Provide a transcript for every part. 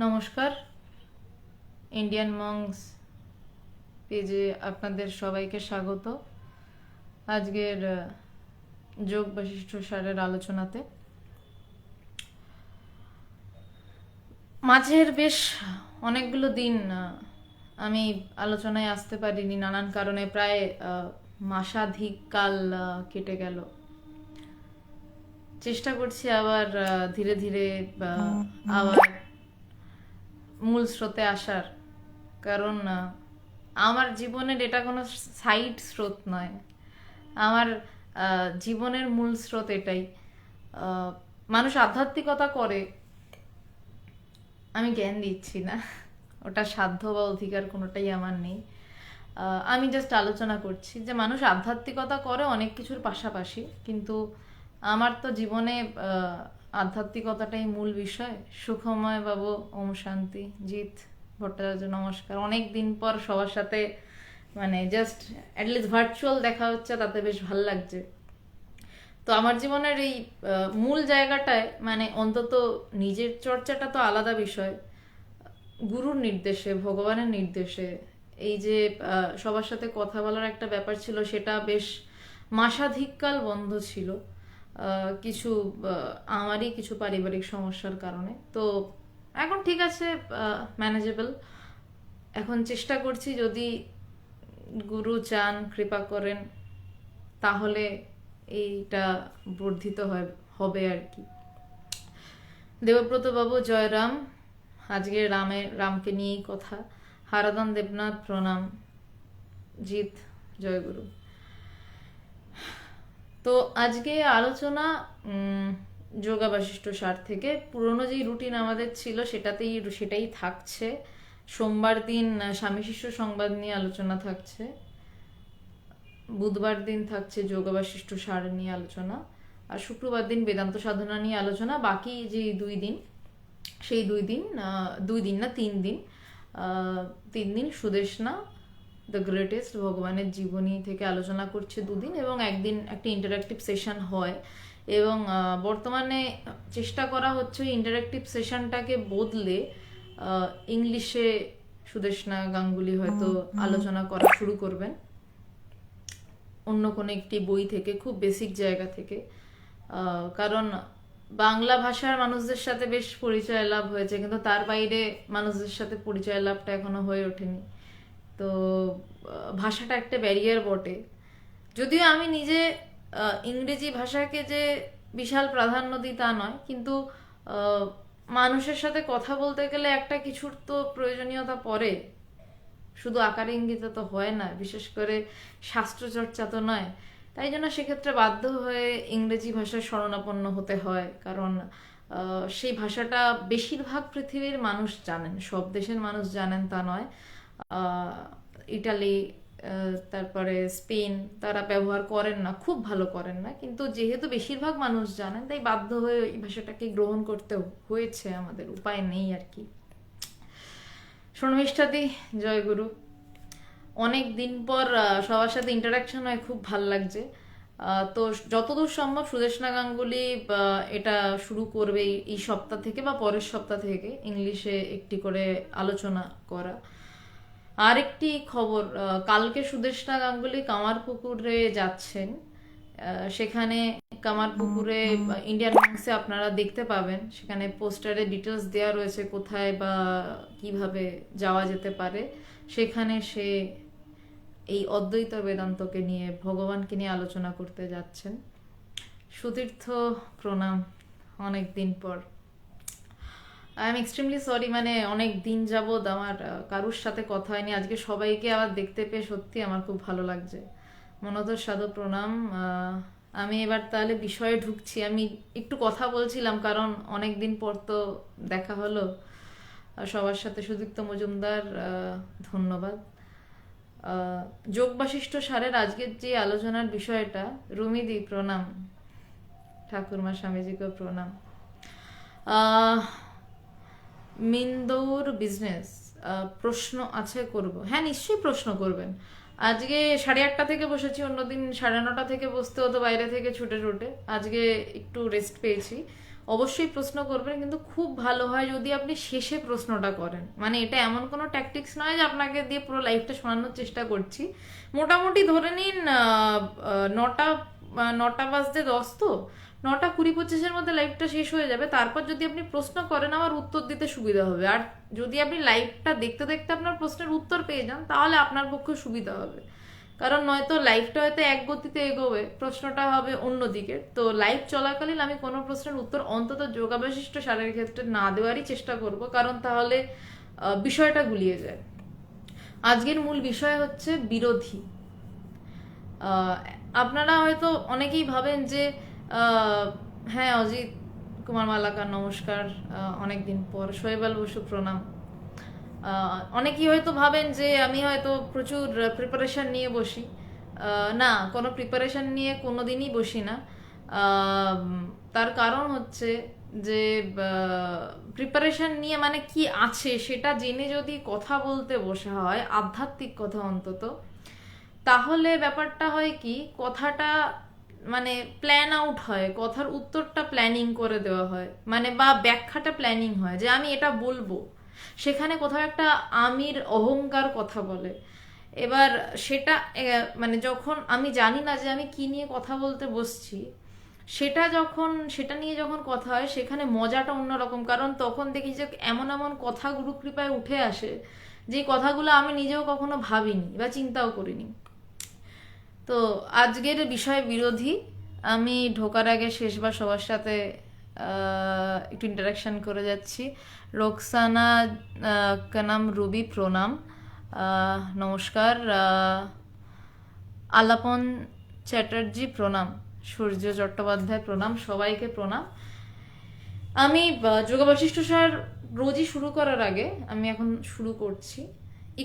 নমস্কার, Indian monks পেজে আপনাদের সবাইকে স্বাগত। আজকের যোগ বশিষ্ঠ সারের আলোচনাতে মাঝের বেশ অনেকগুলো দিন আমি আলোচনায় আসতে পারিনি নানান কারণে। প্রায় মাসাধিক কাল কেটে গেল। চেষ্টা করছি আবার ধীরে ধীরে আবার মূল স্রোতে আসার, কারণ আমার জীবনের এটা কোনো সাইড স্রোত নয়। আমার জীবনের মূল স্রোত এটাই। মানুষ আধ্যাত্মিকতা করে, আমি জ্ঞান দিচ্ছি না, ওটা সাধ্য বা অধিকার কোনোটাই আমার নেই। আমি জাস্ট আলোচনা করছি যে মানুষ আধ্যাত্মিকতা করে অনেক কিছুর পাশাপাশি, কিন্তু আমার তো জীবনে আধ্যাত্মিকতাটাই মূল বিষয়। সুখময় বাবু, ওম শান্তি। জিৎ ভট্টাচার্য, নমস্কার। অনেক দিন পর সবার সাথে মানে জাস্ট অ্যাটলিস্ট ভার্চুয়াল দেখা হচ্ছে, তাতে বেশ ভালো লাগছে। তো আমার জীবনের এই মূল জায়গাটায় মানে অন্তত নিজের চর্চাটা তো আলাদা বিষয়, গুরুর নির্দেশে, ভগবানের নির্দেশে এই যে সবার সাথে কথা বলার একটা ব্যাপার ছিল, সেটা বেশ মাসাধিককাল বন্ধ ছিল কিছু আমারই কিছু পারিবারিক সমস্যার কারণে। তো এখন ঠিক আছে, ম্যানেজেবল। এখন চেষ্টা করছি, যদি গুরু চান, কৃপা করেন, তাহলে এইটা বর্ধিত হবে আর কি। দেবব্রত বাবু, জয়রাম। আজকে রামকে নিয়েই কথা। হারাধন দেবনাথ, প্রণাম। জিৎ, জয়গুরু। তো আজকে আলোচনা যোগা বাশিষ্ঠ সার থেকে। পুরনো যেই রুটিন আমাদের ছিল সেটাই থাকছে। সোমবার দিন স্বামী শিষ্য সংবাদ নিয়ে আলোচনা থাকছে, বুধবার দিন থাকছে যোগা বাশিষ্ঠ সার নিয়ে আলোচনা, আর শুক্রবার দিন বেদান্ত সাধনা নিয়ে আলোচনা। বাকি যে সেই তিন দিন সুদেশনা দ্য গ্রেটেস্ট ভগবানের জীবনী থেকে আলোচনা করছে দুদিন, এবং একদিন একটা ইন্টারাক্টিভ সেশন হয়। এবং বর্তমানে চেষ্টা করা হচ্ছে ইন্টারাক্টিভ সেশনটাকে বদলে ইংলিশে সুদেশনা গাঙ্গুলি হয়তো আলোচনা করা শুরু করবেন অন্য কোনো একটি বই থেকে, খুব বেসিক জায়গা থেকে। কারণ বাংলা ভাষার মানুষদের সাথে বেশ পরিচয় লাভ হয়েছে, কিন্তু তার বাইরে মানুষদের সাথে পরিচয় লাভটা এখনো হয়ে ওঠেনি। তো ভাষাটা একটা ব্যারিয়ার বটে। যদিও আমি নিজে ইংরেজি ভাষাকে যে বিশাল প্রাধান্য দিই তা নয়, কিন্তু মানুষের সাথে কথা বলতে গেলে একটা কিছুর তো প্রয়োজনীয়তা পড়ে। শুধু আকারে ইঙ্গিতে তো হয় না, বিশেষ করে শাস্ত্রচর্চা তো নয়। তাই জন্য সেক্ষেত্রে বাধ্য হয়ে ইংরেজি ভাষায় শরণাপন্ন হতে হয়, কারণ সেই ভাষাটা বেশিরভাগ পৃথিবীর মানুষ জানেন, সব দেশের মানুষ জানেন তা নয়। ইটালি, তারপরে স্পেন, তারা ব্যবহার করেন না, খুব ভালো করেন না, কিন্তু যেহেতু বেশিরভাগ মানুষ জানেন, তাই বাধ্য হয়ে এই ভাষাটাকে গ্রহণ করতে হয়েছে, আমাদের উপায় নেই আর কি। শর্মিষ্ঠাদি, জয়গুরু। অনেক দিন পর সবার সাথে ইন্টারাকশন হয়, খুব ভাল লাগছে। তো যতদূর সম্ভব সুদেশনা গাঙ্গুলি এটা শুরু করবে এই সপ্তাহ থেকে বা পরের সপ্তাহ থেকে, ইংলিশে একটি করে আলোচনা করা। আরেকটি খবর, কালকে সুদেশনা গাঙ্গুলি কামারপুকুরে যাচ্ছেন। সেখানে কামারপুকুরে ইন্ডিয়ান মংসে আপনারা দেখতে পাবেন, সেখানে পোস্টারে ডিটেলস দেওয়া রয়েছে কোথায় বা কিভাবে যাওয়া যেতে পারে। সেখানে সে এই অদ্বৈত বেদান্তকে নিয়ে, ভগবানকে নিয়ে আলোচনা করতে যাচ্ছেন। সুতীর্থ, প্রণাম। অনেক দিন পর। আই এম এক্সট্রিমলি সরি, মানে অনেক দিন যাবৎ আমার কারুর সাথে কথা হয়নি। আজকে সবাইকে আবার দেখতে পেয়ে সত্যি আমার খুব ভালো লাগছে। মনোদর সাধু, প্রণাম। আমি এবার তাহলে বিষয়ে ঢুকছি। আমি একটু কথা বলছিলাম কারণ অনেক দিন পর তো দেখা হলো সবার সাথে। সুদীপ্ত মজুমদার, ধন্যবাদ। যোগ বাশিষ্ঠ সারের আজকের যে আলোচনার বিষয়টা, রুমিদি, প্রণাম। ঠাকুরমা স্বামীজিকে প্রণাম। মিন্দৌর বিজনেস, প্রশ্ন আছে করব? হ্যাঁ, নিশ্চয়ই প্রশ্ন করবেন। আজকে 8:30 থেকে বসেছি, অন্যদিন 9:30 থেকে বসতে হতো বাইরে থেকে ছুটে ছুটে। আজকে একটু রেস্ট পেয়েছি, অবশ্যই প্রশ্ন করবেন, কিন্তু খুব ভালো হয় যদি আপনি শেষে প্রশ্নটা করেন। মানে এটা এমন কোনো ট্যাকটিক্স নয় যে আপনাকে দিয়ে পুরো লাইফটা শোনানোর চেষ্টা করছি। মোটামুটি ধরে নিন নটা 9:10 তো 9:20-25-এর মধ্যে লাইভটা শেষ হয়ে যাবে। তারপর যদি আপনি প্রশ্ন করেন আমার উত্তর দিতে সুবিধা হবে। আর যদি আপনি লাইভটা দেখতে দেখতে আপনার প্রশ্নের উত্তর পেয়ে যান তাহলে আপনার পক্ষে সুবিধা হবে, কারণ নয়তো লাইভটা হয়তো এক গতিতে এগোবে, প্রশ্নটা হবে অন্যদিকে। তো লাইভ চলাকালীন আমি কোনো প্রশ্নের উত্তর অন্তত যোগাবশিষ্ট সারের ক্ষেত্রে না দেওয়ারই চেষ্টা করব, কারণ তাহলে বিষয়টা গুলিয়ে যায়। আজকের মূল বিষয় হচ্ছে বিরোধী। আহ, আপনারা হয়তো অনেকেই ভাবেন যে হ্যাঁ অজিত কুমার মালাকার নমস্কার, অনেকদিন পর। শোয়েব বসু প্রণাম। অনেকেই হয়তো ভাবেন যে আমি হয়তো প্রচুর প্রিপারেশন নিয়ে বসি। না, কোনো প্রিপারেশন নিয়ে কোনোদিনই বসি না। আহ, তার কারণ হচ্ছে যে প্রিপারেশন নিয়ে মানে কি আছে সেটা জেনে যদি কথা বলতে বসা হয়, আধ্যাত্মিক কথা অন্তত, তাহলে ব্যাপারটা হয় কি, কথাটা মানে প্ল্যান আউট হয়, কথার উত্তরটা প্ল্যানিং করে দেওয়া হয়, মানে বা ব্যাখ্যাটা প্ল্যানিং হয় যে আমি এটা বলবো। সেখানে কোথাও একটা আমির অহংকার কথা বলে। এবার সেটা মানে যখন আমি জানি না যে আমি কি নিয়ে কথা বলতে বসছি, সেটা নিয়ে যখন কথা হয় সেখানে মজাটা অন্যরকম, কারণ তখন দেখি যে এমন এমন কথা গুরু কৃপায় উঠে আসে যে কথাগুলো আমি নিজেও কখনো ভাবিনি বা চিন্তাও করিনি। তো আজকের বিষয় বিরোধী। আমি ঢোকার আগে শেষবার সবার সাথে একটু ইন্টারাকশন করে যাচ্ছি। রোকসানা কানাম রুবি প্রণাম, নমস্কার। আলাপন চ্যাটার্জি প্রণাম, সূর্য চট্টোপাধ্যায় প্রণাম, সবাইকে প্রণাম। আমি যোগা বশিষ্ঠ স্যার রোজই শুরু করার আগে আমি এখন শুরু করছি,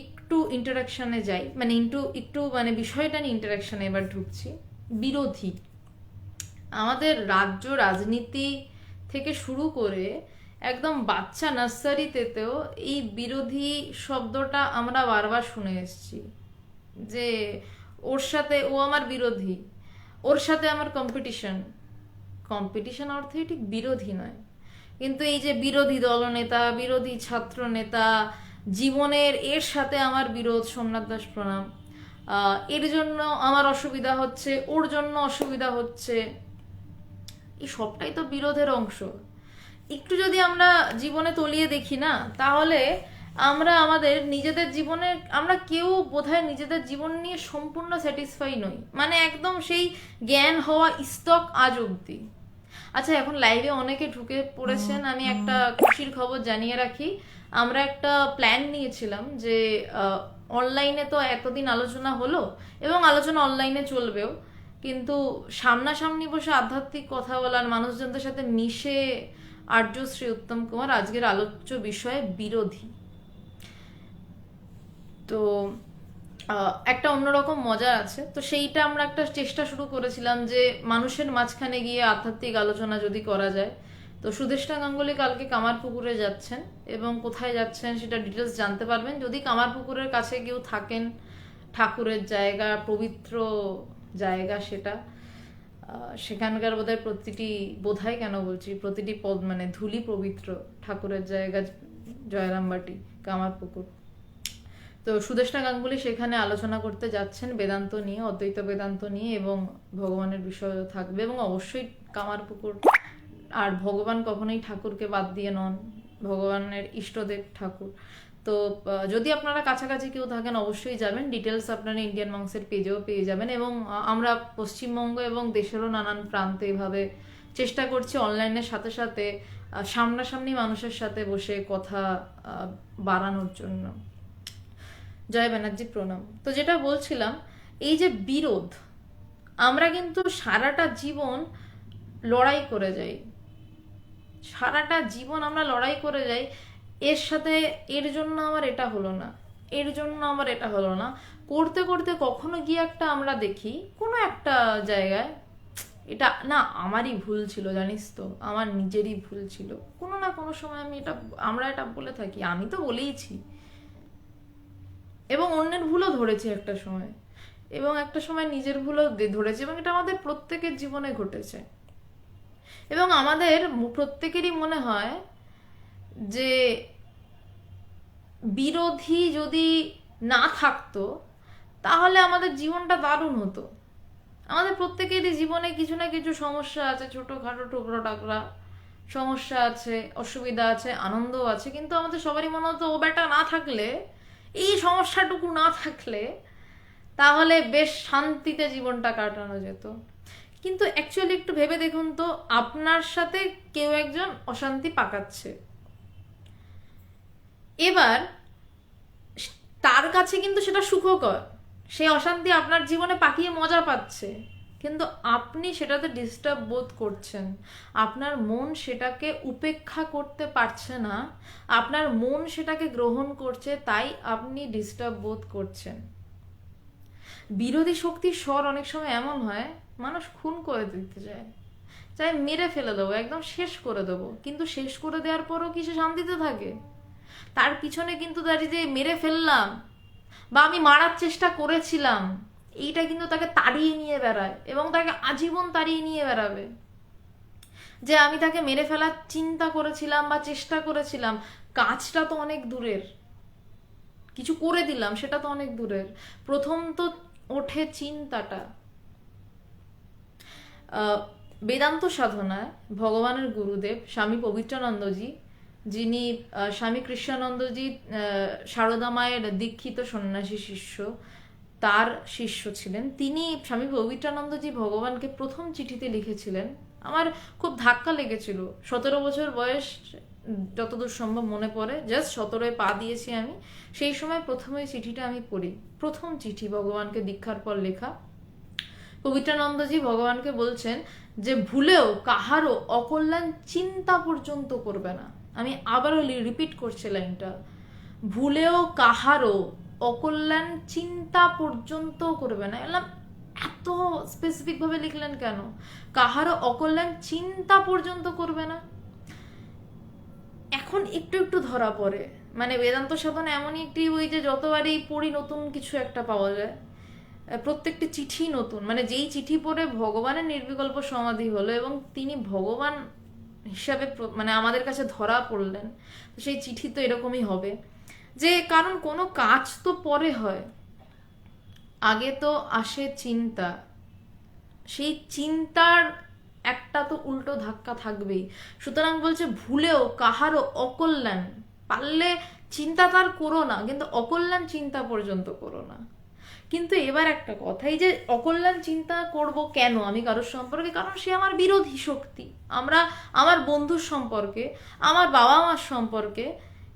একটু ইন্টারাকশনে যাই, মানে একটু মানে বিষয়টা নিয়ে ইন্টারাকশনে এবার ঢুকছি। বিরোধী, আমাদের রাজ্য রাজনীতি থেকে শুরু করে একদম বাচ্চা নার্সারিতেও এই বিরোধী শব্দটা আমরা বারবার শুনে এসেছি, যে ওর সাথে ও আমার বিরোধী, ওর সাথে আমার কম্পিটিশন। কম্পিটিশন অর্থে ঠিক বিরোধী নয়, কিন্তু এই যে বিরোধী দলনেতা, বিরোধী ছাত্র নেতা, জীবনের এর সাথে আমার বিরোধ, সোমনাথ দাস প্রণাম, এর জন্য আমার অসুবিধা হচ্ছে, ওর জন্য অসুবিধা হচ্ছে, এই সবটাই তো বিরোধের অংশ। একটু যদি আমরা জীবনে তলিয়ে দেখি না, তাহলে আমরা আমাদের নিজেদের জীবনে আমরা কেউ বোধহয় নিজেদের জীবন নিয়ে সম্পূর্ণ স্যাটিসফাই নই, মানে একদম সেই জ্ঞান হওয়া স্তক আজ অব্দি। আচ্ছা, এখন লাইভে অনেকে ঢুকে পড়েছেন, আমি একটা খুশির খবর জানিয়ে রাখি। আমরা একটা প্ল্যান নিয়েছিলাম যে অনলাইনে তো এতদিন আলোচনা হলো এবং আলোচনা অনলাইনে চলবেও, কিন্তু সামনাসামনি বসে আধ্যাত্মিক কথা বলার, মানুষজনদের সাথে মিশে আর্যশ্রী উত্তম কুমার, আজকের আলোচ্য বিষয়ে বিরোধী। তো একটা অন্যরকম মজা আছে, তো সেইটা আমরা একটা চেষ্টা শুরু করেছিলাম যে মানুষের মাঝখানে গিয়ে আধ্যাত্মিক আলোচনা যদি করা যায়। তো সুদেষ্টা গাঙ্গুলি কালকে কামারপুকুরে যাচ্ছেন, এবং কোথায় যাচ্ছেন সেটা ডিটেলস জানতে পারবেন যদি কামারপুকুরের কাছে কেউ থাকেন। ঠাকুরের জায়গা, পবিত্র জায়গা সেটা। সেখানকার বোধহয় কেন বলছি, প্রতিটি পদ মানে ধুলি পবিত্র। ঠাকুরের জায়গা জয়রামবাটি, কামারপুকুর। তো সুদেষ্টা গাঙ্গুলি সেখানে আলোচনা করতে যাচ্ছেন বেদান্ত নিয়ে, অদ্বৈত বেদান্ত নিয়ে, এবং ভগবানের বিষয়ও থাকবে, এবং অবশ্যই কামারপুকুর। আর ভগবান কখনোই ঠাকুরকে বাদ দিয়ে নন, ভগবানের ইষ্টদেব ঠাকুর। তো যদি আপনারা কাছাকাছি কেউ থাকেন অবশ্যই যাবেন। ডিটেলস আপনারা ইন্ডিয়ান মংসের পেজেও পেয়ে যাবেন, এবং আমরা পশ্চিমবঙ্গ এবং দেশেরও নানান প্রান্তে এভাবে চেষ্টা করছি অনলাইনের সাথে সাথে সামনাসামনি মানুষের সাথে বসে কথা বাড়ানোর জন্য। জয় ব্যানার্জি প্রণাম। তো যেটা বলছিলাম, এই যে বিরোধ, আমরা কিন্তু সারাটা জীবন লড়াই করে যাই, সারাটা জীবন আমরা লড়াই করে যাই এর সাথে, এর জন্য আমার এটা হলো না, এর জন্য আমার এটা হলো না, করতে করতে কখনো গিয়ে একটা আমরা দেখি কোনো একটা জায়গায় এটা না আমারই ভুল ছিল, জানিস তো আমার নিজেরই ভুল ছিল। কোনো না কোনো সময় আমরা এটা বলে থাকি, আমি তো বলেইছি, এবং অন্যের ভুলও ধরেছি একটা সময়, এবং একটা সময় নিজের ভুলও ধরেছি, এবং এটা আমাদের প্রত্যেকের জীবনে ঘটেছে। এবং আমাদের প্রত্যেকেরই মনে হয় যে বিরোধী যদি না থাকতো তাহলে আমাদের জীবনটা দারুণ হতো। আমাদের প্রত্যেকেরই জীবনে কিছু না কিছু সমস্যা আছে, ছোটোখাটো টুকরো টাকরা সমস্যা আছে, অসুবিধা আছে, আনন্দও আছে, কিন্তু আমাদের সবারই মনে হতো ও ব্যাটা না থাকলে, এই সমস্যাটুকু না থাকলে তাহলে বেশ শান্তিতে জীবনটা কাটানো যেত। কিন্তু অ্যাকচুয়ালি একটু ভেবে দেখুন তো, আপনার সাথে কেউ একজন অশান্তি পাকাচ্ছে, এবার তার কাছে কিন্তু সেটা সুখকর, সেই অশান্তি আপনার জীবনে পাকিয়ে মজা পাচ্ছে, কিন্তু আপনি সেটাতে ডিস্টার্ব বোধ করছেন, আপনার মন সেটাকে উপেক্ষা করতে পারছে না, আপনার মন সেটাকে গ্রহণ করছে, তাই আপনি ডিস্টার্ব বোধ করছেন। বিরোধী শক্তির স্বর অনেক সময় এমন হয়, মানুষ খুন করে দিতে চায়, চাই মেরে ফেলে দেবো, একদম শেষ করে দেবো, কিন্তু শেষ করে দেওয়ার পরও কি সে শান্তিতে থাকে? তার পিছনে কিন্তু দাঁড়িয়ে যে মেরে ফেললাম বা আমি মারার চেষ্টা করেছিলাম, এইটা কিন্তু তাকে তাড়িয়ে নিয়ে বেড়ায় এবং তাকে আজীবন তাড়িয়ে নিয়ে বেড়াবে। যে আমি তাকে মেরে ফেলার চিন্তা করেছিলাম বা চেষ্টা করেছিলাম, কাজটা তো অনেক দূরের, কিছু করে দিলাম সেটা তো অনেক দূরের, প্রথম তো ওঠে চিন্তাটা। বেদান্ত সাধনায় ভগবানের গুরুদেব স্বামী পবিত্রানন্দজি, যিনি স্বামী কৃষ্ণানন্দজি সারদা মায়ের দীক্ষিত সন্ন্যাসী শিষ্য, তার শিষ্য ছিলেন তিনি, স্বামী পবিত্রানন্দজি ভগবানকে প্রথম চিঠিতে লিখেছিলেন। আমার খুব ধাক্কা লেগেছিল, 17 বছর বয়স, যতদূর সম্ভব মনে পড়ে, জাস্ট 17-এ পা দিয়েছি আমি, সেই সময় প্রথমে চিঠিটা আমি পড়ি, প্রথম চিঠি ভগবানকে দীক্ষার পর লেখা। পবিত্রানন্দজি ভগবানকে বলছেন যে ভুলেও কাহারও অকল্যাণ চিন্তা পর্যন্ত করবে না। আমি আবারও রিপিট করছি লাইনটা, ভুলেও কাহারও অকল্যাণ চিন্তা পর্যন্ত করবে না। এলাম এত স্পেসিফিক ভাবে লিখলেন কেন? কাহারও অকল্যাণ চিন্তা পর্যন্ত করবে না। এখন একটু একটু ধরা পড়ে, মানে বেদান্ত সাধনা এমনই একটি বই যে যতবারই পড়ি নতুন কিছু একটা পাওয়া যায়, প্রত্যেকটি চিঠি নতুন, মানে যেই চিঠি পড়ে ভগবানের নির্বিকল্প সমাধি হলো এবং তিনি ভগবান হিসাবে মানে আমাদের কাছে ধরা পড়লেন, তো সেই চিঠি তো এরকমই হবে। যে কারণ কোনো কাজ তো পরে হয়, আগে তো আসে চিন্তা, সেই চিন্তার একটা তো উল্টো ধাক্কা থাকবেই। সুতরাং বলছে ভুলেও কাহারও অকল্যাণ, পারলে চিন্তা তার করো না, কিন্তু অকল্যাণ চিন্তা পর্যন্ত করো না। কিন্তু এবার একটা কথা, এই যে অকল্যাণ চিন্তা করব কেন আমি কারোর সম্পর্কে, কারণ সে আমার বিরোধী শক্তি। আমরা আমার বন্ধুর সম্পর্কে, আমার বাবা মার সম্পর্কে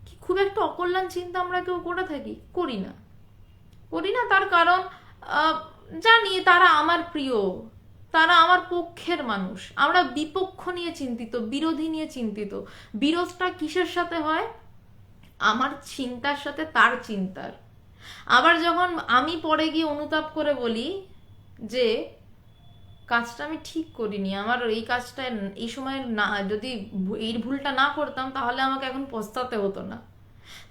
কি খুব একটা অকল্যাণ চিন্তা আমরা কেউ করে থাকি? করি না, করি না। তার কারণ জানি তারা আমার প্রিয়, তারা আমার পক্ষের মানুষ, আমরা বিপক্ষ নিয়ে চিন্তিত, বিরোধী নিয়ে চিন্তিত। বিরোধটা কিসের সাথে হয়? আমার চিন্তার সাথে তার চিন্তার। আবার যখন আমি পরে গিয়ে অনুতাপ করে বলি যে কাজটা আমি ঠিক করিনি, আমার এই কাজটা এই সময় না, যদি এই ভুলটা না করতাম তাহলে আমাকে এখন পস্তাতে হতো না,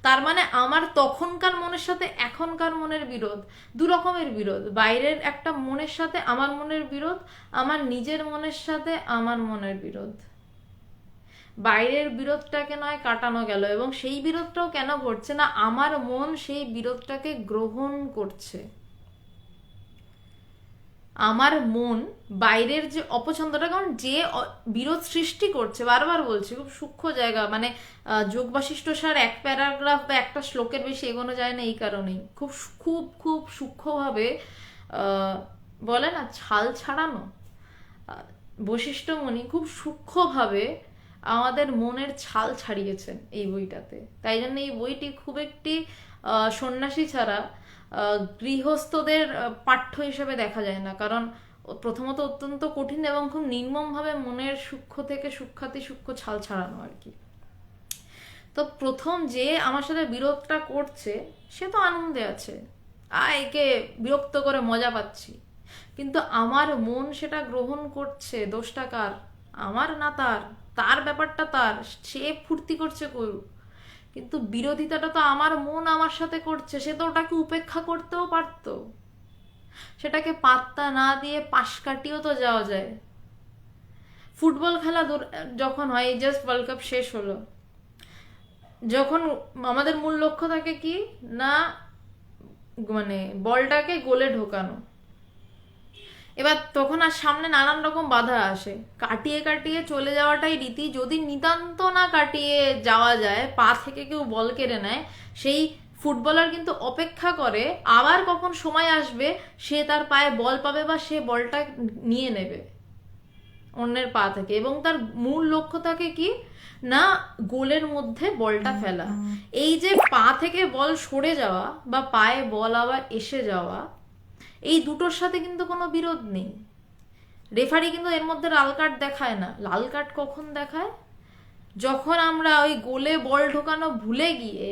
তার মানে আমার তখনকার মনের সাথে এখনকার মনের বিরোধ, দু রকমের বিরোধ। বাইরের একটা মনের সাথে আমার মনের বিরোধ, আমার নিজের মনের সাথে আমার মনের বিরোধ। বাইরের বিরোধটাকে নয় কাটানো গেল, এবং সেই বিরোধটাও কেন ঘটছে না? আমার মন সেই বিরোধটাকে গ্রহণ করছে। আমার মন বাইরের যে অপছন্দটা, কারণ যে বিরোধ সৃষ্টি করছে, বারবার বলছি, খুব সূক্ষ্ম জায়গা, মানে যোগ বাশিষ্ঠ সার এক প্যারাগ্রাফ বা একটা শ্লোকের বেশি এগোনো যায় না এই কারণেই, খুব খুব খুব সূক্ষ্মভাবে বলে না ছাল ছাড়ানো, বশিষ্ঠ মুনি খুব সূক্ষ্মভাবে আমাদের মনের ছাল ছাড়িয়েছেন এই বইটাতে। তাই জন্য এই বইটি খুব একটি সন্ন্যাসী ছাড়া গৃহস্থদের পাঠ্য হিসেবে দেখা যায় না, কারণ প্রথমত অত্যন্ত কঠিন এবং খুব নির্মমভাবে মনের সূক্ষ্ম থেকে সূক্ষাতি সূক্ষ্ম ছাল ছাড়ানো আর কি। তো প্রথম যে আমার সাথে বিরোধটা করছে সে তো আনন্দে আছে, একে বিরক্ত করে মজা পাচ্ছি, কিন্তু আমার মন সেটা গ্রহণ করছে। দোষটা কার? আমার না তার, তার ব্যাপারটা তার, সে ফুর্তি করছে করুক, কিন্তু বিরোধিতাটা তো আমার মন আমার সাথে করছে। সে তো ওটাকে উপেক্ষা করতেও পারতো, সেটাকে পাত্তা না দিয়ে পাশ কাটিয়েও তো যাওয়া যায়। ফুটবল খেলা যখন হয়, জাস্ট ওয়ার্ল্ড কাপ শেষ হলো, যখন আমাদের মূল লক্ষ্য থাকে কি না, মানে বলটাকে গোলে ঢোকানো, এবার তখন আর সামনে নানান রকম বাধা আসে, কাটিয়ে কাটিয়ে চলে যাওয়াটাই রীতি। যদি নিতান্ত না কাটিয়ে যাওয়া যায়, পা থেকে কেউ বল কেড়ে নেয়, সেই ফুটবলার কিন্তু অপেক্ষা করে আবার কখন সময় আসবে সে তার পায়ে বল পাবে বা সে বলটা নিয়ে নেবে অন্যের পা থেকে, এবং তার মূল লক্ষ্য থাকে কি না গোলের মধ্যে বলটা ফেলা। এই যে পা থেকে বল সরে যাওয়া বা পায়ে বল আবার এসে যাওয়া, এই দুটোর সাথে কিন্তু কোনো বিরোধ নেই। রেফারি কিন্তু এর মধ্যে লাল কার্ড দেখায় না। লাল কার্ড কখন দেখায়? যখন আমরা ওই গোলে বল ঢোকানো ভুলে গিয়ে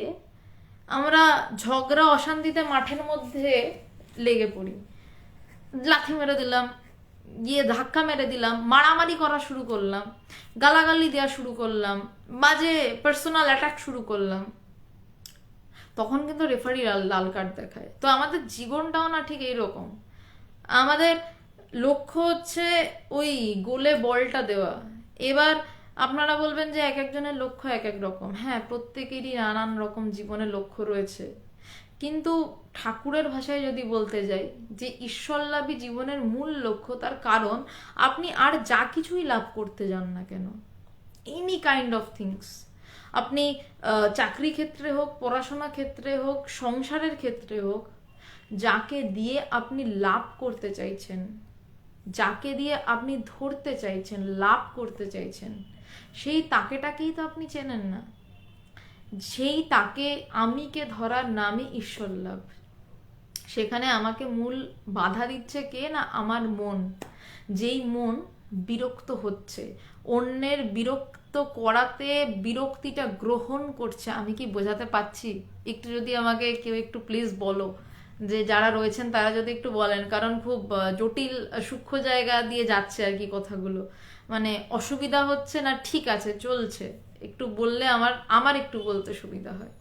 আমরা ঝগড়া অশান্তিতে মাঠের মধ্যে লেগে পড়ি, লাথি মেরে দিলাম, গিয়ে ধাক্কা মেরে দিলাম, মারামারি করা শুরু করলাম, গালাগালি দেওয়া শুরু করলাম, বাজে পার্সোনাল অ্যাটাক শুরু করলাম, তখন কিন্তু রেফারি লাল কার্ড দেখায়। তো আমাদের জীবনটাও না ঠিক এইরকম। আমাদের লক্ষ্য হচ্ছে ওই গোলে বলটা দেওয়া। এবার আপনারা বলবেন যে এক একজনের লক্ষ্য এক এক রকম। হ্যাঁ, প্রত্যেকেরই নানান রকম জীবনে লক্ষ্য রয়েছে, কিন্তু ঠাকুরের ভাষায় যদি বলতে যাই যে ঈশ্বরলাভী জীবনের মূল লক্ষ্য, তার কারণ আপনি আর যা কিছুই লাভ করতে যান না কেন, এনি কাইন্ড অফ থিংস, আপনি চাকরি ক্ষেত্রে হোক, পড়াশোনা ক্ষেত্রে হোক, সংসারের ক্ষেত্রে হোক, যাকে দিয়ে আপনি লাভ করতে চাইছেন, যাকে দিয়ে আপনি ধরতে চাইছেন, লাভ করতে চাইছেন, সেই তাকেটাকেই তো আপনি চেনেন না। সেই তাকে আমিকে ধরার নামই ঈশ্বর লাভ। সেখানে আমাকে মূল বাধা দিচ্ছে কে না আমার মন। যেই মন বিরক্ত হচ্ছে, অন্যের বিরক্ত করাতে বিরক্তিটা গ্রহণ করছে। আমি কি বোঝাতে পারছি? একটু যদি আমাকে কেউ একটু প্লিজ বলো, যে যারা রয়েছেন তারা যদি একটু বলেন, কারণ খুব জটিল সূক্ষ্ম জায়গা দিয়ে যাচ্ছে আর কি কথাগুলো। মানে অসুবিধা হচ্ছে না, ঠিক আছে চলছে, একটু বললে আমার আমার একটু বলতে সুবিধা হয়।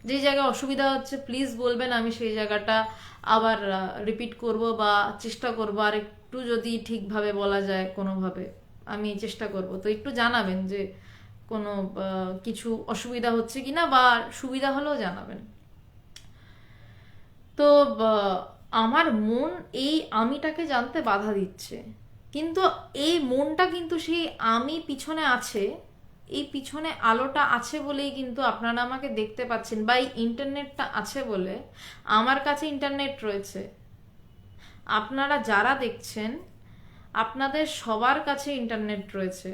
যে জায়গায় অসুবিধা হচ্ছে প্লিজ বলবেন, আমি সেই জায়গাটা আবার রিপিট করব বা চেষ্টা করব আর একটু যদি ঠিকভাবে বলা যায় কোনোভাবে, আমি চেষ্টা করব। তো একটু জানাবেন যে কোনো কিছু অসুবিধা হচ্ছে কিনা, বা সুবিধা হলেও জানাবেন। তো আমার মন এই আমিটাকে জানতে বাধা দিচ্ছে, কিন্তু এই মনটা কিন্তু সেই আমি পিছনে আছে, এই পিছনে আলোটা আছে বলেই কিন্তু আপনারা আমাকে দেখতে পাচ্ছেন, বা এই ইন্টারনেটটা আছে বলে আমার কাছে ইন্টারনেট রয়েছে। আপনারা যারা দেখছেন আপনাদের সবার কাছে ইন্টারনেট রয়েছে,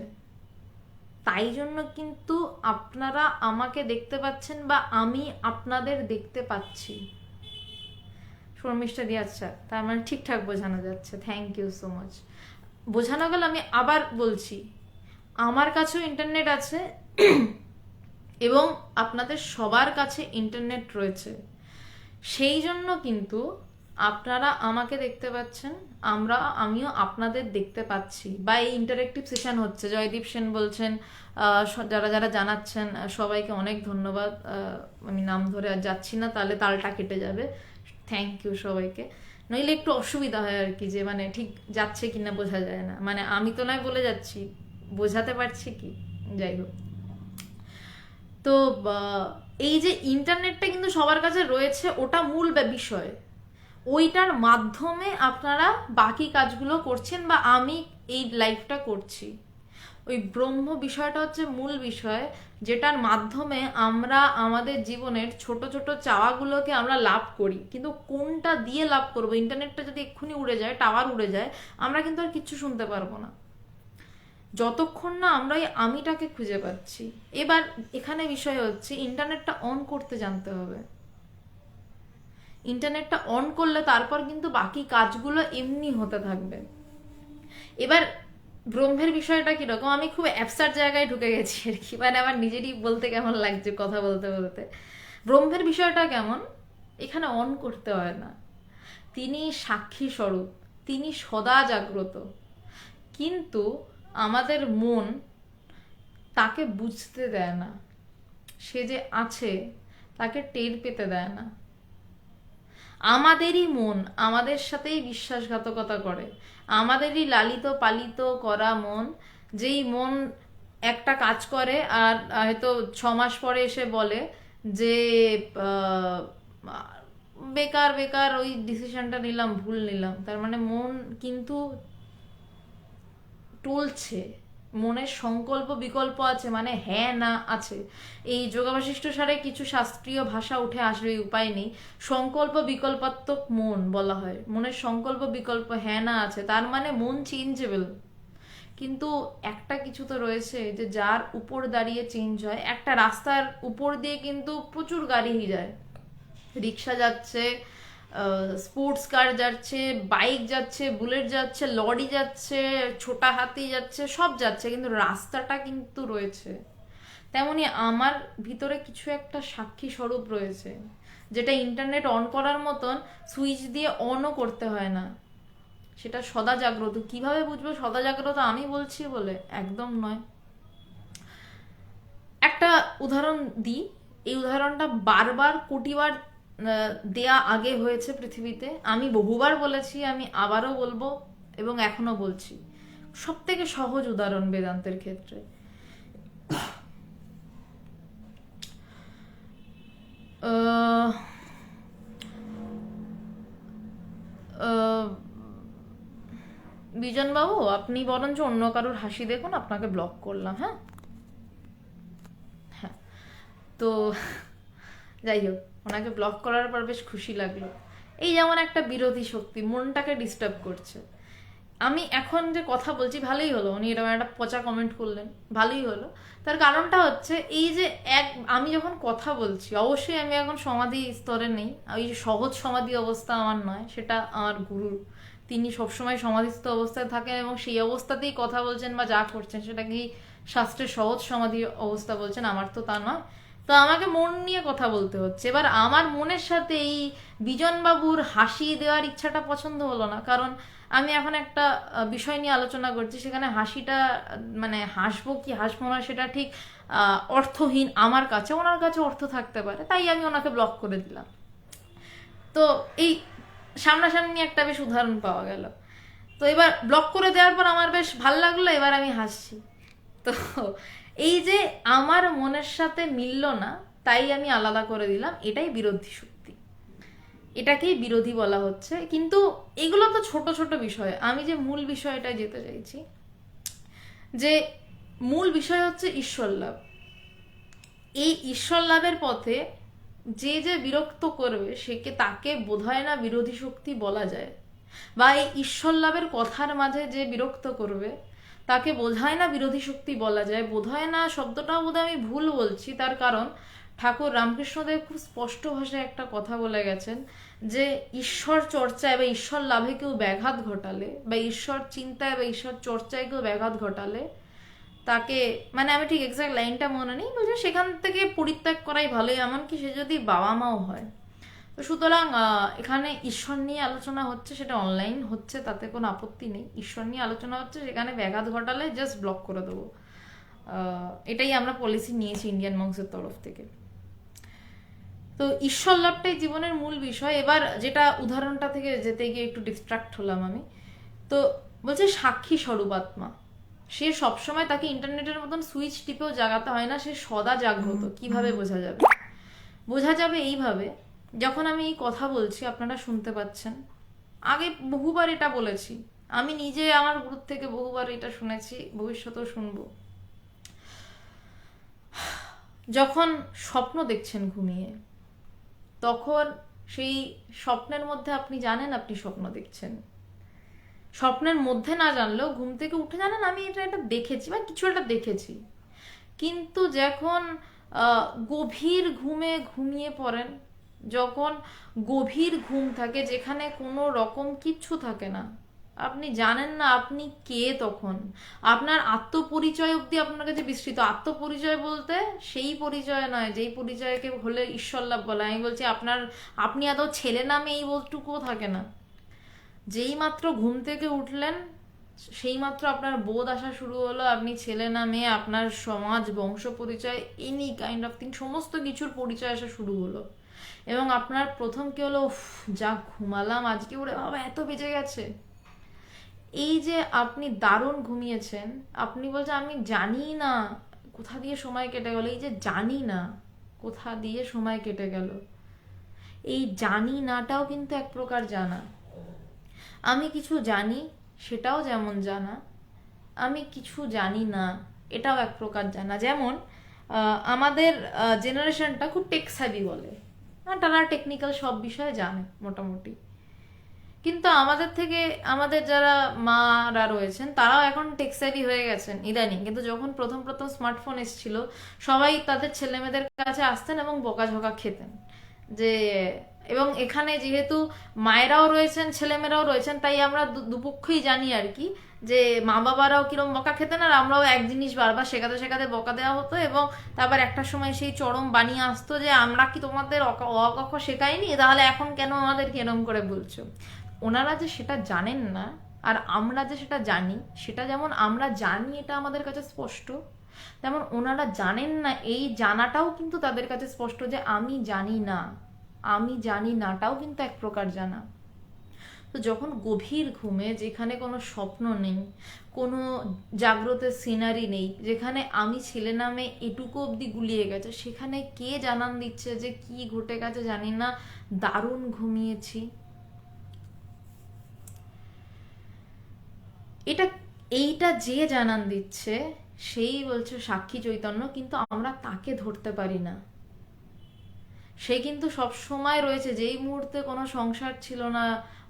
তাই জন্য কিন্তু আপনারা আমাকে দেখতে পাচ্ছেন বা আমি আপনাদের দেখতে পাচ্ছি। শর্মিষ্ঠা দি, আচ্ছা তার মানে ঠিকঠাক বোঝানো যাচ্ছে, থ্যাংক ইউ সো মাচ। বোঝানো গেল। আমি আবার বলছি, আমার কাছেও ইন্টারনেট আছে এবং আপনাদের সবার কাছে ইন্টারনেট রয়েছে, সেই জন্য কিন্তু আপনারা আমাকে দেখতে পাচ্ছেন, আমিও আপনাদের দেখতে পাচ্ছি, বা এই ইন্টারেক্টিভ সেশন হচ্ছে। জয়দীপ সেন বলছেন, যারা যারা জানাচ্ছেন সবাইকে অনেক ধন্যবাদ। আমি নাম ধরে আর যাচ্ছি না, তাহলে তালটা কেটে যাবে। থ্যাংক ইউ সবাইকে। নইলে একটু অসুবিধা হয় আর কি, যে মানে ঠিক যাচ্ছে কিনা বোঝা যায় না। মানে আমি তো নয় বলে যাচ্ছি, বোঝাতে পারছি কি, যাই হোক। তো এই যে ইন্টারনেটটা কিন্তু সবার কাছে রয়েছে, ওটা মূল বিষয়। ওইটার মাধ্যমে আপনারা বাকি কাজগুলো করছেন বা আমি এই লাইফটা করছি। ওই ব্রহ্ম বিষয়টা হচ্ছে মূল বিষয়, যেটার মাধ্যমে আমরা আমাদের জীবনের ছোট ছোট চাওয়াগুলোকে আমরা লাভ করি। কিন্তু কোনটা দিয়ে লাভ করব? ইন্টারনেটটা যদি এক্ষুনি উড়ে যায়, টাওয়ার উড়ে যায়, আমরা কিন্তু আর কিচ্ছু শুনতে পারবো না, যতক্ষণ না আমরা এই আমিটাকে খুঁজে পাচ্ছি। এবার এখানে বিষয় হচ্ছে ইন্টারনেটটা অন করতে জানতে হবে। ইন্টারনেটটা অন করলে তারপর কিন্তু বাকি কাজগুলো এমনি হতে থাকবে। এবার ব্রহ্মের বিষয়টা কিরকম, আমি খুব অ্যাবসার্ড জায়গায় ঢুকে গেছি আর কি, মানে আমার নিজেরই বলতে কেমন লাগছে কথা বলতে বলতে। ব্রহ্মের বিষয়টা কেমন, এখানে অন করতে হয় না, তিনি সাক্ষী স্বরূপ, তিনি সদা জাগ্রত, কিন্তু আমাদের মন তাকে বুঝতে দেয় না, সে যে আছে তাকে টের পেতে দেয় না। আমাদেরই মন আমাদের সাথেই বিশ্বাসঘাতকতা করে, আমাদেরই লালিত পালিত করা মন যেই মন একটা কাজ করে আর হয়তো 6 মাস পরে এসে বলে যে আহ, বেকার বেকার ওই ডিসিশনটা নিলাম, ভুল নিলাম, তার মানে মন কিন্তু টলছে, মনের সংকল্প বিকল্প আছে, মানে হ্যাঁ না আছে। এই যোগাবশিষ্ট সারে কিছু শাস্ত্রীয় ভাষা উঠে আসবে, উপায় নেই। সংকল্প বিকল্পাত্মক মন বলা হয়, মনের সংকল্প বিকল্প হ্যাঁ না আছে, তার মানে মন চেঞ্জেবল। কিন্তু একটা কিছু তো রয়েছে যে যার উপর দাঁড়িয়ে চেঞ্জ হয়। একটা রাস্তার উপর দিয়ে কিন্তু প্রচুর গাড়ি যায়, রিক্সা যাচ্ছে, স্পোর্টস কার যাচ্ছে, বাইক যাচ্ছে, বুলেট যাচ্ছে, লরি যাচ্ছে, ছোটা হাতি যাচ্ছে, সব যাচ্ছে, কিন্তু রাস্তাটা কিন্তু রয়েছে। তেমনি আমার ভিতরে কিছু একটা সাক্ষী স্বরূপ রয়েছে, যেটা ইন্টারনেট অন করার মতন সুইচ দিয়ে অনও করতে হয় না, সেটা সদা জাগ্রত। কিভাবে বুঝবো সদা জাগ্রত আমি বলছি বলে? একদম নয়। একটা উদাহরণ দিই, এই উদাহরণটা বারবার কোটিবার দেয়া আগে হয়েছে পৃথিবীতে, আমি বহুবার বলেছি, আমি আবারও বলবো এবং এখনো বলছি। সব থেকে সহজ উদাহরণ বেদান্তের ক্ষেত্রে, আহ, আহ, বিজনবাবু, আপনি বরঞ্চ অন্য কারোর হাসি দেখুন, আপনাকে ব্লক করলাম। হ্যাঁ, হ্যাঁ। তো যাই হোক, ওনাকে ব্লক করার পর বেশ খুশি লাগলো। এই যেমন একটা বিরোধী শক্তি মনটাকে ডিস্টার্ব করছে। আমি এখন যে কথা বলছি, ভালোই হলো উনি এরকম একটা পচা কমেন্ট করলেন, ভালোই হলো। তার কারণটা হচ্ছে এই যে আমি যখন কথা বলছি, অবশ্যই আমি এখন সমাধি স্তরে নেই, ওই সহজ সমাধি অবস্থা আমার নয়, সেটা আমার গুরু, তিনি সবসময় সমাধিস্থ অবস্থায় থাকেন এবং সেই অবস্থাতেই কথা বলছেন বা যা করছেন সেটাকেই শাস্ত্রের সহজ সমাধি অবস্থা বলছেন, আমার তো তা নয়। তো আমাকে মন নিয়ে কথা বলতে হচ্ছে। এবার আমার মনের সাথে এই বিজনবাবুর হাসি দেওয়ার ইচ্ছাটা পছন্দ হলো না, কারণ আমি এখন একটা বিষয় নিয়ে আলোচনা করছি, সেখানে হাসিটা মানে হাসবো কি হাসবো না সেটা ঠিক অর্থহীন আমার কাছে, ওনার কাছে অর্থ থাকতে পারে, তাই আমি ওনাকে ব্লক করে দিলাম। তো এই সামনাসামনি একটা বেশ উদাহরণ পাওয়া গেল। তো এবার ব্লক করে দেওয়ার পর আমার বেশ ভাল লাগলো, এবার আমি হাসছি। তো এই যে আমার মনের সাথে মিলল না, তাই আমি আলাদা করে দিলাম, এটাই বিরোধী শক্তি, এটাকেই বিরোধী বলা হচ্ছে। কিন্তু এগুলো তো ছোট ছোট বিষয়, আমি যে মূল বিষয়টায় যেতে চাইছি, যে মূল বিষয় হচ্ছে ঈশ্বর লাভ। এই ঈশ্বর লাভের পথে যে যে বিরক্ত করবে তাকে বোধহয় না বিরোধী শক্তি বলা যায়, বা এই ঈশ্বর লাভের কথার মাঝে যে বিরক্ত করবে তাকে বোধহয় না বিরোধী শক্তি বলা যায়। বোধহয় না শব্দটাও বোধহয় আমি ভুল বলছি, তার কারণ ঠাকুর রামকৃষ্ণদেব খুব স্পষ্ট ভাষায় একটা কথা বলে গেছেন, যে ঈশ্বর চর্চায় বা ঈশ্বর লাভে কেউ ব্যাঘাত ঘটালে, বা ঈশ্বর চিন্তায় বা ঈশ্বর চর্চায় কেউ ব্যাঘাত ঘটালে তাকে, মানে আমি ঠিক এক্সাক্ট লাইনটা মনে নেই, বলছে সেখান থেকে পরিত্যাগ করাই ভালো, এমনকি সে যদি বাবা মাও হয়। তো সুতরাং এখানে ঈশ্বর নিয়ে আলোচনা হচ্ছে, সেটা অনলাইন হচ্ছে, তাতে কোনো আপত্তি নেই। ঈশ্বর নিয়ে আলোচনা হচ্ছে, সেখানে ব্যাঘাত ঘটালে জাস্ট ব্লক করে দেবো। এটাই আমরা পলিসি নিয়েছি ইন্ডিয়ান মংসের তরফ থেকে। তো ঈশ্বর লাভটাই জীবনের মূল বিষয়। এবার যেটা উদাহরণটা থেকে যেতে গিয়ে একটু ডিস্ট্রাক্ট হলাম আমি, তো বলছে সাক্ষী স্বরূপ আত্মা, সে সবসময়, তাকে ইন্টারনেটের মতন সুইচ টিপেও জাগাতে হয় না, সে সদা জাগ্রত। কিভাবে বোঝা যাবে? বোঝা যাবে এইভাবে, যখন আমি এই কথা বলছি আপনারা শুনতে পাচ্ছেন, আগে বহুবার এটা বলেছি, আমি নিজে আমার গুরুর থেকে বহুবার এটা শুনেছি, ভবিষ্যতেও শুনবো। যখন স্বপ্ন দেখছেন ঘুমিয়ে, তখন সেই স্বপ্নের মধ্যে আপনি জানেন আপনি স্বপ্ন দেখছেন, স্বপ্নের মধ্যে না জানলেও ঘুম থেকে উঠে জানেন আমি এটা এটা দেখেছি বা কিছু একটা দেখেছি। কিন্তু যখন গভীর ঘুমে ঘুমিয়ে পড়েন, যখন গভীর ঘুম থাকে, যেখানে কোনো রকম কিচ্ছু থাকে না, আপনি জানেন না আপনি কে, তখন আপনার আত্মপরিচয় অব্দি আপনার কাছে বিস্তৃত। আত্মপরিচয় বলতে সেই পরিচয় নয় যেই পরিচয়কে হলে ঈশ্বর লাভ বলে, আমি বলছি আপনি আদৌ ছেলে নামে এই বোধটুকুও থাকে না। যেই মাত্র ঘুম থেকে উঠলেন, সেই মাত্র আপনার বোধ আসা শুরু হলো, আপনি ছেলে না মেয়ে, আপনার সমাজ, বংশ পরিচয়, এনি কাইন্ড অফ থিং, সমস্ত কিছুর পরিচয় আসা শুরু হলো। এবং আপনার প্রথম কি হলো, যা ঘুমালাম আজকে, ওরে বাবা এত বেজে গেছে। এই যে আপনি দারুণ ঘুমিয়েছেন, আপনি বলছেন আমি জানি না কোথা দিয়ে সময় কেটে গেল। এই যে জানি না কোথা দিয়ে সময় কেটে গেল, এই জানি নাটাও কিন্তু এক প্রকার জানা। আমি কিছু জানি সেটাও যেমন জানা, আমি কিছু জানি না এটাও এক প্রকার জানা। যেমন আমাদের জেনারেশনটা খুব টেক স্যাভি বলে, তারা টেকনিক্যাল সব বিষয়ে জানে মোটামুটি। কিন্তু আমাদের থেকে আমাদের যারা মারা রয়েছেন তারাও এখন টেক স্যাভি হয়ে গেছেন ইদানিং। কিন্তু যখন প্রথম প্রথম স্মার্টফোন এসেছিল, সবাই তাদের ছেলেমেয়েদের কাছে আসতেন এবং বকাঝকা খেতেন যে, এবং এখানে যেহেতু মায়েরাও রয়েছেন ছেলেমেয়েরাও রয়েছেন, তাই আমরা দুপক্ষই জানি আর কি, যে মা বাবারাও কিরম বকা খেতেন আর আমরাও এক জিনিস বারবার শেখাতে শেখাতে বকা দেওয়া হতো। এবং তারপর একটা সময় সেই চরম বানিয়ে আসতো যে আমরা কি তোমাদের অ ক খ শেখাইনি, তাহলে এখন কেন আমাদেরকে এরম করে বলছো। ওনারা যে সেটা জানেন না আর আমরা যে সেটা জানি, সেটা যেমন আমরা জানি এটা আমাদের কাছে স্পষ্ট, তেমন ওনারা জানেন না এই জানাটাও কিন্তু তাদের কাছে স্পষ্ট, যে আমি জানি না, আমি জানি নাটাও কিন্তু এক প্রকার জানা। তো যখন গভীর ঘুমে, যেখানে কোনো স্বপ্ন নেই, কোনো জাগ্রত সিনারি নেই, যেখানে আমি ছেলে নামে এটুকু অবধি গুলিয়ে গেছে, সেখানে কে জানান দিচ্ছে যে কি ঘটে গেছে জানি না, দারুণ ঘুমিয়েছি। এটা এইটা যে জানান দিচ্ছে সেই বলছে সাক্ষী চৈতন্য, কিন্তু আমরা তাকে ধরতে পারি না। সে কিন্তু সব সময় রয়েছে, যেই মুহূর্তে কোনো সংসার ছিল না,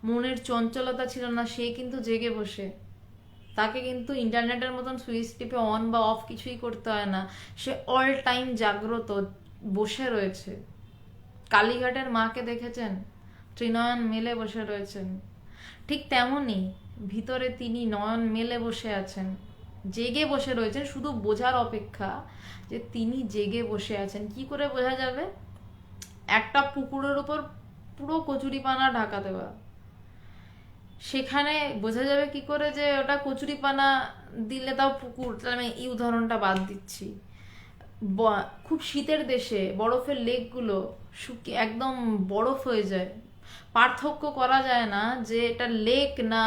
মনের চঞ্চলতা ছিল না, সে কিন্তু জেগে বসে। তাকে কিন্তু ইন্টারনেটের মতন সুইচ টিপে অন বা অফ কিছুই করতে হয় না, সে অল টাইম জাগ্রত বসে রয়েছে। কালীঘাটের মাকে দেখেছেন, ত্রিনয়ন মেলে বসে রয়েছেন, ঠিক তেমনই ভিতরে তিনি নয়ন মেলে বসে আছেন, জেগে বসে রয়েছেন, শুধু বোঝার অপেক্ষা যে তিনি জেগে বসে আছেন। কি করে বোঝা যাবে? একটা পুকুরের উপর পুরো কচুরিপানা ঢাকা দেওয়া, সেখানে বোঝা যাবে কি করে যে ওটা কচুরিপানা দিলে তাও পুকুর? তাহলে আমি এই উদাহরণটা বাদ দিচ্ছি। খুব শীতের দেশে বরফের লেকগুলো শুকিয়ে একদম বরফ হয়ে যায়, পার্থক্য করা যায় না যে এটা লেক না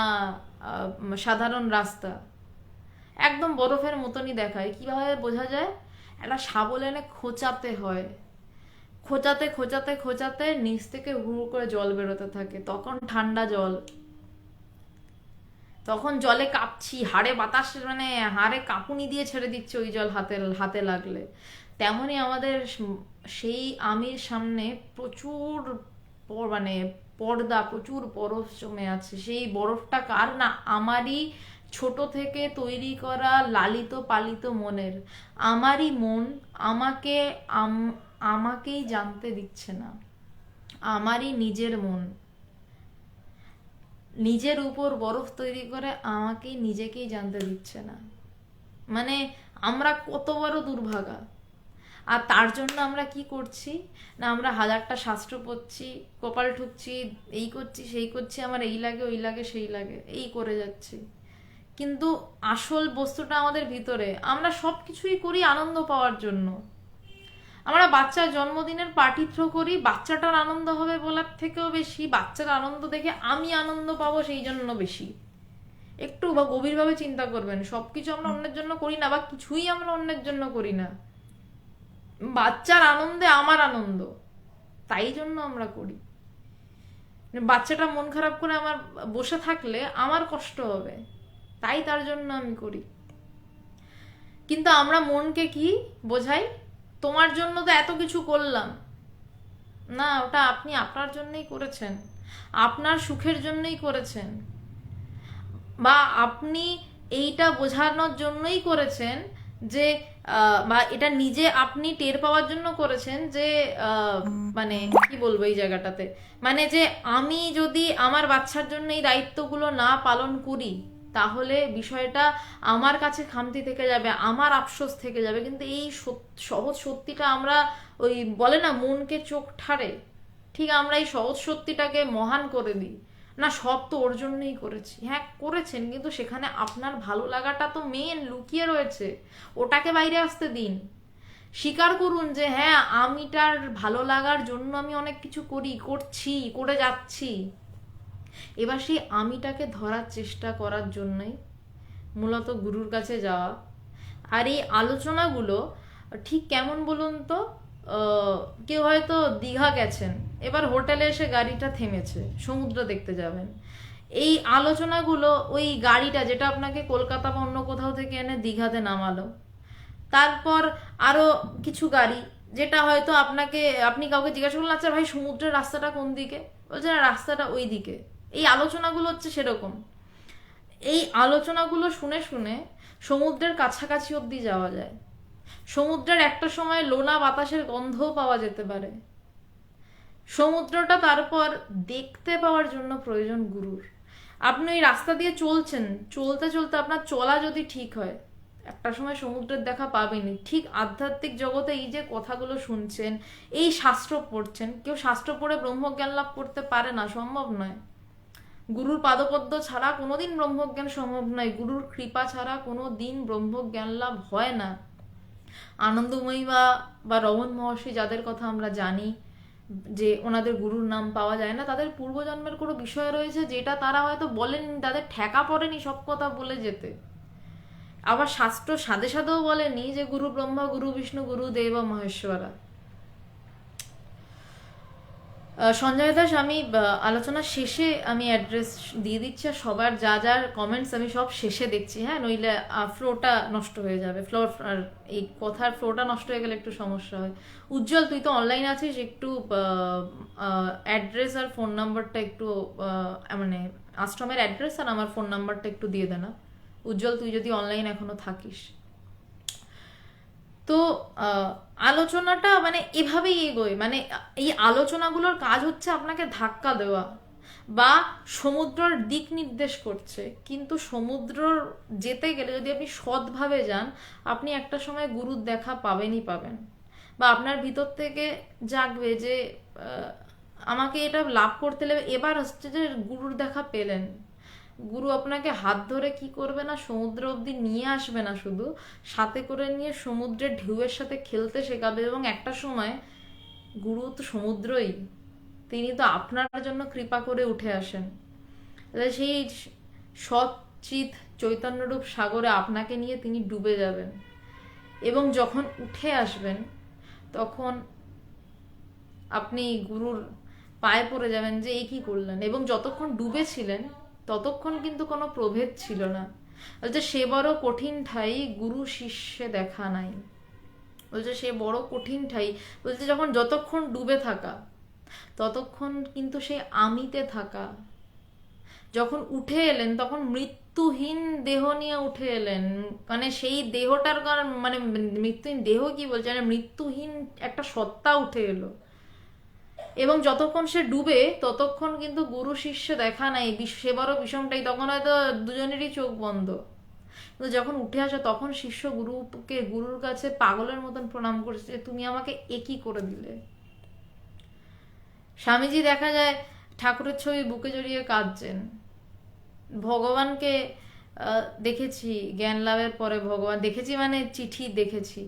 সাধারণ রাস্তা, একদম বরফের মতনই দেখায়। কিভাবে বোঝা যায়? একটা শাবল এনে খোঁচাতে হয়, খোঁচাতে খোঁচাতে খোঁচাতে নিচ থেকে হুড় করে জল বেরোতে থাকে, তখন ঠান্ডা জল, তখন জলে কাঁপছি, হাড়ে বাতাস, মানে হাড়ে কাঁপুনি দিয়ে ছেড়ে দিচ্ছে ওই জল হাতে হাতে লাগলে। তেমনই আমাদের সেই আমির সামনে প্রচুর মানে পর্দা, প্রচুর বরফ জমে আছে। সেই বরফটা কার? না আমারই ছোট থেকে তৈরি করা লালিত পালিত মনের। আমারই মন আমাকে আমাকেই জানতে দিচ্ছে না, আমারই নিজের মন নিজের উপর বরফ তৈরি করে আমাকেই নিজেকেই জানতে দিচ্ছে না। মানে আমরা কত বড় দুর্ভাগা। আর তার জন্য আমরা কি করছি না, আমরা হাজারটা শাস্ত্র পড়ছি, কপাল ঠুকছি, এই করছি সেই করছি, আমার এই লাগে ওই লাগে সেই লাগে, এই করে যাচ্ছি। কিন্তু আসল বস্তুটা আমাদের ভিতরে। আমরা সব কিছুই করি আনন্দ পাওয়ার জন্য। আমরা বাচ্চার জন্মদিনের পার্টি থ্রো করি বাচ্চাটার আনন্দ হবে বলার থেকেও বেশি, বাচ্চার আনন্দ দেখে আমি আনন্দ পাবো সেই জন্য বেশি। একটু বা গভীরভাবে চিন্তা করবেন, সবকিছু আমরা অন্যের জন্য করি না, বা কিছুই আমরা অন্যের জন্য করি না। বাচ্চার আনন্দে আমার আনন্দ, তাই জন্য আমরা করি। বাচ্চাটা মন খারাপ করে আমার বসে থাকলে আমার কষ্ট হবে, তাই তার জন্য আমি করি। কিন্তু আমরা মনকে কি বোঝাই? তোমার জন্য তো এত কিছু করলাম না, ওটা আপনি আপনার জন্যই করেছেন, আপনার সুখের জন্যই করেছেন, বা আপনি এইটা বোঝানোর জন্যই করেছেন যে বা এটা নিজে আপনি টের পাওয়ার জন্য করেছেন যে মানে কি বলবো এই জায়গাটাতে, মানে যে আমি যদি আমার বাচ্চার জন্য এই দায়িত্বগুলো না পালন করি তাহলে বিষয়টা আমার কাছে খামতি থেকে যাবে, আমার আফসোস থেকে যাবে। কিন্তু এই সহজ সত্যিটা আমরা, ওই বলে না মনকে চোখ ঠারে, ঠিক আমরা এই সহজ সত্যিটাকে মহান করে দিই। না সব তো ওর জন্যই করেছি। হ্যাঁ করেছেন, কিন্তু সেখানে আপনার ভালো লাগাটা তো মেন লুকিয়ে রয়েছে, ওটাকে বাইরে আসতে দিন। স্বীকার করুন যে হ্যাঁ আমিটার ভালো লাগার জন্য আমি অনেক কিছু করি, করছি, করে যাচ্ছি, এবার সেই আমিটাকে ধরার চেষ্টা করার জন্যই মূলত গুরুর কাছে যাওয়া। আর এই আলোচনাগুলো ঠিক কেমন বলুন তো, কেউ হয়তো দীঘা গেছেন, এবার হোটেলে এসে গাড়িটা থেমেছে, সমুদ্র দেখতে যাবেন, এই আলোচনাগুলো ওই গাড়িটা যেটা আপনাকে কলকাতা বা অন্য কোথাও থেকে এনে দীঘাতে নামালো, তারপর আরো কিছু গাড়ি যেটা হয়তো আপনি কাউকে জিজ্ঞাসা করলেন, আচ্ছা ভাই সমুদ্রের রাস্তাটা কোন দিকে, বলছে না রাস্তাটা ওই দিকে। এই আলোচনাগুলো হচ্ছে সেরকম। এই আলোচনাগুলো শুনে শুনে সমুদ্রের কাছাকাছি অবধি যাওয়া যায়। সমুদ্রের একটা সময় লোনা বাতাসের গন্ধও পাওয়া যেতে পারে। সমুদ্রটা তারপর দেখতে পাওয়ার জন্য প্রয়োজন গুরুর। আপনি ওই রাস্তা দিয়ে চলছেন, চলতে চলতে আপনার চলা যদি ঠিক হয়, একটা সময় সমুদ্রের দেখা পাবেনই। ঠিক আধ্যাত্মিক জগতে এই যে কথাগুলো শুনছেন, এই শাস্ত্র পড়ছেন, কেউ শাস্ত্র পড়ে ব্রহ্মজ্ঞান লাভ করতে পারে না, সম্ভব নয়। গুরুর পাদপদ্ম ছাড়া কোনোদিন ব্রহ্মজ্ঞান সম্ভব নয়, গুরুর কৃপা ছাড়া কোনোদিন ব্রহ্মজ্ঞান লাভ হয় না। আনন্দময়ী বা রমণ মহর্ষি যাদের কথা আমরা জানি যে ওনাদের গুরুর নাম পাওয়া যায় না, তাদের পূর্বজন্মের কোনো বিষয় রয়েছে যেটা তারা হয়তো বলেনি, তাদের ঠেকা পড়েনি সব কথা বলে যেতে। আবার শাস্ত্র সাধে সাধেও বলেনি যে গুরু ব্রহ্মা, গুরু বিষ্ণু, গুরু দেব মহেশ্বরা। সঞ্জয় দাস, আমি আলোচনার শেষে আমি অ্যাড্রেস দিয়ে দিচ্ছি, আর সবার যা যার কমেন্টস আমি সব শেষে দেখছি, হ্যাঁ, নইলে ফ্লোটা নষ্ট হয়ে যাবে। আর এই কথার ফ্লোটা নষ্ট হয়ে গেলে একটু সমস্যা হয়। উজ্জ্বল, তুই তো অনলাইন আছিস, একটু অ্যাড্রেস আর ফোন নাম্বারটা একটু মানে আশ্রমের অ্যাড্রেস আর আমার ফোন নাম্বারটা একটু দিয়ে দে না উজ্জ্বল, তুই যদি অনলাইন এখনো থাকিস। তো আলোচনাটা মানে এভাবেই এগোয়, মানে এই আলোচনাগুলোর কাজ হচ্ছে আপনাকে ধাক্কা দেওয়া বা সমুদ্রের দিক নির্দেশ করছে। কিন্তু সমুদ্র যেতে গেলে যদি আপনি সৎভাবে যান, আপনি একটা সময় গুরুর দেখা পাবেনই পাবেন। বা আপনার ভিতর থেকে জাগবে যে আমাকে এটা লাভ করতে হবে। এবার হচ্ছে যে গুরুর দেখা পেলেন, গুরু আপনাকে হাত ধরে কি করবে না, সমুদ্র অবধি নিয়ে আসবে না, শুধু সাথে করে নিয়ে সমুদ্রের ঢেউয়ের সাথে খেলতে শেখাবে। এবং একটা সময় গুরু তো সমুদ্রই, তিনি তো আপনার জন্য কৃপা করে উঠে আসেন। সেই সচ্চিত চৈতন্যরূপ সাগরে আপনাকে নিয়ে তিনি ডুবে যাবেন, এবং যখন উঠে আসবেন তখন আপনি গুরুর পায়ে পড়ে যাবেন যে এই কি করলেন। এবং যতক্ষণ ডুবে ছিলেন ততক্ষণ কিন্তু কোনো প্রভেদ ছিল না। বলছে সে বড় কঠিন ঠাই গুরু শিষ্যে দেখা নাই। বলছে সে বড় কঠিন ঠাই, বলছে যতক্ষণ ডুবে থাকা ততক্ষণ কিন্তু সেই আমিতে থাকা। যখন উঠে এলেন তখন মৃত্যুহীন দেহ নিয়ে উঠে এলেন, মানে সেই দেহটার মানে মৃত্যুহীন দেহ কি বলছে, মানে মৃত্যুহীন একটা সত্তা উঠে এলো। এবং যতক্ষণ সে ডুবে ততক্ষণ কিন্তু গুরু শিষ্য দেখা নাই, সে বড় বিষমটাই, তখন হয়তো দুজনেরই চোখ বন্ধ। কিন্তু যখন উঠে আসে তখন শিষ্য গুরুর কাছে পাগলের মতন প্রণাম করছে, তুমি আমাকে একই করে দিলে। স্বামীজি দেখা যায় ঠাকুরের ছবি বুকে জড়িয়ে কাঁদছেন। ভগবানকে দেখেছি জ্ঞান লাভের পরে, ভগবান দেখেছি মানে চিঠি দেখেছি,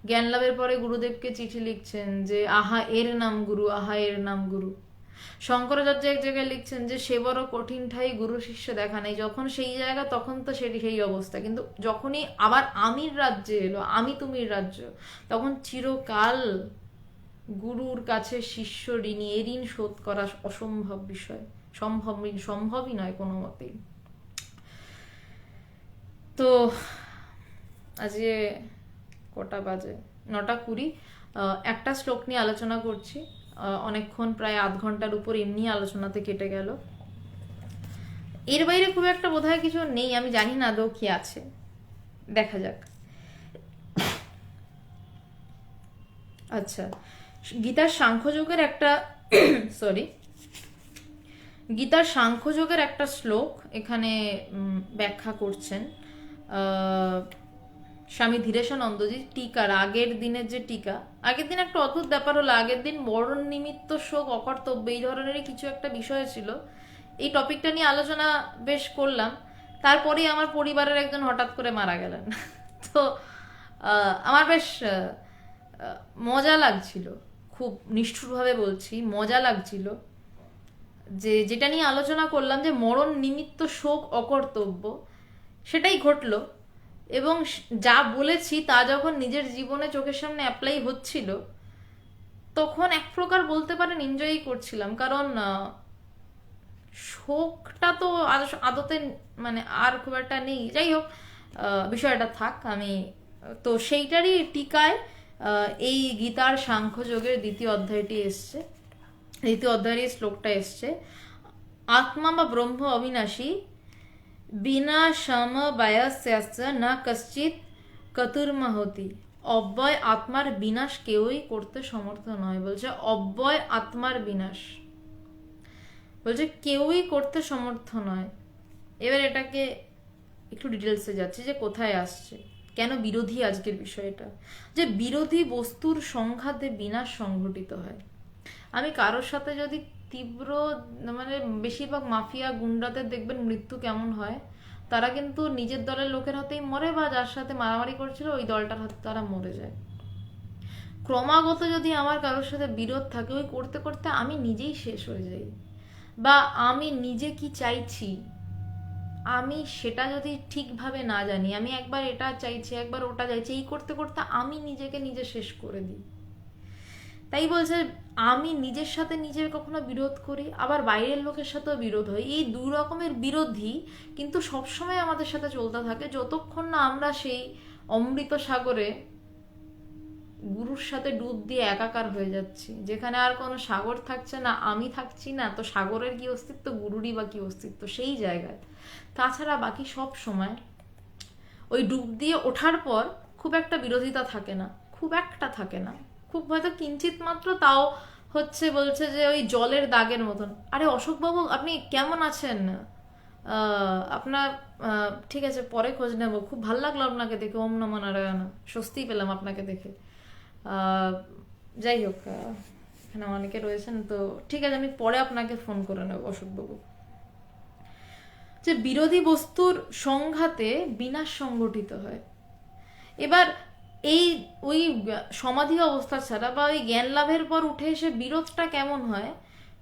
জ্ঞান লাভের পরে গুরুদেবকে চিঠি লিখছেন যে আহা এর নাম গুরু, আহা এর নাম গুরু। শঙ্করাচার্য এক জায়গায় লিখছেন যে সে বড় কঠিন ঠাই গুরু শিষ্য দেখা নেই। যখন সেই জায়গা তখন তো সেই অবস্থা, কিন্তু যখনই আবার আমির রাজ্যে এলো, আমি তুমির রাজ্য, তখন চিরকাল গুরুর কাছে শিষ্য ঋণী, এ ঋণ শোধ করা অসম্ভব বিষয়, সম্ভবই নয় কোনো মতেই। তো আজকে কটা বাজে, 9:20। একটা শ্লোক নিয়ে আলোচনা করছি, অনেকক্ষণ, প্রায় আধ ঘন্টার উপর এমনি আলোচনাতে কেটে গেল। এর বাইরে খুব একটা বোধহয় কিছু নেই, আমি জানি না আদৌ কি আছে, দেখা যাক। আচ্ছা, গীতার সাংখ্যযোগের একটা গীতার সাংখ্যযোগের একটা শ্লোক এখানে ব্যাখ্যা করছেন স্বামী ধীরেশানন্দজি টিকার, আগের দিনের যে টিকা। আগের দিন একটা অদ্ভুত ব্যাপার হলো, আগের দিন মরণ নিমিত্ত শোক অকর্তব্য এই ধরনেরই কিছু একটা বিষয় ছিল। এই টপিকটা নিয়ে আলোচনা বেশ করলাম, তারপরেই আমার পরিবারের একজন হঠাৎ করে মারা গেলেন। তো আমার বেশ মজা লাগছিল, খুব নিষ্ঠুরভাবে বলছি, মজা লাগছিল যেটা নিয়ে আলোচনা করলাম যে মরণ নিমিত্ত শোক অকর্তব্য, সেটাই ঘটলো। এবং যা বলেছি তা যখন নিজের জীবনে চোখের সামনে অ্যাপ্লাই হচ্ছিল, তখন এক প্রকার বলতে পারেন এনজয়ই করছিলাম। কারণ শোকটা তো আদতে মানে আর খুব একটা নেই। যাই হোক, বিষয়টা থাক। আমি তো সেইটারই টিকায় এই গীতার সাংখ্যযোগের দ্বিতীয় অধ্যায়টি এসছে, দ্বিতীয় অধ্যায়ের এই শ্লোকটা এসছে, আত্মা বা ব্রহ্ম অবিনাশী বিনাশমবয়স্য না কশ্চিৎ কতুর্মহতি। অব্যয় আত্মার বিনাশ কেউই করতে সমর্থ নয়। বলছে অব্যয় আত্মার বিনাশ, বলছে কেউই করতে সমর্থ নয়। এবার এটাকে একটু ডিটেলসে যাচ্ছি যে কোথায় আসছে, কেন বিরোধী আজকের বিষয়টা, যে বিরোধী বস্তুর সংঘাতে বিনাশ সংঘটিত হয়। আমি কারোর সাথে যদি তীব্র মানে বেশিরভাগ মাফিয়া গুন্ডাদের দেখবেন মৃত্যু কেমন হয়, তারা কিন্তু নিজের দলের লোকের হাতেই মরে, বা যার সাথে মারামারি করছিল ওই দলটার হাতে তারা মরে যায়। ক্রমাগত যদি আমার কারোর সাথে বিরোধ থাকে, ওই করতে করতে আমি নিজেই শেষ হয়ে যাই, বা আমি নিজে কি চাইছি আমি সেটা যদি ঠিকভাবে না জানি, আমি একবার এটা চাইছি একবার ওটা চাইছি, এই করতে করতে আমি নিজেকে নিজে শেষ করে দিই। তাই বলছে আমি নিজের সাথে নিজের কখনো বিরোধ করি, আবার বাইরের লোকের সাথেও বিরোধ হয়। এই দুই রকমের বিরোধী কিন্তু সবসময় আমাদের সাথে চলতে থাকে, যতক্ষণ না আমরা সেই অমৃত সাগরে গুরুর সাথে ডুব দিয়ে একাকার হয়ে যাচ্ছি, যেখানে আর কোনো সাগর থাকছে না, আমি থাকছি না, তো সাগরের কি অস্তিত্ব, গুরুরই বা কি অস্তিত্ব সেই জায়গায়। তাছাড়া বাকি সব সময় ওই ডুব দিয়ে ওঠার পর খুব একটা বিরোধিতা থাকে না, খুব একটা থাকে না, খুব হয়তো কিঞ্চিত মাত্র, তাও হচ্ছে বলছে যে ওই জলের দাগের মতন। আরে অশোকবাবু আপনি কেমন আছেন? আপনার ঠিক আছে, পরে খোঁজ নেব। খুব ভালো লাগলো আপনাকে দেখে, ওম নমঃ নারায়ণ, স্বস্তি পেলাম আপনাকে দেখে। যাই হোক, এখানে অনেকে রয়েছেন, তো ঠিক আছে, আমি পরে আপনাকে ফোন করে নেব অশোকবাবু। যে বিরোধী বস্তুর সংঘাতে বিনাশ সংঘটিত হয়। এবার এই ওই সমাধি অবস্থা ছাড়া বা ওই জ্ঞান লাভের পর উঠে এসে বিরোধটা কেমন হয়,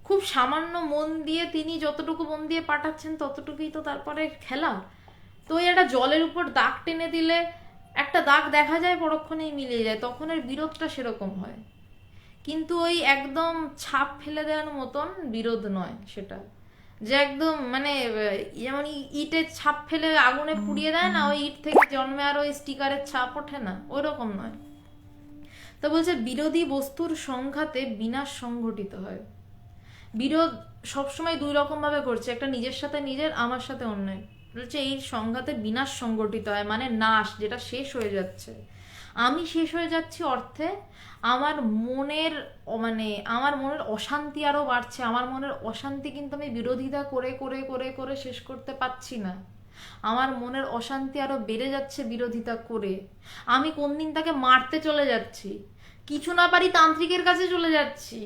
খুব সামান্য মন দিয়ে তিনি যতটুকু মন দিয়ে পাঠাচ্ছেন ততটুকুই তো তারপরে খেলা। তো ওই একটা জলের উপর দাগ টেনে দিলে একটা দাগ দেখা যায়, পরক্ষণেই মিলিয়ে যায়, তখন এর বিরোধটা সেরকম হয়। কিন্তু ওই একদম ছাপ ফেলে দেওয়ার মতন বিরোধ নয় সেটা, যে একদম মানে যেমন ইটের ছাপ ফেলে আগুনে পুড়িয়ে দেয় না, ওই ইট থেকে জন্মে আর ওই স্টিকারের ছাপ ওঠে না, ওই রকম নয়। তো বলছে বিরোধী বস্তুর সংঘাতে বিনাশ সংঘটিত হয়। বিরোধ সবসময় দুই রকম ভাবে ঘটছে, একটা নিজের সাথে নিজের, আমার সাথে অন্যের। বলছে এই সংঘাতে বিনাশ সংঘটিত হয়, মানে নাশ, যেটা শেষ হয়ে যাচ্ছে। আমি শেষ হয়ে যাচ্ছি অর্থে আমার মনের মানে আমার মনের অশান্তি আরো বাড়ছে। আমার মনের অশান্তি কিন্তু আমি বিরোধিতা করে করে করে করে শেষ করতে পারছি না। আমার মনের অশান্তি আরো বেড়ে যাচ্ছে বিরোধিতা করে। আমি কোন দিন তাকে মারতে চলে যাচ্ছি, কিছু না পারি তান্ত্রিকের কাছে চলে যাচ্ছি,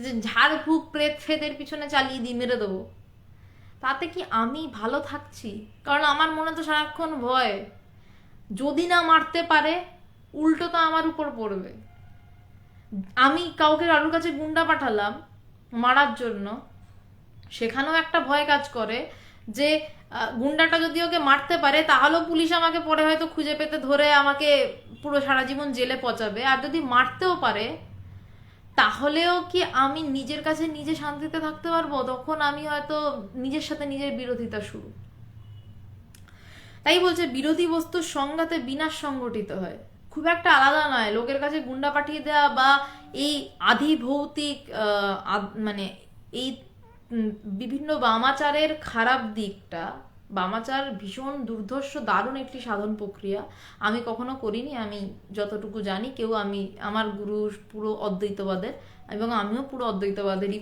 যে ঝাড় ফুক প্রেত ফেদের পিছনে চালিয়ে দিই, মেরে দেবো। তাতে কি আমি ভালো থাকছি? কারণ আমার মনে তো সারাক্ষণ ভয়, যদি না মারতে পারে উল্টো তো আমার উপর পড়বে। আমি কাউকে কারোর কাছে গুন্ডা পাঠালাম মারার জন্য, সেখানেও একটা ভয় কাজ করে যে গুন্ডাটা যদি ওকে মারতে পারে তাহলেও পুলিশ আমাকে পরে হয়তো খুঁজে পেতে ধরে আমাকে পুরো সারা জীবন জেলে পচাবে। আর যদি মারতেও পারে তাহলেও কি আমি নিজের কাছে নিজে শান্তিতে থাকতে পারবো? তখন আমি হয়তো নিজের সাথে নিজের বিরোধিতা শুরু। তাই বলছে বিরোধী বস্তুর সংঘাতে বিনাশ সংঘটিত হয়। খুব একটা আলাদা নয় লোকের কাছে গুন্ডা পাঠিয়ে দেওয়া বা এই আধি ভৌতিক মানে এই বিভিন্ন বামাচারের খারাপ দিকটা। বামাচার ভীষণ দুর্ধর্ষ দারুণ একটি সাধন প্রক্রিয়া, আমি কখনো করিনি, আমি যতটুকু জানি। আমি আমার গুরু পুরো অদ্বৈতবাদের এবং আমিও পুরো অদ্বৈতবাদেরই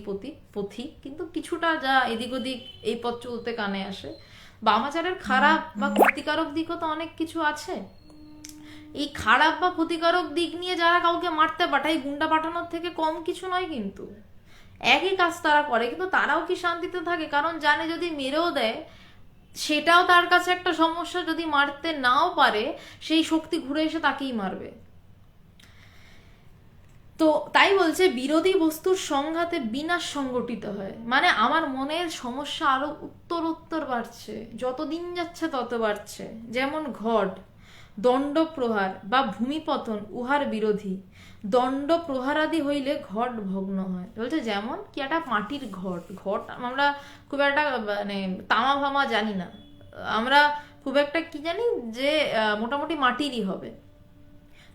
পথিক, কিন্তু কিছুটা যা এদিক ওদিক এই পথ চলতে কানে আসে। বামাচারের খারাপ বা ক্ষতিকারক দিকও তো অনেক কিছু আছে। এই খারাপ বা ক্ষতিকারক দিক নিয়ে যারা কাউকে মারতে পাঠায়, গুন্ডা পাঠানোর থেকে কম কিছু নয়, কিন্তু একই কাজ তারা করে, কিন্তু তারাও কি শান্তিতে থাকে? কারণ জানে যদি মেরেও দেয় সেটাও তার কাছে একটা সমস্যা, যদি মারতে নাও পারে সেই শক্তি ঘুরে এসে তাকেই মারবে। তো তাই বলছে বিরোধী বস্তুর সংঘাতে বিনাশ সংগঠিত হয়, মানে আমার মনের সমস্যা আরো উত্তর বাড়ছে, যত দিন যাচ্ছে তত বাড়ছে। যেমন ঘট, দণ্ড প্রহার বা ভূমিপতন উহার বিরোধী, দণ্ড প্রহারাদি হইলে ঘট ভগ্ন হয়। বলছে যেমন কি একটা মাটির ঘট, ঘট আমরা খুব একটা মানে তামা ফামা জানি না, আমরা খুব একটা কি জানি যে মোটামুটি মাটিরই হবে।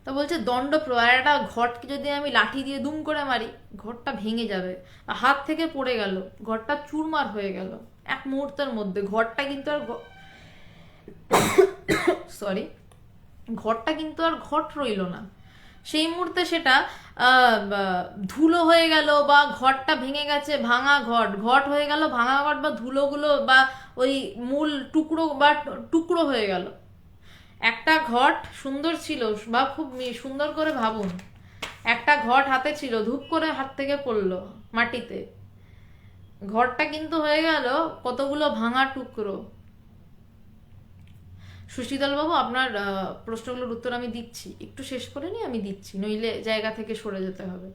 তা বলছে দণ্ড প্রহার, একটা ঘটকে যদি আমি লাঠি দিয়ে দুম করে মারি, ঘরটা ভেঙে যাবে, হাত থেকে পড়ে গেল, ঘরটা চুরমার হয়ে গেল এক মুহূর্তের মধ্যে। ঘরটা কিন্তু আর সরি, ঘরটা কিন্তু আর ঘট রইল না, সেই মুহূর্তে সেটা ধুলো হয়ে গেল, বা ঘরটা ভেঙে গেছে ভাঙা ঘট, ঘট হয়ে গেল ভাঙা ঘট, বা ধুলোগুলো বা ওই মূল টুকরো বা টুকরো হয়ে গেল। একটা ঘট সুন্দর ছিল, বা খুব সুন্দর করে ভাবুন, একটা ঘট হাতে ছিল, ধূপ করে হাত থেকে পড়লো মাটিতে, ঘরটা কিন্তু হয়ে গেল কতগুলো ভাঙা টুকরো। সুশীতল বাবু, আপনার প্রশ্নগুলোর উত্তর আমি দিচ্ছি, একটু শেষ করে নিয়ে আমি দিচ্ছি, নইলে জায়গা থেকে সরে যেতে হবে।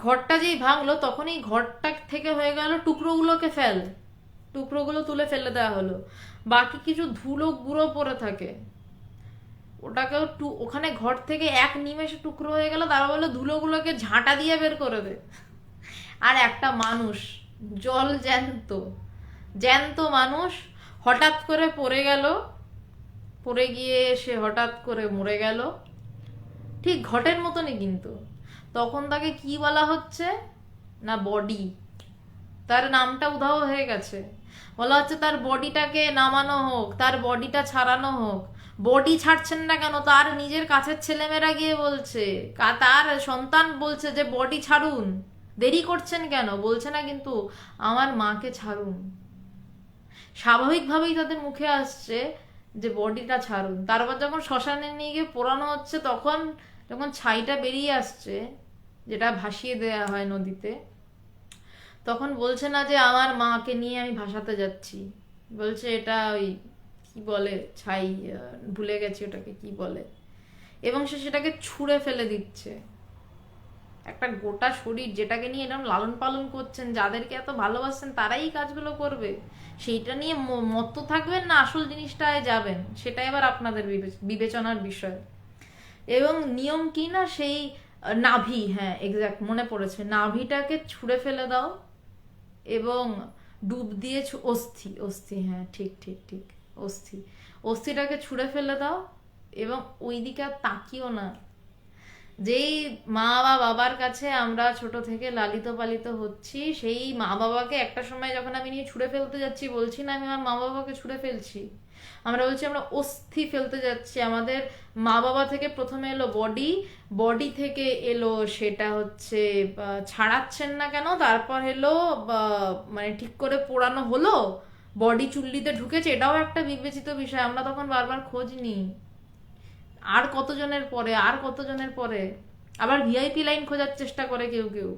ঘরটা যেই ভাঙলো তখনই ঘরটা থেকে হয়ে গেল টুকরোগুলোকে টুকরোগুলো তুলে ফেলে দেওয়া হলো, বাকি কিছু ধুলো গুঁড়ো পড়ে থাকে, ওটাকেও ওখানে ঘর থেকে এক নিমেষে টুকরো হয়ে গেল, তারা বললো ধুলোগুলোকে ঝাঁটা দিয়ে বের করে দে। আর একটা মানুষ, জল জ্যান্ত জ্যান্ত মানুষ হঠাৎ করে পড়ে গেল, পড়ে গিয়ে সে হঠাৎ করে মরে গেল, ঠিক ঘটের মতনই। কিন্তু তখন তাকে কি বলা হচ্ছে না, বডি, তার নামটা উধাও হয়ে গেছে, বলা হচ্ছে তার বডিটাকে নামানো হোক, তার বডিটা ছাড়ানো হোক। বডি ছাড়ছেন না কেন? তার নিজের কাছের ছেলেমেয়েরা গিয়ে বলছে, তার সন্তান বলছে যে বডি ছাড়ুন, দেরি করছেন কেন? বলছে না কিন্তু আমার মাকে ছাড়ুন। স্বাভাবিকভাবেই তাদের মুখে আসছে যে বডিটা ছাড়ুন। তারপর যখন শ্মশানে নিয়ে গিয়ে পোড়ানো হচ্ছে, তখন যখন ছাইটা বেরিয়ে আসছে, যেটা ভাসিয়ে দেয়া হয় নদীতে, তখন বলছে না যে আমার মাকে নিয়ে আমি ভাসাতে যাচ্ছি, বলছে এটা ওই কি বলে ছাই, ভুলে গেছি ওটাকে কি বলে, এবং সে সেটাকে ছুঁড়ে ফেলে দিচ্ছে। একটা গোটা শরীর যেটাকে নিয়ে এরকম লালন পালন করছেন, যাদেরকে এত ভালোবাসছেন, তারাই কাজগুলো করবে, সেইটা নিয়ে মত্ত থাকবেন না আসল জিনিসটায় যাবেন, সেটা এবার আপনাদের বিবেচনার বিষয়। এবং নিয়ম কি না, সেই নাভি, হ্যাঁ এক্স্যাক্ট মনে পড়েছে, নাভিটাকে ছুঁড়ে ফেলে দাও এবং ডুব দিয়ে অস্থি, অস্থি, হ্যাঁ ঠিক ঠিক ঠিক, অস্থিটাকে ছুঁড়ে ফেলে দাও এবং ওই দিকে আর তাকিও না। যেই মা বা বাবার কাছে আমরা ছোট থেকে লালিত পালিত হচ্ছি, সেই মা বাবাকে একটা সময় যখন আমি নিয়ে ছুঁড়ে ফেলতে যাচ্ছি, বলছি না আমি আমার মা বাবাকে ছুঁড়ে ফেলছি, আমরা বলছি আমরা অস্থি ফেলতে যাচ্ছি। আমাদের মা বাবা থেকে প্রথমে এলো বডি, বডি থেকে এলো সেটা হচ্ছে ছাড়াচ্ছেন না কেন, তারপর এলো মানে ঠিক করে পোড়ানো হলো, বডি চুল্লিতে ঢুকেছে, এটাও একটা বিবেচিত বিষয়। আমরা তখন বারবার খোঁজ নিই, আর কতজনের পরে, আর কতজনের পরে, আবার ভিআইপি লাইন খোঁজার চেষ্টা করে কেউ কেউ।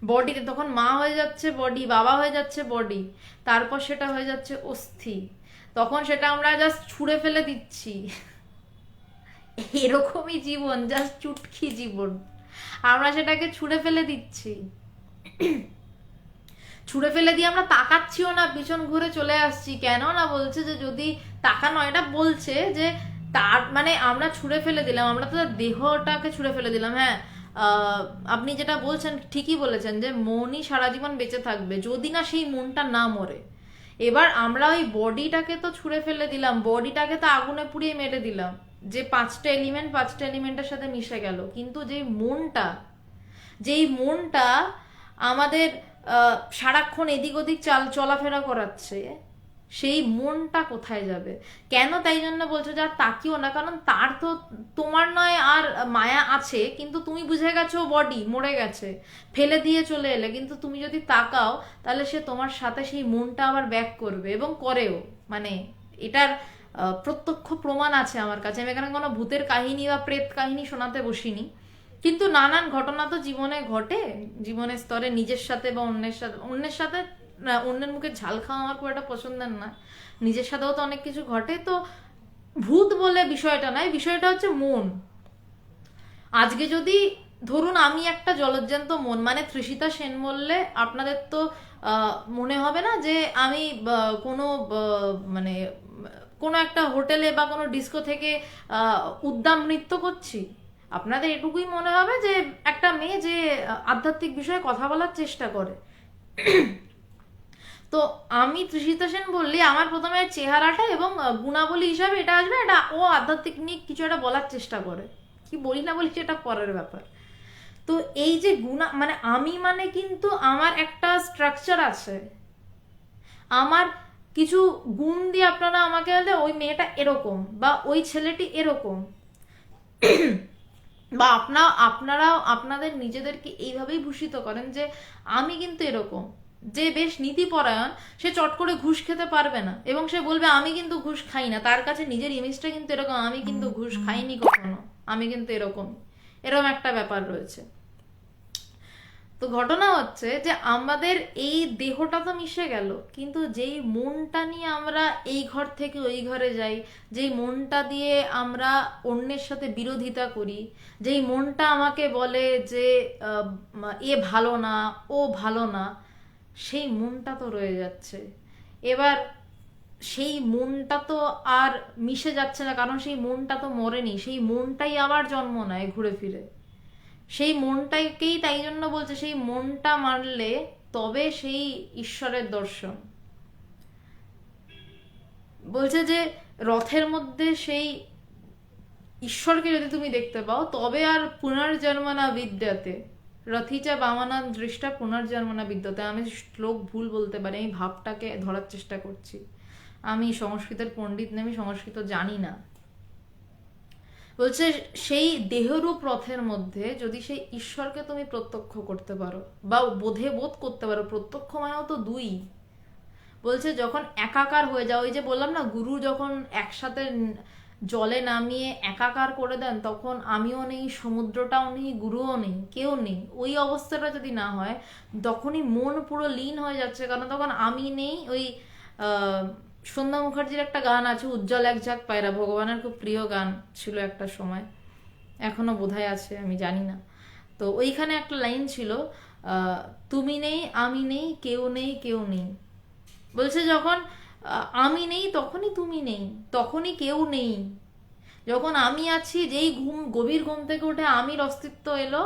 বডিতে তখন মা হয়ে যাচ্ছে বডি, বাবা হয়ে যাচ্ছে বডি, তারপর সেটা হয়ে যাচ্ছে অস্থি, তখন সেটা আমরা জাস্ট ছুঁড়ে ফেলে দিচ্ছি। এরকমই জীবন, জাস্ট চুটকি জীবন, আমরা সেটাকে ছুঁড়ে ফেলে দিচ্ছি, ছুঁড়ে ফেলে দিয়ে আমরা তাকাচ্ছিও না, পিছন ঘুরে চলে আসছি। কেন না বলছে যে যদি তাকানো, এটা বলছে যে তার মানে আমরা ছুঁড়ে ফেলে দিলাম, আমরা তো দেহটাকে ছুঁড়ে ফেলে দিলাম। হ্যাঁ, আপনি যেটা বলছেন ঠিকই বলেছেন যে মনই সারা জীবন বেঁচে থাকবে, যদি না সেই মনটা না মরে। এবার আমরা ওই বডিটাকে তো ছুঁড়ে ফেলে দিলাম, বডিটাকে তো আগুনে পুড়িয়ে মেরে দিলাম, যে পাঁচটা এলিমেন্টের সাথে মিশে গেল, কিন্তু যেই মনটা আমাদের সারাক্ষণ এদিক ওদিক চলাফেরা করাচ্ছে, সেই মনটা কোথায় যাবে? কেন? তাই জন্য বলছো যে আর তাকিও না, কারণ তার তো তোমার নয় আর মায়া আছে, কিন্তু তুমি বুঝে গেছো বডি মরে গেছে, ফেলে দিয়ে চলে এলে, কিন্তু তুমি যদি তাকাও তাহলে সে তোমার সাথে সেই মনটা আবার ব্যাক করবে, এবং করেও। মানে এটার প্রত্যক্ষ প্রমাণ আছে আমার কাছে। আমি এখানে কোনো ভূতের কাহিনী বা প্রেত কাহিনী শোনাতে বসিনি, কিন্তু নানান ঘটনা তো জীবনে ঘটে, জীবনের স্তরে, নিজের সাথে বা অন্যের সাথে অন্যের মুখে ঝাল খাওয়া আমার খুব একটা পছন্দের না, নিজের সাথেও তো অনেক কিছু ঘটে। তো ভূত বলে বিষয়টা নয়, বিষয়টা হচ্ছে মন। আজকে যদি ধরুন আমি একটা জলজ্যান্ত মন, মানে তৃষিতা সেন বললে আপনাদের তো মনে হবে না যে আমি কোনো মানে কোনো একটা হোটেলে বা কোনো ডিস্কো থেকে উদ্দাম নৃত্য করছি। আপনাদের এটুকুই মনে হবে যে একটা মেয়ে যে আধ্যাত্মিক বিষয়ে কথা বলার চেষ্টা করে। তো আমি তৃষিতা সেন বললি আমার প্রথমে চেহারাটা এবং গুণাবলী হিসাবে এটা আসবে, এটা ও আধ্যাত্মিক কিছু একটা বলার চেষ্টা করে, কি বলি না বলি সেটা পরের ব্যাপার। তো এই যে গুণা মানে আমি মানে কিন্তু আমার একটা স্ট্রাকচার আছে, আমার কিছু গুণ দিয়ে আপনারা আমাকে বলতে ওই মেয়েটা এরকম বা ওই ছেলেটি এরকম, বা আপনারাও আপনাদের নিজেদেরকে এইভাবেই ভূষিত করেন যে আমি কিন্তু এরকম। যে বেশ নীতিপরায়ণ সে চট করে ঘুষ খেতে পারবে না এবং সে বলবে আমি কিন্তু ঘুষ খাই না, তার কাছে নিজের ইমেজটা কিন্তু এরকম, আমি কিন্তু ঘুষ খাইনি কখনো, আমি কিন্তু এরকম, এরকম একটা ব্যাপার রয়েছে। তো ঘটনা হচ্ছে যে আমাদের এই দেহটা তো মিশে গেল, কিন্তু যেই মনটা নিয়ে আমরা এই ঘর থেকে ওই ঘরে যাই, যেই মনটা দিয়ে আমরা অন্যের সাথে বিরোধিতা করি, যেই মনটা আমাকে বলে যে এ ভালো না, ও ভালো না, সেই মনটা তো রয়ে যাচ্ছে। এবার সেই মনটা তো আর মিশে যাচ্ছে না, কারণ সেই মনটা তো মরেনি, সেই মনটাই আবার জন্ম নেয় ঘুরে ফিরে। সেই মনটাকেই তাই জন্য বলছে সেই মনটা মারলে তবে সেই ঈশ্বরের দর্শন। বলছে যে রথের মধ্যে সেই ঈশ্বরকে যদি তুমি দেখতে পাও তবে আর পুনর্জন্মনা বিদ্যাতে, রথিচা বামানা দৃষ্টা পুনর্জন্মনা বিদ্যাতে। আমি শ্লোক ভুল বলতে পারি, আমি ভাবটাকে ধরার চেষ্টা করছি, আমি সংস্কৃতের পণ্ডিত নই, আমি সংস্কৃত জানি না। বলছে সেই দেহরূপ রথের মধ্যে যদি সেই ঈশ্বরকে তুমি প্রত্যক্ষ করতে পারো বা বোধ করতে পারো, প্রত্যক্ষ মানেও তো দুই। বলছে যখন একাকার হয়ে যাও, ওই যে বললাম না গুরু যখন একসাথে জলে নামিয়ে একাকার করে দেন, তখন আমিও নেই, সমুদ্রটাও নেই, গুরুও নেই, কেউ নেই, ওই অবস্থাটা যদি না হয় তখনই মন পুরো লীন হয়ে যাচ্ছে, কারণ তখন আমি নেই। ওই সন্ধ্যা মুখার্জির একটা গান আছে উজ্জ্বল এক ঝাঁক পায়রা, ভগবানের খুব প্রিয় গান ছিল একটা সময়, এখনো বোধহয় আছে আমি জানি না। তো ওইখানে একটা লাইন ছিল তুমি নেই, আমি নেই, কেউ নেই, কেউ নেই। বলছে যখন আমি নেই তখনই তুমি নেই, তখনই কেউ নেই। যখন আমি আছি, যেই গভীর ঘুম থেকে উঠে আমির অস্তিত্ব এলো,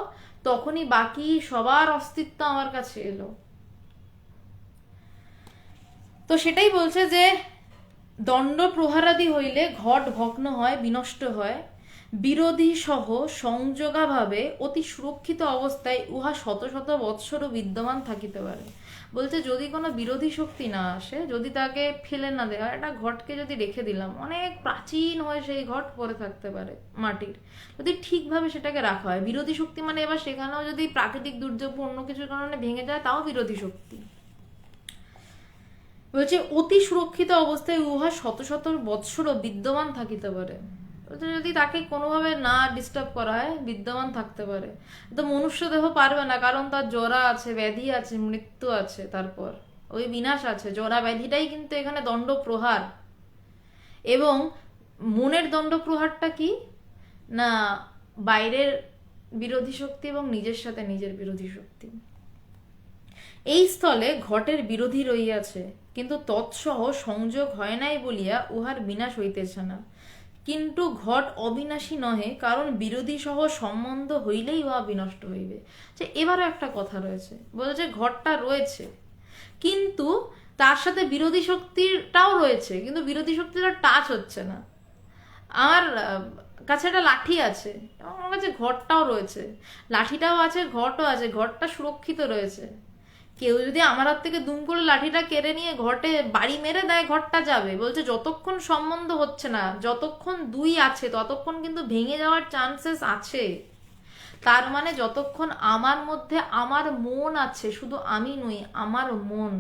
তখনই বাকি সবার অস্তিত্ব আমার কাছে এলো। তো সেটাই বলছে যে দণ্ড প্রহারাদি হইলে ঘট ভগ্ন হয়, বিনষ্ট হয়, বিরোধী সহ সংযোগাভাবে অতি সুরক্ষিত অবস্থায় উহা শত শত বৎসরও বিদ্যমান থাকিতে পারে। বলছে যদি কোনো বিরোধী শক্তি না আসে, যদি তাকে ফেলে না দেওয়া, একটা ঘটকে যদি রেখে দিলাম অনেক প্রাচীন হয়ে সেই ঘট পরে থাকতে পারে মাটির, যদি ঠিকভাবে সেটাকে রাখা হয়। বিরোধী শক্তি মানে এবার সেখানেও যদি প্রাকৃতিক দুর্যোগ অন্য কিছুর কারণে ভেঙে যায় তাও বিরোধী শক্তি। বলছে অতি সুরক্ষিত অবস্থায় উহা শত শত বৎসরও বিদ্যমান থাকিতে পারে। যদি তাকে কোনোভাবে না ডিস্টার্ব করা হয় বিদ্যমান থাকতে পারে। তো মনুষ্য দেহ পারবে না, কারণ তার জরা আছে, ব্যাধি আছে, মৃত্যু আছে, তারপর ওই বিনাশ আছে। জরা ব্যাধিটাই কিন্তু এখানে দণ্ড প্রহার। এবং মনের দণ্ড প্রহারটা কি না, বাইরের বিরোধী শক্তি এবং নিজের সাথে নিজের বিরোধী শক্তি। এই স্থলে ঘটের বিরোধী রইয়াছে, কিন্তু তৎসহ সংযোগ হয় নাই বলিয়া উহার বিনাশ হইতেছে না। কিন্তু ঘট অবিনাশী নহে, কারণ বিরোধী সহ সম্বন্ধ হইলেই উহা বিনষ্ট হইবে। যে এবারও একটা কথা রয়েছে, বলছে ঘটটা রয়েছে কিন্তু তার সাথে বিরোধী শক্তিটাও রয়েছে, কিন্তু বিরোধী শক্তিটা টাচ হচ্ছে না। আমার কাছে একটা লাঠি আছে এবং আমার কাছে ঘরটাও রয়েছে, লাঠিটাও আছে, ঘরটাও আছে, ঘরটা সুরক্ষিত রয়েছে। কেউ যদি আমার হাত থেকে দুম করে লাঠিটা কেড়ে নিয়ে ঘটে বাড়ি মেরে দেয়, ঘরটা যাবে। বলছে যতক্ষণ সম্বন্ধ হচ্ছে না, যতক্ষণ দুই আছে, ততক্ষণ কিন্তু ভেঙে যাওয়ার চান্সেস আছে। তার মানে যতক্ষণ আমার মধ্যে আমার মন আছে, শুধু আমি নই, আমার মন,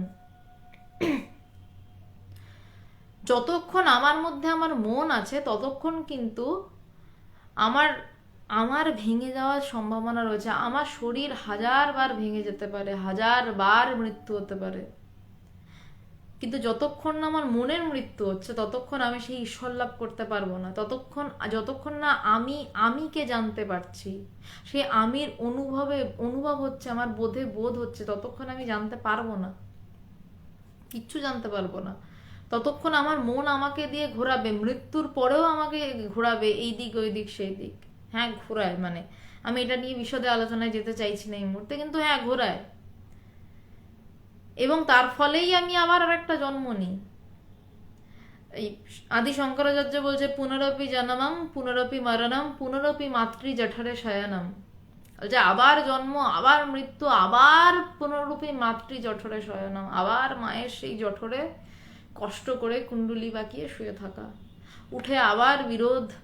যতক্ষণ আমার মধ্যে আমার মন আছে ততক্ষণ কিন্তু আমার আমার ভেঙে যাওয়ার সম্ভাবনা রয়েছে। আমার শরীর 1000 বার ভেঙে যেতে পারে, 1000 বার মৃত্যু হতে পারে, কিন্তু যতক্ষণ না আমার মনের মৃত্যু হচ্ছে ততক্ষণ আমি সেই ঈশ্বর লাভ করতে পারবো না। যতক্ষণ না আমি আমিকে জানতে পারছি, সেই আমির অনুভব হচ্ছে, আমার বোধ হচ্ছে, ততক্ষণ আমি জানতে পারবো না, কিচ্ছু জানতে পারবো না। ততক্ষণ আমার মন আমাকে দিয়ে ঘোরাবে, মৃত্যুর পরেও আমাকে ঘোরাবে এই দিক ওই দিক সেই দিক। হ্যাঁ ঘোরায়, মানে আমি এটা নিয়ে বিশদে আলোচনায় যেতে চাইছি না এই মুহূর্তে, কিন্তু হ্যাঁ ঘোরায়। এবং তার ফলেই আমি আবার আর একটা জন্ম নিই। এই আদি শঙ্করাচার্য বলছে পুনরপি জননম পুনরপি মরণম পুনরপি মাতৃ জঠরে শয়নম। বলছে আবার জন্ম, আবার মৃত্যু, আবার পুনরূপী মাতৃ জঠরে শয়নম, আবার মায়ের সেই জঠরে কষ্ট করে কুণ্ডলি বাঁকিয়ে শুয়ে থাকা, উঠে আবার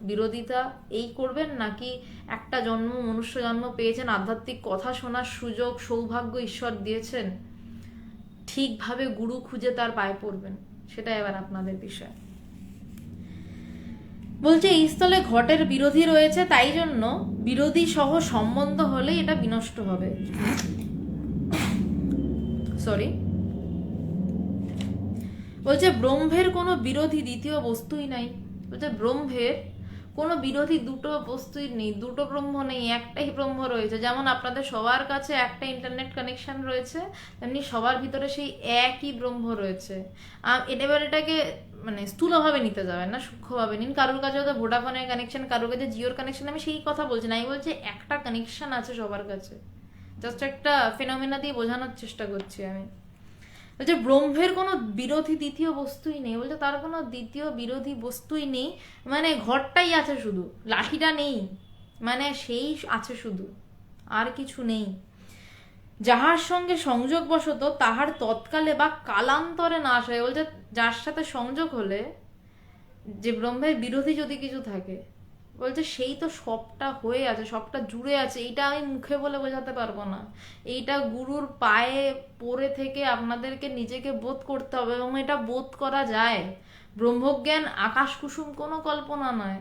বিরোধিতা এই করবেন, নাকি একটা জন্ম, মনুষ্য জন্ম পেয়েছেন, আধ্যাত্মিক কথা শোনার সুযোগ সৌভাগ্য ঈশ্বর দিয়েছেন, ঠিকভাবে গুরু খুঁজে তার পায়ে পড়বেন, সেটা এবার আপনাদের বিষয়। বলছে এই স্থলে ঘটের বিরোধী রয়েছে, তাই জন্য বিরোধী সহ সম্বন্ধ হলে এটা বিনষ্ট হবে। সরি, বলছে ব্রহ্মের কোনো বিরোধী দ্বিতীয় বস্তুই নাই। বলছে ব্রহ্মের কোনো বিরোধী দুটো বস্তুই নেই, দুটো ব্রহ্ম নেই, একটাই ব্রহ্ম রয়েছে। যেমন আপনাদের সবার কাছে একটা ইন্টারনেট কানেকশন রয়েছে, তেমনি সবার ভিতরে সেই একই ব্রহ্ম রয়েছে। এবার এটাকে মানে স্থূলভাবে নিতে যাবেন না, সূক্ষ্মভাবে নিন। কারোর কাছে হয়তো ভোডাফোনের কানেকশন, কারোর কাছে জিওর কানেকশন, আমি সেই কথা বলছি না। আমি বলছি একটা কানেকশন আছে সবার কাছে, জাস্ট একটা ফেনোমেনা দিয়ে বোঝানোর চেষ্টা করছি আমি। বলছে ব্রহ্মের কোনো বিরোধী দ্বিতীয় বস্তুই নেই। বলছে তার কোনো দ্বিতীয় বিরোধী বস্তুই নেই, মানে ঘরটাই আছে শুধু, লাঠিটা নেই, মানে সেই আছে শুধু, আর কিছু নেই। যাহার সঙ্গে সংযোগ বশত তাহার তৎকালে বা কালান্তরে নাশ হয়। বলছে যার সাথে সংযোগ হলে, যে ব্রহ্মের বিরোধী যদি কিছু থাকে, বলছে সেই তো সবটা হয়ে আছে, সবটা জুড়ে আছে। এইটা আমি মুখে বলে বোঝাতে পারবো না, এইটা গুরুর পায়ে পড়ে থেকে আপনাদেরকে নিজেকে বোধ করতে হবে, এবং এটা বোধ করা যায়। ব্রহ্মজ্ঞান আকাশ কুসুম কোনো কল্পনা নয়,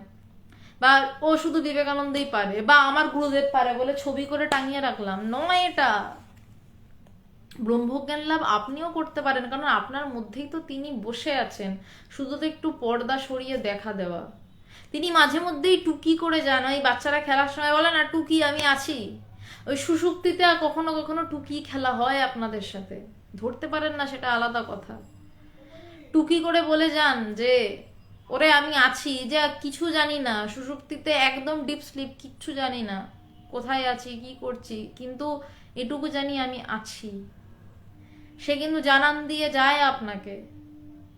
বা ও শুধু বিবেকানন্দই পারে বা আমার গুরুদেব পারে বলে ছবি করে টাঙিয়ে রাখলাম নয়। এটা ব্রহ্মজ্ঞান লাভ আপনিও করতে পারেন, কারণ আপনার মধ্যেই তো তিনি বসে আছেন, শুধু তো একটু পর্দা সরিয়ে দেখা দেওয়া। তিনি মাঝে মধ্যেই টুকি করে যান, ওই বাচ্চারা খেলার সময় বলে না টুকি আমি আছি, ওই সুষুপ্তিতে কখনো কখনো টুকি খেলা হয় আপনাদের সাথে, ধরতে পারেন না সেটা আলাদা কথা। টুকি করে বলে যান যে ওরে আমি আছি, যে কিছু জানি না, সুষুপ্তিতে একদম ডিপ স্লিপ, কিচ্ছু জানি না, কোথায় আছি কি করছি, কিন্তু এটুকু জানি আমি আছি। সে কিন্তু জানান দিয়ে যায় আপনাকে,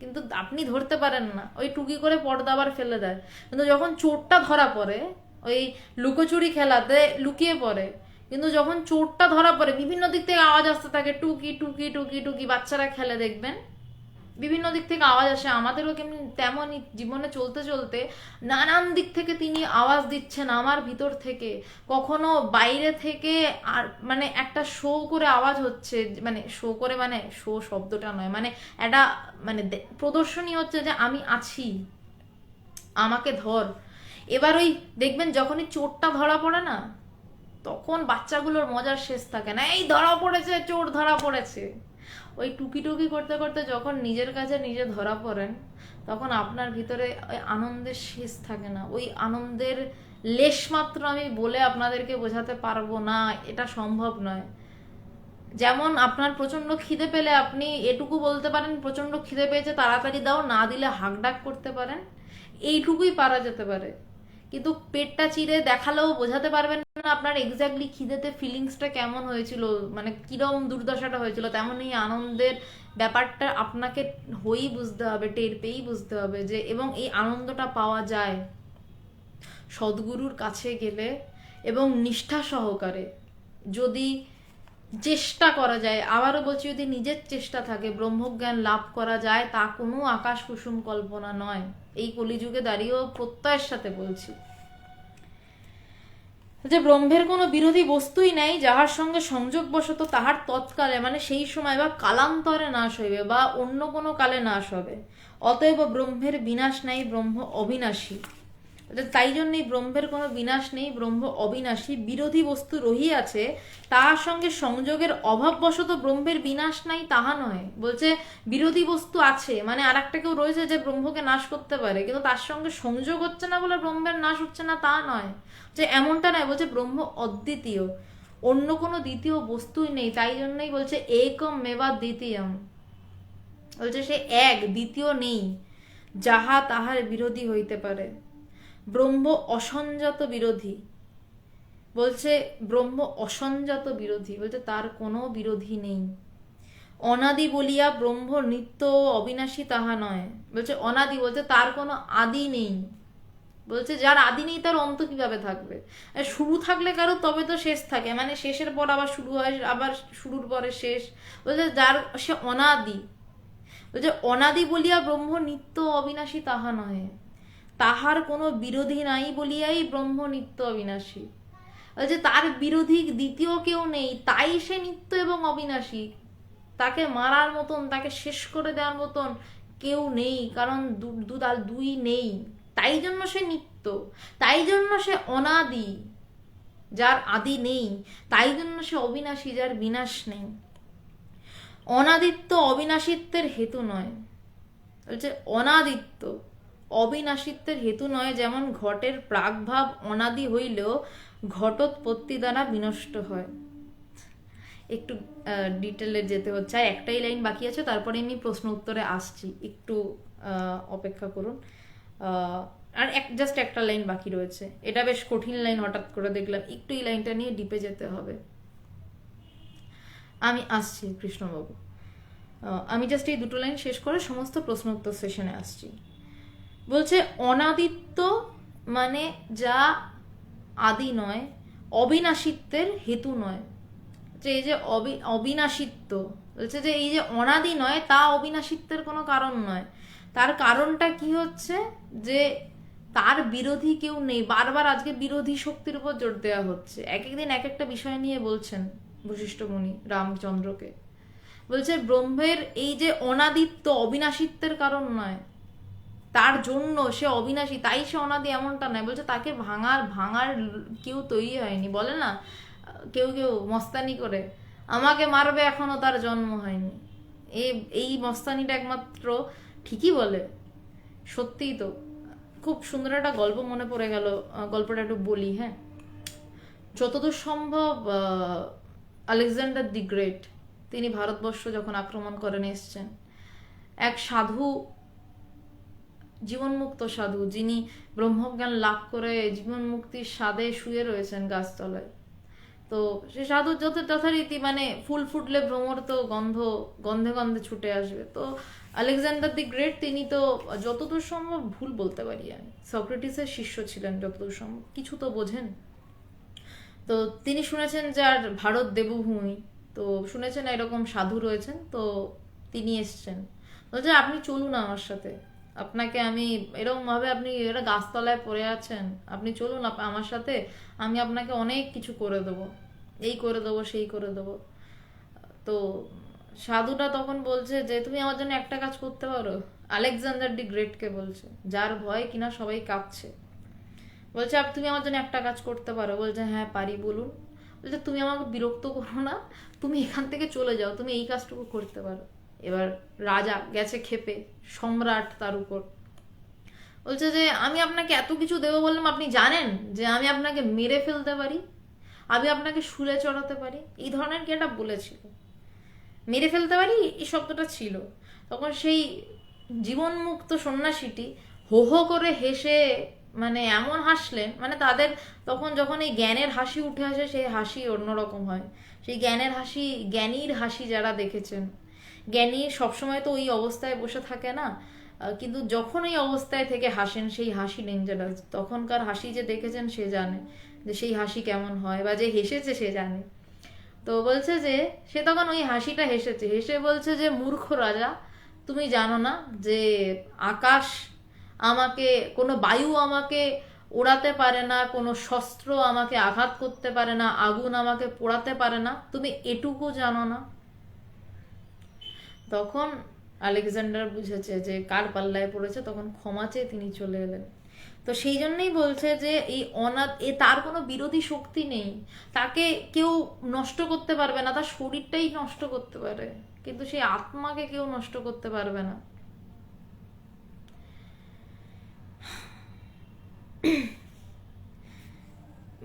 কিন্তু আপনি ধরতে পারেন না, ওই টুকি করে পর্দা আবার ফেলে দেয়। কিন্তু যখন চোরটা ধরা পড়ে, ওই লুকোচুরি খেলাতে লুকিয়ে পড়ে, কিন্তু যখন চোরটা ধরা পড়ে বিভিন্ন দিক থেকে আওয়াজ আসতে থাকে, টুকি টুকি টুকি টুকি, বাচ্চারা খেলে দেখবেন বিভিন্ন দিক থেকে আওয়াজ আসে। আমাদেরও কেমনি তেমনই জীবনে চলতে চলতে নানান দিক থেকে তিনি আওয়াজ দিচ্ছেন আমার ভিতর থেকে, কখনো বাইরে থেকে, আর মানে একটা শো করে আওয়াজ হচ্ছে, মানে শো করে, মানে শো শব্দটা নয়, মানে একটা মানে প্রদর্শনী হচ্ছে যে আমি আছি, আমাকে ধর। এবার ওই দেখবেন যখনই চোরটা ধরা পড়ে না, তখন বাচ্চাগুলোর মজার শেষ থাকে না, এই ধরা পড়েছে, চোর ধরা পড়েছে। ওই টুকি টুকি করতে করতে যখন নিজের কাছে নিজে ধরা পড়েন, তখন আপনার ভিতরে ওই আনন্দের শেষ থাকে না। ওই আনন্দের লেশ মাত্র আমি বলে আপনাদেরকে বোঝাতে পারবো না, এটা সম্ভব নয়। যেমন আপনার প্রচন্ড খিদে পেলে আপনি এটুকু বলতে পারেন প্রচন্ড খিদে পেয়েছে তাড়াতাড়ি দাও, না দিলে হাঁকডাক করতে পারেন, এইটুকুই পারা যেতে পারে। কিন্তু পেটটা চিরে দেখালেও বোঝাতে পারবেন না আপনার এক্স্যাক্টলি খিদেতে ফিলিংসটা কেমন হয়েছিল, মানে কিরম দুর্দশাটা হয়েছিল। তেমনই আনন্দের ব্যাপারটা আপনাকে হয়েই বুঝতে হবে, টের পেয়েই বুঝতে হবে যে, এবং এই আনন্দটা পাওয়া যায় সদ্গুরুর কাছে গেলে, এবং নিষ্ঠা সহকারে যদি চেষ্টা করা যায়। আবারও বলছি, যদি নিজের চেষ্টা থাকে ব্রহ্মজ্ঞান লাভ করা যায়, তা কোনো আকাশ কুসুম কল্পনা নয়। এই কলিযুগে দাঁড়িয়েও প্রত্যয়ের সাথে বলছি যে ব্রহ্মের কোনো বিরোধী বস্তুই নাই, যাহার সঙ্গে সংযোগ বশত তাহার তৎকালে, মানে সেই সময় বা কালান্তরে নাশ হইবে, বা অন্য কোনো কালে নাশ হবে। অতএব ব্রহ্মের বিনাশ নাই, ব্রহ্ম অবিনাশী। তাই জন্যই ব্রহ্মের কোনো বিনাশ নেই, ব্রহ্ম অবিনাশী, বিরোধী বস্তু রহিয়াছে, তার সঙ্গে সংযোগের অভাববশত ব্রহ্মের বিনাশ নাই তাহা নয়। বলছে বিরোধী বস্তু আছে, মানে আর একটা কেউ রয়েছে যে ব্রহ্মকে নাশ করতে পারে, কিন্তু তার সঙ্গে সংযোগ হচ্ছে না বলে ব্রহ্মের নাশ হচ্ছে না তা নয়, যে এমনটা নয়। বলছে ব্রহ্ম অদ্বিতীয়, অন্য কোনো দ্বিতীয় বস্তুই নেই, তাই জন্যই বলছে একম মেবা দ্বিতীয়ম। বলছে সে এক, দ্বিতীয় নেই, যাহা তাহার বিরোধী হইতে পারে। ব্রহ্ম অসঞ্জাত বিরোধী, বলছে ব্রহ্ম অসঞ্জাত বিরোধী, বলছে তার কোনো বিরোধী নেই। অনাদি বলিয়া ব্রহ্ম নিত্য ও অবিনাশী তাহা নয়। বলছে অনাদি, বলছে তার কোনো আদি নেই। বলছে যার আদি নেই তার অন্ত কিভাবে থাকবে? শুরু থাকলে কারো তবে তো শেষ থাকে, মানে শেষের পর আবার শুরু হয়, আবার শুরুর পরে শেষ। বলছে যার সে অনাদি, বলছে অনাদি বলিয়া ব্রহ্ম নিত্য অবিনাশী তাহা নয়, তাহার কোনো বিরোধী নাই বলিয়াই ব্রহ্ম নিত্য অবিনাশী। বলছে তার বিরোধী দ্বিতীয় কেউ নেই, তাই সে নিত্য এবং অবিনাশী। তাকে মারার মতন, তাকে শেষ করে দেওয়ার মতন কেউ নেই, কারণ দুই নেই, তাই জন্য সে নিত্য, তাই জন্য সে অনাদি, যার আদি নেই, তাই জন্য সে অবিনাশী, যার বিনাশ নেই। অনাদিত্য অবিনাশিত্বের হেতু নয়। বলছে অনাদিত্য অবিনাশিত্বের হেতু নয়, যেমন ঘটের প্রাগভাব অনাদি হইলেও ঘটোৎপত্তি দ্বারা বিনষ্ট হয়। একটু ডিটেলে যেতে হচ্ছে, আর একটাই লাইন বাকি আছে, তারপরে আমি প্রশ্ন উত্তরে আসছি, একটু অপেক্ষা করুন। আর জাস্ট একটা লাইন বাকি রয়েছে, এটা বেশ কঠিন লাইন, হঠাৎ করে দেখলাম, একটু এই লাইনটা নিয়ে ডিপে যেতে হবে। আমি আসছি কৃষ্ণবাবু, আমি জাস্ট এই দুটো লাইন শেষ করে সমস্ত প্রশ্ন উত্তর সেশনে আসছি। বলছে অনাদিত্য মানে যা আদি নয়, অবিনাশিত্বের হেতু নয়। যে এই যে অবিনাশিত্ব, বলছে যে এই যে অনাদি নয় তা অবিনাশিত্বের কোনো কারণ নয়। তার কারণটা কি হচ্ছে, যে তার বিরোধী কেউ নেই। বারবার আজকে বিরোধী শক্তির উপর জোর দেওয়া হচ্ছে, এক একদিন এক একটা বিষয় নিয়ে বলছেন বশিষ্ঠ মুনি রামচন্দ্রকে। বলছে ব্রহ্মের এই যে অনাদিত্য অবিনাশিত্বের কারণ নয়, তার জন্য সে অবিনাশী, তাই সে অনাদি এমনটা নয়। বলছে তাকে ভাঙার কেউ তৈরি হয়নি। বলে না কেউ কেউ মস্তানি করে, আমাকে মারবে এখনো তার জন্ম হয়নি। এই মস্তানিটা একমাত্র ঠিকই বলে, সত্যিই তো। খুব সুন্দর একটা গল্প মনে পড়ে গেল, গল্পটা একটু বলি। হ্যাঁ, যতদূর সম্ভব আলেকজান্ডার দি গ্রেট, তিনি ভারতবর্ষ যখন আক্রমণ করেন এসছেন, এক সাধু, জীবনমুক্ত সাধু, যিনি ব্রহ্মজ্ঞান লাভ করে জীবন মুক্তির স্বাদে শুয়ে রয়েছেন গাছতলায়। তো সে সাধু যথারীতি, মানে ফুল ফুটলে ভ্রমর তো গন্ধে গন্ধে ছুটে আসবে। তো আলেকজান্ডার দি গ্রেট, তিনি তো যতদূর সম্ভব, ভুল বলতে পারি আমি, সক্রেটিসের শিষ্য ছিলেন যতদূর সম্ভব, কিছু তো বোঝেন। তো তিনি শুনেছেন যে আর ভারত দেবভূমি, তো শুনেছেন এরকম সাধু রয়েছেন, তো তিনি এসছেন। বলছে আপনি চলুন আমার সাথে, আপনাকে আমি এরকম ভাবে, আপনি এটা গাছতলায় পড়ে আছেন, আপনি চলুন আমার সাথে, আমি আপনাকে অনেক কিছু করে দেবো, এই করে দেবো সেই করে দেবো। তো সাধুটা তখন বলছে যে তুমি আমার জন্য একটা কাজ করতে পারো। আলেকজান্ডার দি গ্রেটকে বলছে, যার ভয় কিনা সবাই কাঁপছে। বলছে তুমি আমার জন্য একটা কাজ করতে পারো। বলছে হ্যাঁ পারি, বলুন। বলছে তুমি আমাকে বিরক্ত করো না, তুমি এখান থেকে চলে যাও, তুমি এই কাজটুকু করতে পারো। এবার রাজা গেছে ক্ষেপে, সম্রাট তার উপর। বলছে যে আমি আপনাকে এত কিছু দেবো বললাম, আপনি জানেন যে আমি আপনাকে মেরে ফেলতে পারি, আমি আপনাকে শুলে চড়াতে পারি, এই ধরনের কি একটা বলেছিল। মেরে ফেলতে পারি এই শব্দটা ছিল। তখন সেই জীবনমুক্ত সন্ন্যাসীটি হো হো করে হেসে, মানে এমন হাসলেন, মানে তাদের তখন যখন এই জ্ঞানের হাসি উঠে আসে, সেই হাসি অন্যরকম হয়। সেই জ্ঞানের হাসি, জ্ঞানীর হাসি যারা দেখেছেন, জ্ঞানী সবসময় তো ওই অবস্থায় বসে থাকে না, কিন্তু যখন ওই অবস্থায় থেকে হাসেন, সেই হাসি ডেঞ্জারাস। তখনকার হাসি যে দেখেছেন সে জানে যে সেই হাসি কেমন হয়, বা যে হেসেছে সে জানে। তো বলছে যে সে তখন ওই হাসিটা হেসেছে, হেসে বলছে যে মূর্খ রাজা, তুমি জানো না যে আকাশ আমাকে, কোনো বায়ু আমাকে ওড়াতে পারে না, কোনো শস্ত্র আমাকে আঘাত করতে পারে না, আগুন আমাকে পোড়াতে পারে না, তুমি এটুকু জানো না? তখন আলেকজান্ডার বুঝেছে যে কার পাল্লায় পড়েছে, তখন ক্ষমা চেয়ে তিনি চলে এলেন। তো সেই জন্যই বলছে যে এই তার কোনো বিরোধী শক্তি নেই, তাকে কেউ নষ্ট করতে পারবে না, তার শরীরটাই নষ্ট করতে পারে, কিন্তু সেই আত্মাকে কেউ নষ্ট করতে পারবে না।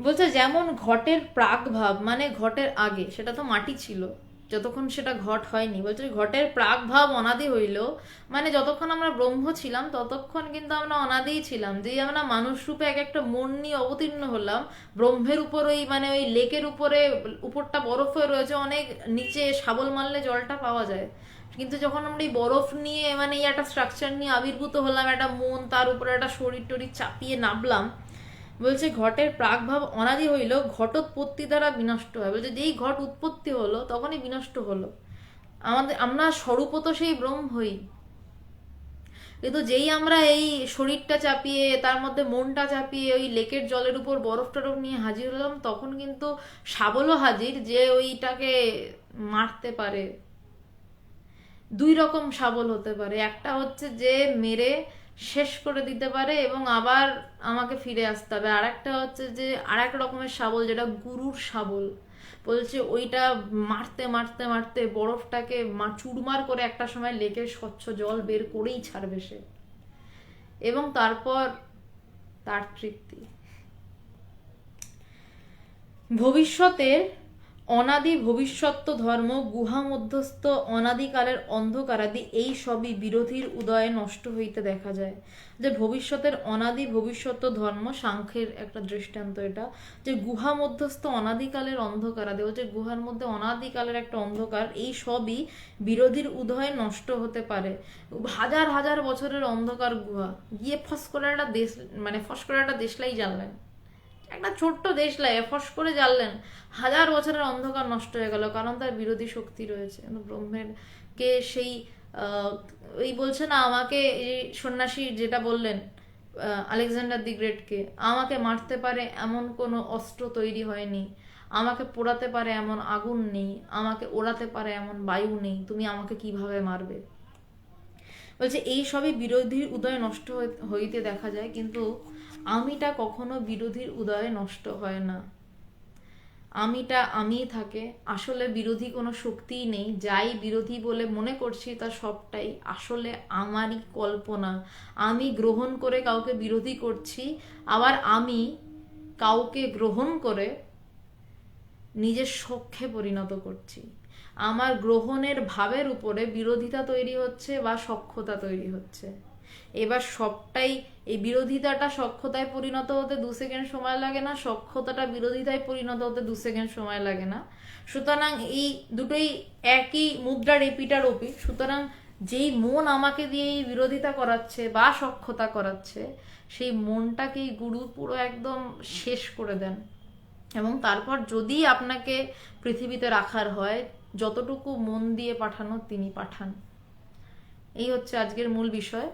বলছে যেমন ঘটের প্রাগভাব, মানে ঘটের আগে সেটা তো মাটি ছিল, যতক্ষণ সেটা ঘট হয়নি, বলছে ঘটের প্রাগভাব অনাদি হইল, মানে যতক্ষণ আমরা ব্রহ্ম ছিলাম ততক্ষণ কিন্তু আমরা অনাদিই ছিলাম। যেই আমরা মানুষ রূপে এক একটা মন নিয়ে অবতীর্ণ হলাম, ব্রহ্মের উপর ওই মানে ওই লেকের উপরে, উপরটা বরফ হয়ে রয়েছে, অনেক নিচে শাবল মারলে জলটা পাওয়া যায়, কিন্তু যখন আমরা এই বরফ নিয়ে মানে এই একটা স্ট্রাকচার নিয়ে আবির্ভূত হলাম, একটা মন, তার উপরে একটা শরীর টরীর চাপিয়ে নামলাম, বলছে ঘটের প্রাগভাব অনাদি হইল, ঘটোৎপত্তি দ্বারা বিনষ্ট হয়। বলছে যেই ঘট উৎপত্তি হলো তখনই বিনষ্ট হলো। আমরা স্বরূপত সেই ব্রহ্মই, কিন্তু যেই আমরা এই শরীরটা চাপিয়ে তার মধ্যে মনটা চাপিয়ে ওই লেকের জলের উপর বরফ টরফ নিয়ে হাজির হলাম, তখন কিন্তু শাবলও হাজির যে ওইটাকে মারতে পারে। দুই রকম শাবল হতে পারে, একটা হচ্ছে যে মেরে শেষ করে দিতে পারে এবং আবার আমাকে ফিরে আসতে হবে, আর একটা হচ্ছে যে আর এক রকমের শাবল যেটা গুরুর শাবল। বলছে ওইটা মারতে মারতে মারতে বরফটাকে চুরমার করে একটা সময় লেকের স্বচ্ছ জল বের করেই ছাড়বে সে, এবং তারপর তার তৃপ্তি। ভবিষ্যতের অনাদি ভবিষ্যত্ব ধর্ম, গুহা মধ্যস্থ অনাদিকালের অন্ধকারাদি, এই সবই বিরোধীর উদয়ে নষ্ট হইতে দেখা যায়। যে ভবিষ্যতের অনাদি ভবিষ্যত্ব ধর্ম, সাংখ্যের একটা দৃষ্টান্ত এটা, যে গুহা মধ্যস্থ অনাদিকালের অন্ধকারাদি, যে গুহার মধ্যে অনাদিকালের একটা অন্ধকার, এই সবই বিরোধীর উদয়ে নষ্ট হতে পারে। হাজার হাজার বছরের অন্ধকার গুহা গিয়ে ফস করে একটা দেশ, মানে ফস করে একটা দেশলাই জানলেন, একটা ছোট্ট দেশ লাই ফস করে জ্বাললেন, হাজার বছরের অন্ধকার নষ্ট হয়ে গেল, কারণ তার বিরোধী শক্তি রয়েছে। ব্রহ্মের কে সেই ওই বলছে না, আমাকে এই সন্ন্যাসী যেটা বললেন আলেকজান্ডার দি গ্রেটকে, আমাকে মারতে পারে এমন কোনো অস্ত্র তৈরি হয়নি, আমাকে পোড়াতে পারে এমন আগুন নেই, আমাকে ওড়াতে পারে এমন বায়ু নেই, তুমি আমাকে কিভাবে মারবে। বলছে এই সবই বিরোধীর উদয় নষ্ট হইতে দেখা যায়, কিন্তু আমিটা কখনো বিরোধীর উদয়ে নষ্ট হয় না। আমিটা আমিই থাকে, আসলে বিরোধী কোনো শক্তিই নেই, যাই বিরোধী বলে মনে করছি তা সবটাই আসলে আমারই কল্পনা। আমি গ্রহণ করে কাউকে বিরোধী করছি, আবার আমি কাউকে গ্রহণ করে নিজের সখ্যে পরিণত করছি। আমার গ্রহণের ভাবের উপরে বিরোধিতা তৈরি হচ্ছে বা সখ্যতা তৈরি হচ্ছে। এবার সবটাই, এই বিরোধিতাটা সখ্যতায় পরিণত হতে 2 সেকেন্ড সময় লাগে না, সখ্যতাটা বিরোধিতায় পরিণত হতে 2 সেকেন্ড সময় লাগে না। সুতরাং এই দুটোই একই মুদ্রার এপিটার ওপিট। সুতরাং যেই মন আমাকে দিয়ে এই বিরোধিতা করাচ্ছে বা সখ্যতা করাচ্ছে, সেই মনটাকেই গুরু পুরো একদম শেষ করে দেন, এবং তারপর যদি আপনাকে পৃথিবীতে রাখার হয়, যতটুকু মন দিয়ে পাঠানো তিনি পাঠান। এই হচ্ছে আজকের মূল বিষয়।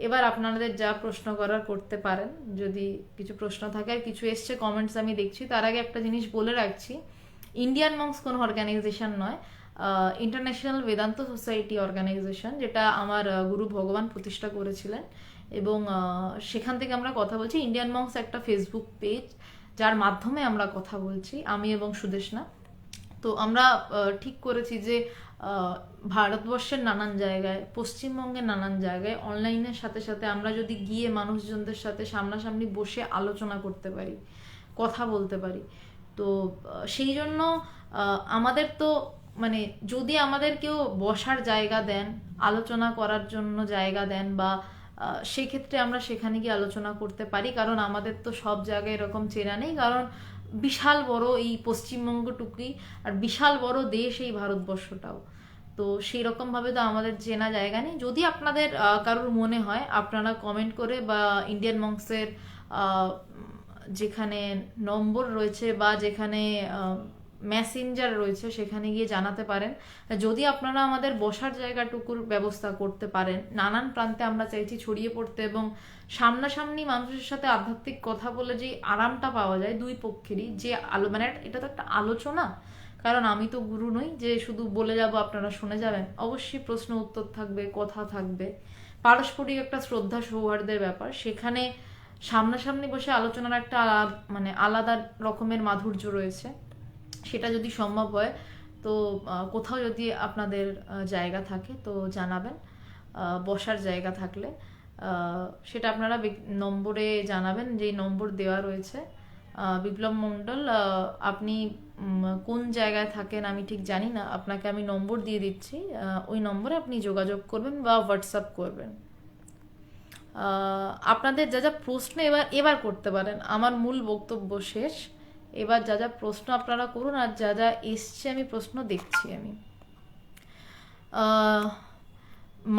এবার আপনাদের যা প্রশ্ন করার করতে পারেন, যদি কিছু প্রশ্ন থাকে। আর কিছু এসছে কমেন্টস আমি দেখছি, তার আগে একটা জিনিস বলে রাখছি, ইন্ডিয়ান মঙ্কস কোনো অর্গানাইজেশন নয়, ইন্টারন্যাশনাল বেদান্ত সোসাইটি অর্গানাইজেশন, যেটা আমার গুরু ভগবান প্রতিষ্ঠা করেছিলেন, এবং সেখান থেকে আমরা কথা বলছি। ইন্ডিয়ান মঙ্কস একটা ফেসবুক পেজ, যার মাধ্যমে আমরা কথা বলছি, আমি এবং সুদেশনা। তো আমরা ঠিক করেছি যে ভারতবর্ষের নানান জায়গায়, পশ্চিমবঙ্গের নানান জায়গায় অনলাইনের সাথে সাথে আমরা যদি গিয়ে মানুষজনদের সাথে সামনাসামনি বসে আলোচনা করতে পারি, কথা বলতে পারি, তো সেই জন্য আমাদের তো মানে যদি আমাদের কেউ বসার জায়গা দেন, আলোচনা করার জন্য জায়গা দেন, বা সেক্ষেত্রে আমরা সেখানে গিয়ে আলোচনা করতে পারি, কারণ আমাদের তো সব জায়গায় এরকম চেনা নেই, কারণ বিশাল বড় এই পশ্চিমবঙ্গটুকুই, আর বিশাল বড় দেশ এই ভারতবর্ষটাও, তো সেই রকমভাবে তো আমাদের চেনা জায়গা নেই। যদি আপনাদের কারোর মনে হয়, আপনারা কমেন্ট করে বা ইন্ডিয়ান মঙ্কসের যেখানে নম্বর রয়েছে বা যেখানে মেসেঞ্জার রয়েছে সেখানে গিয়ে জানাতে পারেন। যদি আপনারা আমাদের বসার জায়গাটুকুর ব্যবস্থা করতে পারেন, নানান প্রান্তে আমরা চাইছি ছড়িয়ে পড়তে, এবং সামনাসামনি মানুষের সাথে আধ্যাত্মিক কথা বলে যে আরামটা পাওয়া যায় দুই পক্ষেরই, যে মানে এটা তো একটা আলোচনা, কারণ আমি তো গুরু নই যে শুধু বলে যাব আপনারা শুনে যাবেন, অবশ্যই প্রশ্ন উত্তর থাকবে, কথা থাকবে, পারস্পরিক একটা শ্রদ্ধা সৌহার্দ্যের ব্যাপার, সেখানে সামনাসামনি বসে আলোচনার একটা মানে আলাদা রকমের মাধুর্য রয়েছে। সেটা যদি সম্ভব হয় তো কোথাও যদি আপনাদের জায়গা থাকে তো জানাবেন, বসার জায়গা থাকলে সেটা আপনারা নম্বরে জানাবেন, যেই নম্বর দেওয়া রয়েছে। বিপ্লব মণ্ডল, আপনি কোন জায়গায় থাকেন আমি ঠিক জানি না, আপনাকে আমি নম্বর দিয়ে দিচ্ছি, ওই নম্বরে আপনি যোগাযোগ করবেন বা হোয়াটসঅ্যাপ করবেন। আপনাদের যা যা প্রশ্ন এবার করতে পারেন, আমার মূল বক্তব্য শেষ। এবার যা যা প্রশ্ন আপনারা করুন, আর যা যা এসছে আমি প্রশ্ন দেখছি। আমি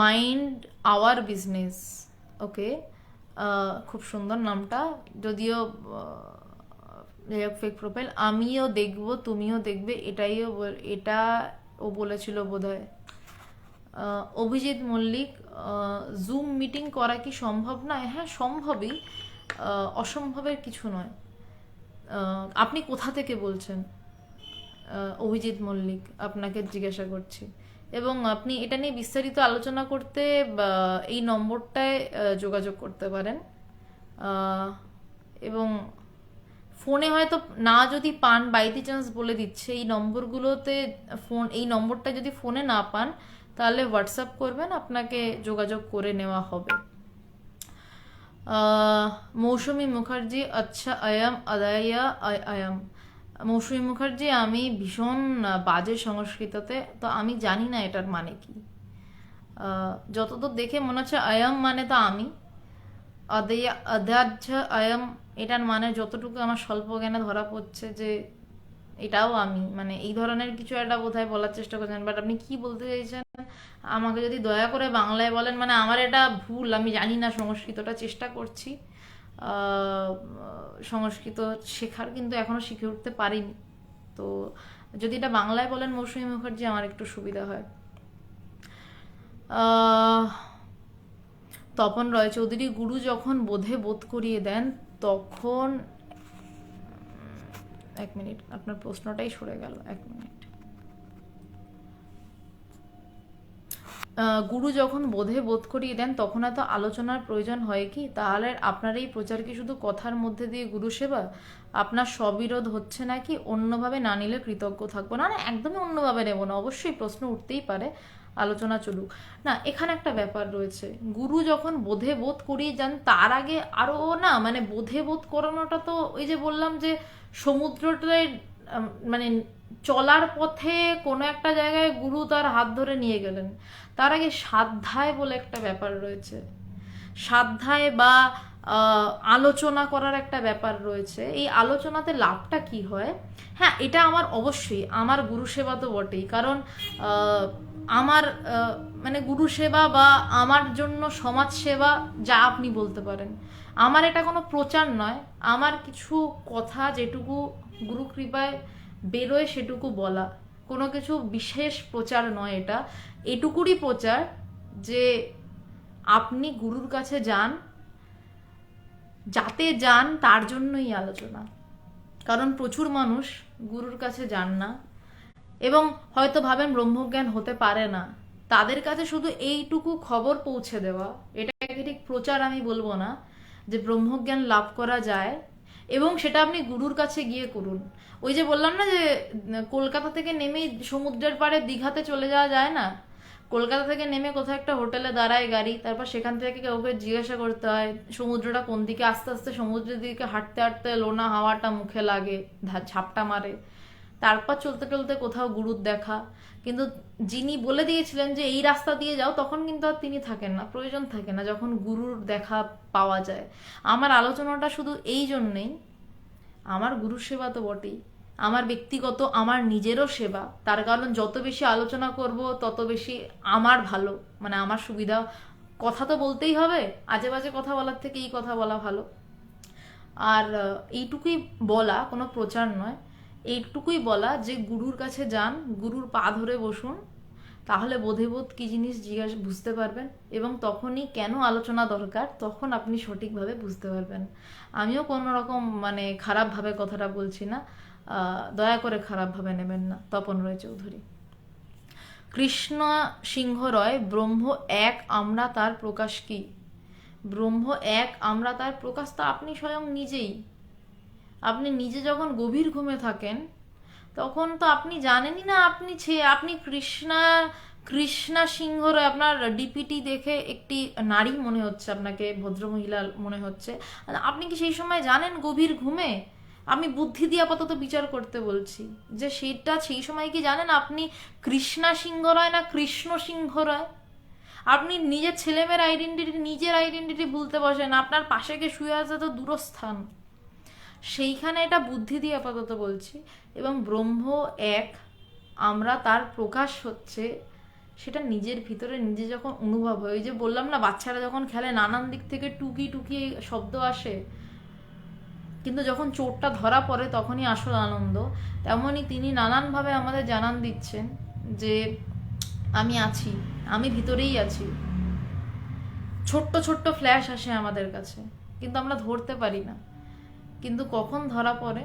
মাইন্ড আওয়ার বিজনেস, ওকে, খুব সুন্দর নামটা, যদিও ফেক প্রোফাইল। আমিও দেখবো তুমিও দেখবে, এটা ও বলেছিল বোধহয়। অভিজিৎ মল্লিক, জুম মিটিং করা কি সম্ভব নয়? হ্যাঁ, সম্ভবই, অসম্ভবের কিছু নয়। আপনি কোথা থেকে বলছেন? অভিজিৎ মল্লিক, আপনাকে জিজ্ঞাসা করছি। এবং আপনি এটা নিয়ে বিস্তারিত আলোচনা করতে এই নম্বরটায় যোগাযোগ করতে পারেন। এবং ফোনে হয়তো না যদি পান, বাই দি চান্স বলে দিচ্ছে, এই নম্বরগুলোতে এই নম্বরটা যদি ফোনে না পান তাহলে হোয়াটসঅ্যাপ করবেন, আপনাকে যোগাযোগ করে নেওয়া হবে। মৌসুমী মুখার্জি, আচ্ছা আয়াম আদায়া আয়াম। মৌসুমী মুখার্জি, আমি ভীষণ বাজে সংস্কৃততে, তো আমি জানি না এটার মানে কি। যতদূর দেখে মনে হচ্ছে আয়াম মানে তো আমি, অধ্যাধ্য আয়াম এটার মানে যতটুকু আমার স্বল্প জ্ঞানে ধরা পড়ছে যে এটাও আমি, মানে এই ধরনের কিছু একটা বোধহয় বলার চেষ্টা করছেন। বাট আপনি কি বলতে চাইছেন আমাকে যদি দয়া করে বাংলায় বলেন, মানে আমার এটা ভুল, আমি জানি না সংস্কৃতটা, চেষ্টা করছি সংস্কৃত শেখার, কিন্তু এখনো শিখে উঠতে পারিনি। তো যদি এটা বাংলায় বলেন মৌসুমী মুখার্জি, আমার একটু সুবিধা হয়। তপন রয় চৌধুরী, গুরু যখন বোধ করিয়ে দেন তখন, এক মিনিট, আপনার প্রশ্নটাই সরে গেল, এক মিনিট। গুরু যখন বোধ করিয়ে দেন তখন এত আলোচনার প্রয়োজন হয় কি? তাহলে আপনার এই প্রচার কি শুধু কথার মধ্যে দিয়ে গুরু সেবা? আপনার স্ববিরোধ হচ্ছে নাকি? অন্যভাবে না নিলে কৃতজ্ঞ থাকবো না। না, একদমই অন্যভাবে নেব না, অবশ্যই প্রশ্ন উঠতেই পারে, আলোচনা চলুক না। এখানে একটা ব্যাপার রয়েছে, গুরু যখন বোধ করিয়ে যান তার আগে আরো না, মানে বোধ করানোটা তো ওই যে বললাম যে সমুদ্রটায় মানে চলার পথে কোনো একটা জায়গায় গুরু তার হাত ধরে নিয়ে গেলেন, তার আগে স্বাধ্যায় বলে একটা ব্যাপার রয়েছে, স্বাধ্যায় বা আলোচনা করার একটা ব্যাপার রয়েছে। এই আলোচনাতে লাভটা কি হয়? হ্যাঁ, এটা আমার অবশ্যই আমার গুরু সেবা তো বটেই, কারণ আমার মানে গুরু সেবা বা আমার জন্য সমাজ সেবা, যা আপনি বলতে পারেন, আমার এটা কোনো প্রচার নয়, আমার কিছু কথা যেটুকু গুরু কৃপায় বেরোয় সেটুকু বলা, কোনো কিছু বিশেষ প্রচার নয় এটা। এটুকুরই প্রচার যে আপনি গুরুর কাছে যান, যাতে যান তার জন্যই আলোচনা, কারণ প্রচুর মানুষ গুরুর কাছে যান না এবং হয়তো ভাবেন ব্রহ্মজ্ঞান হতে পারে না, তাদের কাছে শুধু এইটুকু খবর পৌঁছে দেওয়া, এটাকে ঠিক প্রচার আমি বলবো না, যে ব্রহ্মজ্ঞান লাভ করা যায় এবং সেটা আপনি গুরুর কাছে গিয়ে করুন। ওই যে বললাম না যে কলকাতা থেকে নেমেই সমুদ্রের পাড়ে দীঘাতে চলে যাওয়া যায় না, কলকাতা থেকে নেমে কোথাও একটা হোটেলে দাঁড়ায় গাড়ি, তারপর সেখান থেকে কাউকে জিজ্ঞাসা করতে হয় সমুদ্রটা কোন দিকে, আস্তে আস্তে সমুদ্রের দিকে হাঁটতে হাঁটতে লোনা হাওয়াটা মুখে লাগে, ঝাপটা মারে, তারপর চলতে চলতে কোথাও গুরুর দেখা। কিন্তু যিনি বলে দিয়েছিলেন যে এই রাস্তা দিয়ে যাও, তখন কিন্তু আর তিনি থাকেন না, প্রয়োজন থাকে না, যখন গুরুর দেখা পাওয়া যায়। আমার আলোচনাটা শুধু এই জন্যেই, আমার গুরু সেবা তো বটেই, আমার ব্যক্তিগত আমার নিজেরও সেবা, তার কারণ যত বেশি আলোচনা করব তত বেশি আমার ভালো, মানে আমার সুবিধা। কথা তো বলতেই হবে, আজে বাজে কথা বলার থেকে এই কথা বলা ভালো। আর এইটুকুই বলা, কোনো প্রচার নয়, এইটুকুই বলা যে গুরুর কাছে যান, গুরুর পা ধরে বসুন, তাহলে বোধ কি জিনিস বুঝতে পারবেন, এবং তখনই কেন আলোচনা দরকার তখন আপনি সঠিকভাবে বুঝতে পারবেন। আমিও কোনো রকম মানে খারাপভাবে কথাটা বলছি না, দয়া করে খারাপভাবে নেবেন না। তপন রয় চৌধুরী। কৃষ্ণ সিংহ রয়, ব্রহ্ম এক, আমরা তার প্রকাশ কি? ব্রহ্ম এক, আমরা তার প্রকাশ তো আপনি স্বয়ং নিজেই। আপনি নিজে যখন গভীর ঘুমে থাকেন তখন তো আপনি জানেনই না আপনি কৃষ্ণা সিংহ রায়। আপনার ডিপিটি দেখে একটি নারী মনে হচ্ছে, আপনাকে ভদ্রমহিলা মনে হচ্ছে। আপনি কি সেই সময় জানেন গভীর ঘুমে? আমি বুদ্ধি দিয়ে আপাতত বিচার করতে বলছি যে সেটা সেই সময় কি জানেন আপনি কৃষ্ণা সিংহ রায় না কৃষ্ণ সিংহ রায়? আপনি নিজের ছেলেমেয়ের নিজের আইডেন্টিটি ভুলতে বসেন, আপনার পাশে কে শুয়ে আছে তো দূরস্থান। সেইখানে এটা বুদ্ধি দিয়ে আপাতত বলছি। এবং ব্রহ্ম এক, আমরা তার প্রকাশ হচ্ছে সেটা নিজের ভিতরে নিজে যখন অনুভব হয়। ওই যে বললাম না, বাচ্চারা যখন খেলে নানান দিক থেকে টুকি টুকি শব্দ আসে, কিন্তু যখন চোরটা ধরা পড়ে তখনই আসল আনন্দ। তেমনই তিনি নানানভাবে আমাদের জানান দিচ্ছেন যে আমি আছি, আমি ভিতরেই আছি। ছোট্ট ছোট্ট ফ্ল্যাশ আসে আমাদের কাছে, কিন্তু আমরা ধরতে পারি না। কিন্তু কখন ধরা পড়ে?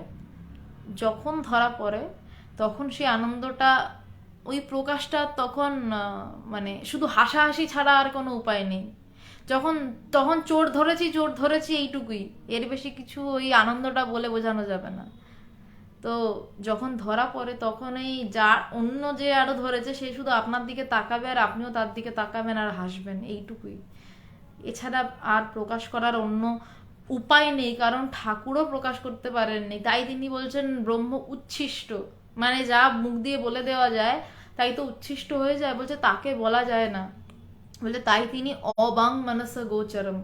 যখন ধরা পড়ে তখন সেই আনন্দটা, ওই প্রকাশটা তখন মানে শুধু হাসাহাসি ছাড়া আর কোনো উপায় নেই। তখন চোর ধরেছি এইটুকুই, এর বেশি কিছু ওই আনন্দটা বলে বোঝানো যাবে না। তো যখন ধরা পড়ে তখন এই অন্য যে আরো ধরেছে সে শুধু আপনার দিকে তাকাবে আর আপনিও তার দিকে তাকাবেন আর হাসবেন, এইটুকুই। এছাড়া আর প্রকাশ করার অন্য উপায় নেই, কারণ ঠাকুরও প্রকাশ করতে পারেননি। তাই তিনি বলছেন ব্রহ্ম উচ্ছিষ্ট, মানে যা মুখ দিয়ে বলে দেওয়া যায় তাই তো উচ্ছিষ্ট হয়ে যায়। বলছে তাকে বলা যায় না, বলছে তাই তিনি অবাং মানস গোচরম,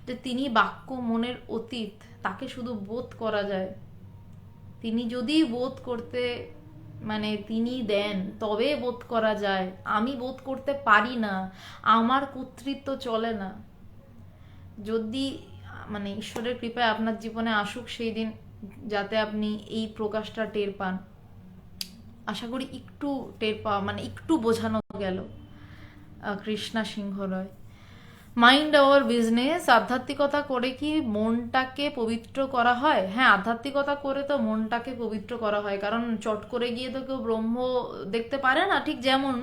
যে তিনি বাক্য মনের অতীত, তাকে শুধু বোধ করা যায়। তিনি যদি বোধ করতে মানে তিনি দেন তবে বোধ করা যায়। আমি বোধ করতে পারি না, আমার কর্তৃত্ব চলে না। যদি মানে ঈশ্বরের কৃপায় আপনার জীবনে আসুক সেই দিন, যাতে আপনি এই প্রকাশটা টের পান। আশা করি একটু টের পাওয়া মানে একটু বোঝানো গেল। Krishna Singh Roy. Mind our business. আধ্যাত্মিকতা করে কি মনটাকে পবিত্র করা হয়? হ্যাঁ, আধ্যাত্মিকতা করে তো মনটাকে পবিত্র করা হয়, কারণ চট করে গিয়ে তো কেউ ব্রহ্ম দেখতে পারে না। ঠিক যেমন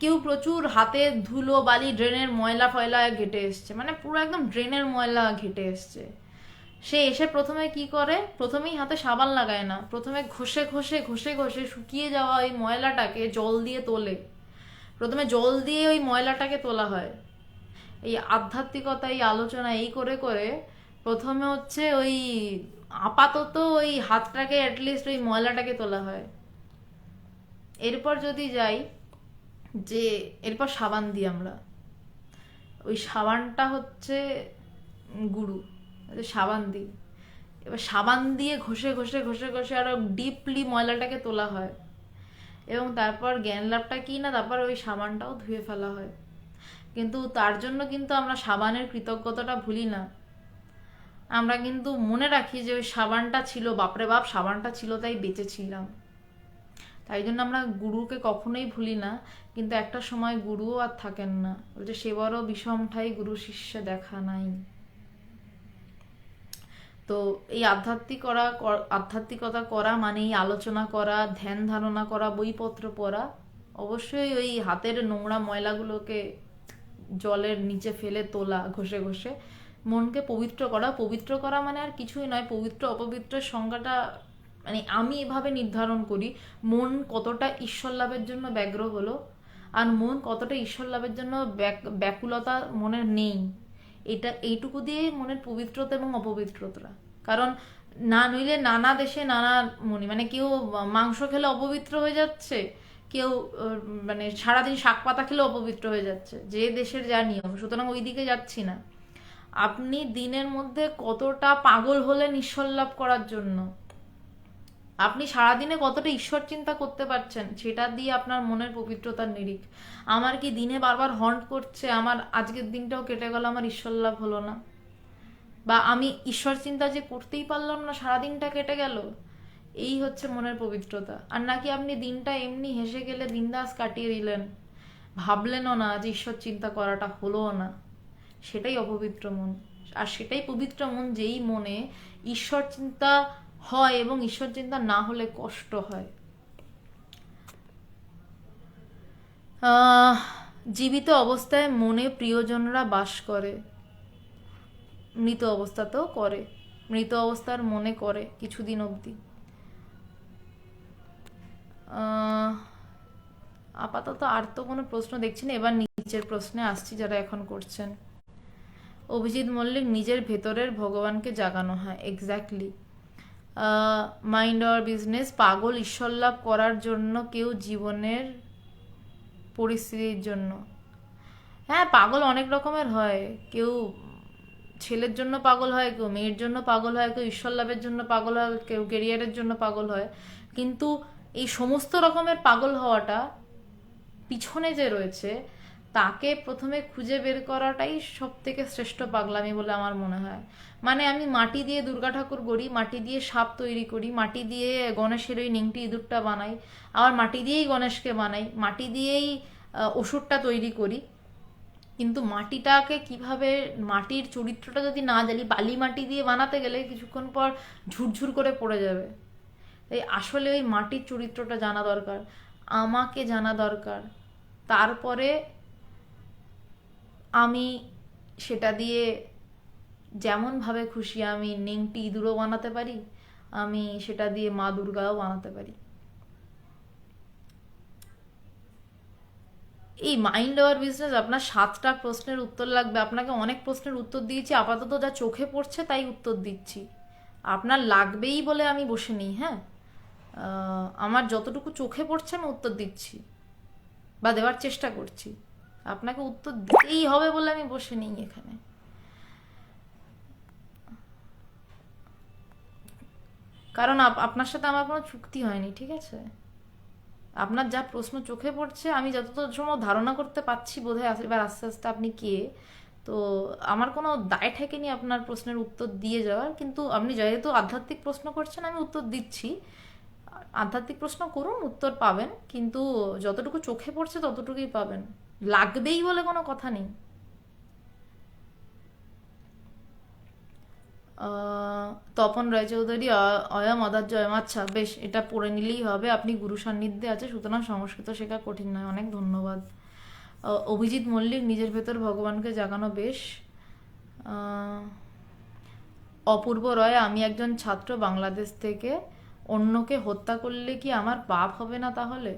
কেউ প্রচুর হাতে ধুলো বালি ড্রেনের ময়লা ফয়লা ঘেটে এসছে, মানে পুরো একদম ড্রেনের ময়লা ঘেটে এসছে, সে এসে প্রথমে কি করে? প্রথমেই হাতে সাবান লাগায় না, প্রথমে ঘষে ঘষে ঘষে ঘষে শুকিয়ে যাওয়া ওই ময়লাটাকে জল দিয়ে তোলে। প্রথমে জল দিয়ে ওই ময়লাটাকে তোলা হয়। এই আধ্যাত্মিকতা, এই আলোচনা এই করে করে প্রথমে হচ্ছে ওই আপাতত ওই হাতটাকে অ্যাটলিস্ট ওই ময়লাটাকে তোলা হয়। এরপর যদি যাই যে এরপর সাবান দিই আমরা, ওই সাবানটা হচ্ছে গুরু, সাবান দিই। এবার সাবান দিয়ে ঘষে ঘষে ঘষে ঘষে আরো ডিপলি ময়লাটাকে তোলা হয়। এবং তারপর জ্ঞান লাভটা কি না, তারপর ওই সাবানটাও ধুয়ে ফেলা হয়। কিন্তু তার জন্য কিন্তু আমরা সাবানের কৃতজ্ঞতাটা ভুলি না। আমরা কিন্তু মনে রাখি যে ওই সাবানটা ছিল, বাপরে বাপ সাবানটা ছিল তাই বেঁচে ছিলাম। তাই জন্য আমরা গুরুকে কখনোই ভুলি না। কিন্তু একটা সময় গুরুও আর থাকেন না, বলছে সেবারও বিষম ঠাই গুরু শিষ্যে দেখা নাই। তো এই আধ্যাত্মিকতা করা মানে এই আলোচনা করা, ধ্যান ধারণা করা, বইপত্র পড়া, অবশ্যই ওই হাতের নোংরা ময়লাগুলোকে জলের নিচে ফেলে তোলা, ঘষে ঘষে মনকে পবিত্র করা। পবিত্র করা মানে আর কিছুই নয়। পবিত্র অপবিত্রের সংজ্ঞাটা মানে আমি এভাবে নির্ধারণ করি, মন কতটা ঈশ্বর লাভের জন্য ব্যগ্র হলো আর মন কতটা ঈশ্বর লাভের জন্য ব্যাকুলতা মনের নেই, এইটুকু দিয়েই মনের পবিত্রতা এবং অপবিত্রতা। কারণ না নইলে নানা দেশে নানা মনি, মানে কেউ মাংস খেলে অপবিত্র হয়ে যাচ্ছে, কেউ মানে সারাদিন শাক পাতা খেলে অপবিত্র হয়ে যাচ্ছে, যে দেশের যা নিয়ম। সুতরাং ওই দিকে যাচ্ছি না। আপনি দিনের মধ্যে কতটা পাগল হলেন ঈশ্বর লাভ করার জন্য, আপনি সারাদিনে কতটা ঈশ্বর চিন্তা করতে পারছেন, সেটা দিয়ে আপনার মনের পবিত্রতার নিরিখ। আমার কি দিনে বারবার হন্ট করছে আমার আজকের দিনটাও কেটে গেল, আমার ঈশ্বর লাভ হলো না, বা আমি ঈশ্বর চিন্তা যে করতেই পারলাম না, সারাদিনটা কেটে গেল, এই হচ্ছে মনের পবিত্রতা। আর নাকি আপনি দিনটা এমনি হেসে গেলে বিন্দাস কাটিয়ে দিলেন, ভাবলেনও না যে ঈশ্বর চিন্তা করাটা হলো না, সেটাই অপবিত্র মন। আর সেটাই পবিত্র মন যেই মনে ঈশ্বর চিন্তা হয় এবং ঈশ্বর চিন্তা না হলে কষ্ট হয়। জীবিত অবস্থায় মনে প্রিয়জনরা বাস করে, মৃত অবস্থাতেও করে, মৃত অবস্থার মনে করে কিছুদিন অবধি। আপাতত আর তো কোনো প্রশ্ন দেখছি না, এবার নিচের প্রশ্নে আসছি যারা এখন করছেন। অভিজিৎ মল্লিক, নিজের ভেতরের ভগবানকে জাগানো হয়, এক্স্যাক্টলি। মাইন্ড অর বিজনেস, পাগল ঈশ্বর লাভ করার জন্য, কেউ জীবনের পরিস্থিতির জন্য। হ্যাঁ, পাগল অনেক রকমের হয়, কেউ ছেলের জন্য পাগল হয়, কেউ মেয়ের জন্য পাগল হয়, কেউ ঈশ্বর লাভের জন্য পাগল হয়, কেউ কেরিয়ারের জন্য পাগল হয়। কিন্তু এই সমস্ত রকমের পাগল হওয়াটা পিছনে যে রয়েছে তাকে প্রথমে খুঁজে বের করাটাই সব থেকে শ্রেষ্ঠ পাগলামি বলে আমার মনে হয়। মানে আমি মাটি দিয়ে দুর্গা ঠাকুর গড়ি, মাটি দিয়ে সাপ তৈরি করি, মাটি দিয়ে গণেশের ওই নিংটি ইঁদুরটা বানাই, আবার মাটি দিয়েই গণেশকে বানাই, মাটি দিয়েই অসুরটা তৈরি করি। কিন্তু মাটিটাকে কিভাবে, মাটির চরিত্রটা যদি না জানি, বালি মাটি দিয়ে বানাতে গেলে কিছুক্ষণ পর ঝুরঝুর করে পড়ে যাবে। তাই আসলে ওই মাটির চরিত্রটা জানা দরকার, আমাকে জানা দরকার। তারপরে আমি সেটা দিয়ে যেমনভাবে খুশি আমি নেংটি ইঁদুরও বানাতে পারি, আমি সেটা দিয়ে মা দুর্গাও বানাতে পারি। এই মাইন্ড ওভার বিজনেস আপনার 7টা প্রশ্নের উত্তর লাগবে। আপনাকে অনেক প্রশ্নের উত্তর দিয়েছি, আপাতত যা চোখে পড়ছে তাই উত্তর দিচ্ছি। আপনার লাগবেই বলে আমি বসে নেই। হ্যাঁ, আমার যতটুকু চোখে পড়ছে আমি উত্তর দিচ্ছি বা দেওয়ার চেষ্টা করছি। আপনাকে উত্তর দিতেই হবে বলে আমি বসে নেই এখানে। কারণ আপনার সাথে আমার কোনো চুক্তি হয়নি, ঠিক আছে? আপনার যা প্রশ্ন চোখে পড়ছে, আমি যতটা সময় ধারণা করতে পারছি বোধহয় এবার আস্তে আস্তে আপনি কে, তো আমার কোনো দায় ঠেকেনি আপনার প্রশ্নের উত্তর দিয়ে যাওয়ার। কিন্তু আপনি যেহেতু আধ্যাত্মিক প্রশ্ন করছেন, আমি উত্তর দিচ্ছি। আধ্যাত্মিক প্রশ্ন করুন, উত্তর পাবেন, কিন্তু যতটুকু চোখে পড়ছে ততটুকুই পাবেন, লাগবেই বলে কোনো কথা নেই। তপন রায়চৌধুরী, অয়ম অদার্যয়ম, আচ্ছা বেশ, এটা পড়ে নিলেই হবে। আপনি গুরু সান্নিধ্যে আছে, সুতরাং সংস্কৃত শেখা কঠিন নয়, অনেক ধন্যবাদ। অভিজিৎ মল্লিক, নিজের ভেতর ভগবানকে জাগানো, বেশ। অপূর্ব রয়, আমি একজন ছাত্র বাংলাদেশ থেকে, অন্যকে হত্যা করলে কি আমার পাপ হবে না তাহলে?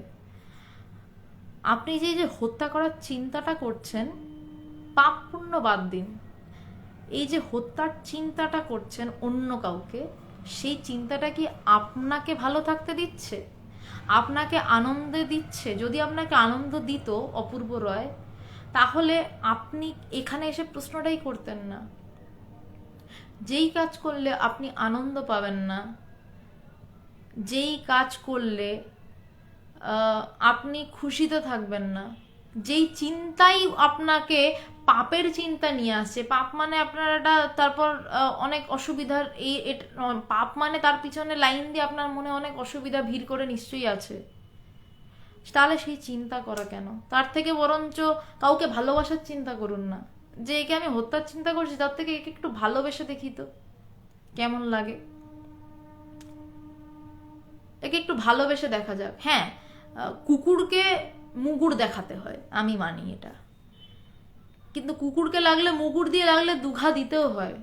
আপনি যে হত্যা করার চিন্তাটা করছেন, পাপ পুণ্য বাদ দিন, এই যে হত্যার চিন্তাটা করছেন অন্য কাউকে, সেই চিন্তাটা কি আপনাকে ভালো থাকতে দিচ্ছে, আপনাকে আনন্দ দিচ্ছে? যদি আপনাকে আনন্দ দিত অপূর্ব রয়, তাহলে আপনি এখানে এসে প্রশ্নটাই করতেন না। যেই কাজ করলে আপনি আনন্দ পাবেন না, যেই কাজ করলে আপনি খুশিতে থাকবেন না, যেই চিন্তাই আপনাকে পাপের চিন্তা নিয়ে আসছে, পাপ মানে আপনার একটা তারপর অনেক অসুবিধার, পাপ মানে তার পিছনে লাইন দিয়ে আপনার মনে অনেক অসুবিধা ভিড় করে নিশ্চয়ই আছে। তাহলে সেই চিন্তা করা কেন? তার থেকে বরঞ্চ কাউকে ভালোবাসার চিন্তা করুন না, যে একে আমি হত্যার চিন্তা করছি, তার থেকে একে একটু ভালোবেসে দেখি তো কেমন লাগে, একে একটু ভালোবেসে দেখা যাক। হ্যাঁ, কুকুরকে মুগুর দেখাতে হয়, আমি মানি এটা, কিন্তু কুকুরকে লাগলে, মুগুর দিয়ে লাগলে দুঘা দিতেও হয়,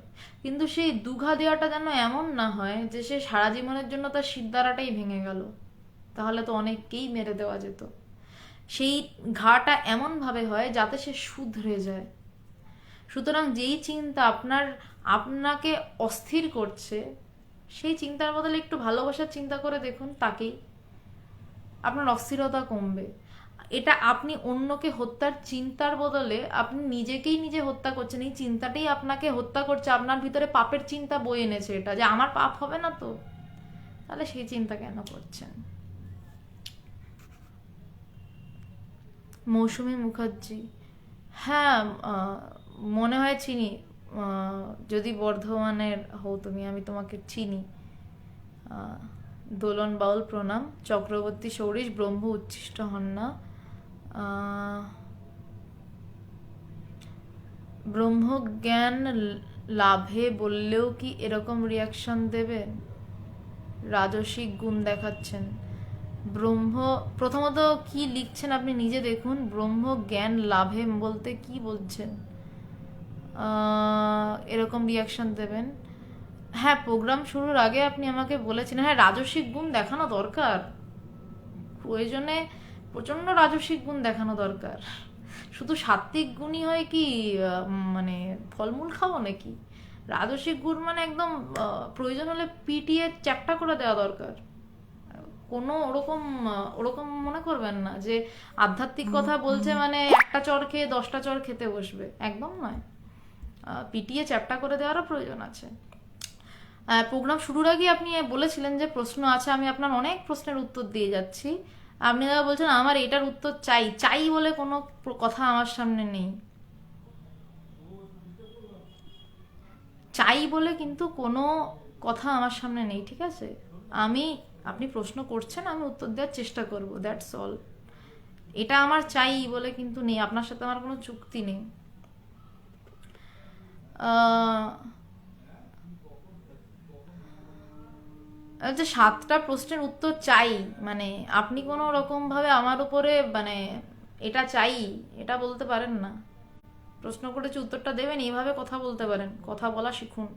কিন্তু সেই দুঘা দেওয়াটা যেন এমন না হয় যে সে সারা জীবনের জন্য তার শিরদাঁড়াটাই ভেঙে গেল, তাহলে তো অনেককেই মেরে দেওয়া যেত। সেই ঘাটা এমনভাবে হয় যাতে সে শুধরে যায়। সুতরাং যেই চিন্তা আপনাকে অস্থির করছে, সেই চিন্তার বদলে একটু ভালোবাসার চিন্তা করে দেখুন, তাকেই আপনার অস্থিরতা কমবে। এটা আপনি অন্যকে হত্যার চিন্তার বদলে আপনি নিজেকেই নিজে হত্যা করছেন, এই চিন্তাটাই আপনাকে হত্যা করছে, আপনার ভিতরে পাপের চিন্তা বয়ে এনেছে, এটা যে আমার পাপ হবে না তো, তাহলে সেই চিন্তা কেন করছেন? মৌসুমী মুখার্জি, হ্যাঁ, মনে হয় চিনি, যদি বর্ধমানের হও তুমি, আমি তোমাকে চিনি। দোলন বাউল, প্রণাম। চক্রবর্তী সৌরিশ, ব্রহ্ম উচ্ছিষ্ট হন না। ব্রহ্মজ্ঞান লাভে বললেও কি এরকম রিয়াকশন দেবেন? রাজসিক গুণ দেখাচ্ছেন। ব্রহ্ম, প্রথমত কি লিখছেন আপনি নিজে দেখুন। ব্রহ্ম জ্ঞান লাভে বলতে কি বলছেন? এরকম রিয়াকশন দেবেন। হ্যাঁ, প্রোগ্রাম শুরুর আগে আপনি আমাকে বলেছেন, হ্যাঁ রাজস্বিক গুণ দেখানো দরকার, প্রয়োজনে প্রচন্ড রাজস্বিক গুণ দেখানো দরকার। শুধু সাত্ত্বিক গুণই হয় কি মানে ফলমূল খাবো নাকি? রাজস্বিক গুণ মানে একদম প্রয়োজন হলে পিটিয়ে চ্যাপ্টা করে দেওয়া দরকার। কোনো ওরকম ওরকম মনে করবেন না যে আধ্যাত্মিক কথা বলছে মানে একটা চর খেয়ে 10টা চর খেতে বসবে, একদম নয়। পিটিয়ে চ্যাপ্টা করে দেওয়ারও প্রয়োজন আছে। প্রোগ্রাম শুরুর আগে আপনি বলেছিলেন যে প্রশ্ন আছে, আমি আপনার অনেক প্রশ্নের উত্তর দিয়ে যাচ্ছি। আপনি দাদা বলছেন আমার এটার উত্তর চাই, চাই বলে কোনো কথা আমার সামনে নেই। চাই বলে কিন্তু কোনো কথা আমার সামনে নেই, ঠিক আছে? আমি, আপনি প্রশ্ন করছেন, আমি উত্তর দেওয়ার চেষ্টা করব, দ্যাটস অল। এটা আমার চাই বলে কিন্তু নেই, আপনার সাথে আমার কোনো চুক্তি নেই। যে 7টা প্রশ্নের উত্তর চাই মানে আপনি কোনো রকম ভাবে আমার উপরে মানে এটা চাই এটা বলতে পারেন না। প্রশ্ন করেছি উত্তরটা দেবেন, এইভাবে কথা বলতে পারেন, কথা বলা শিখুন,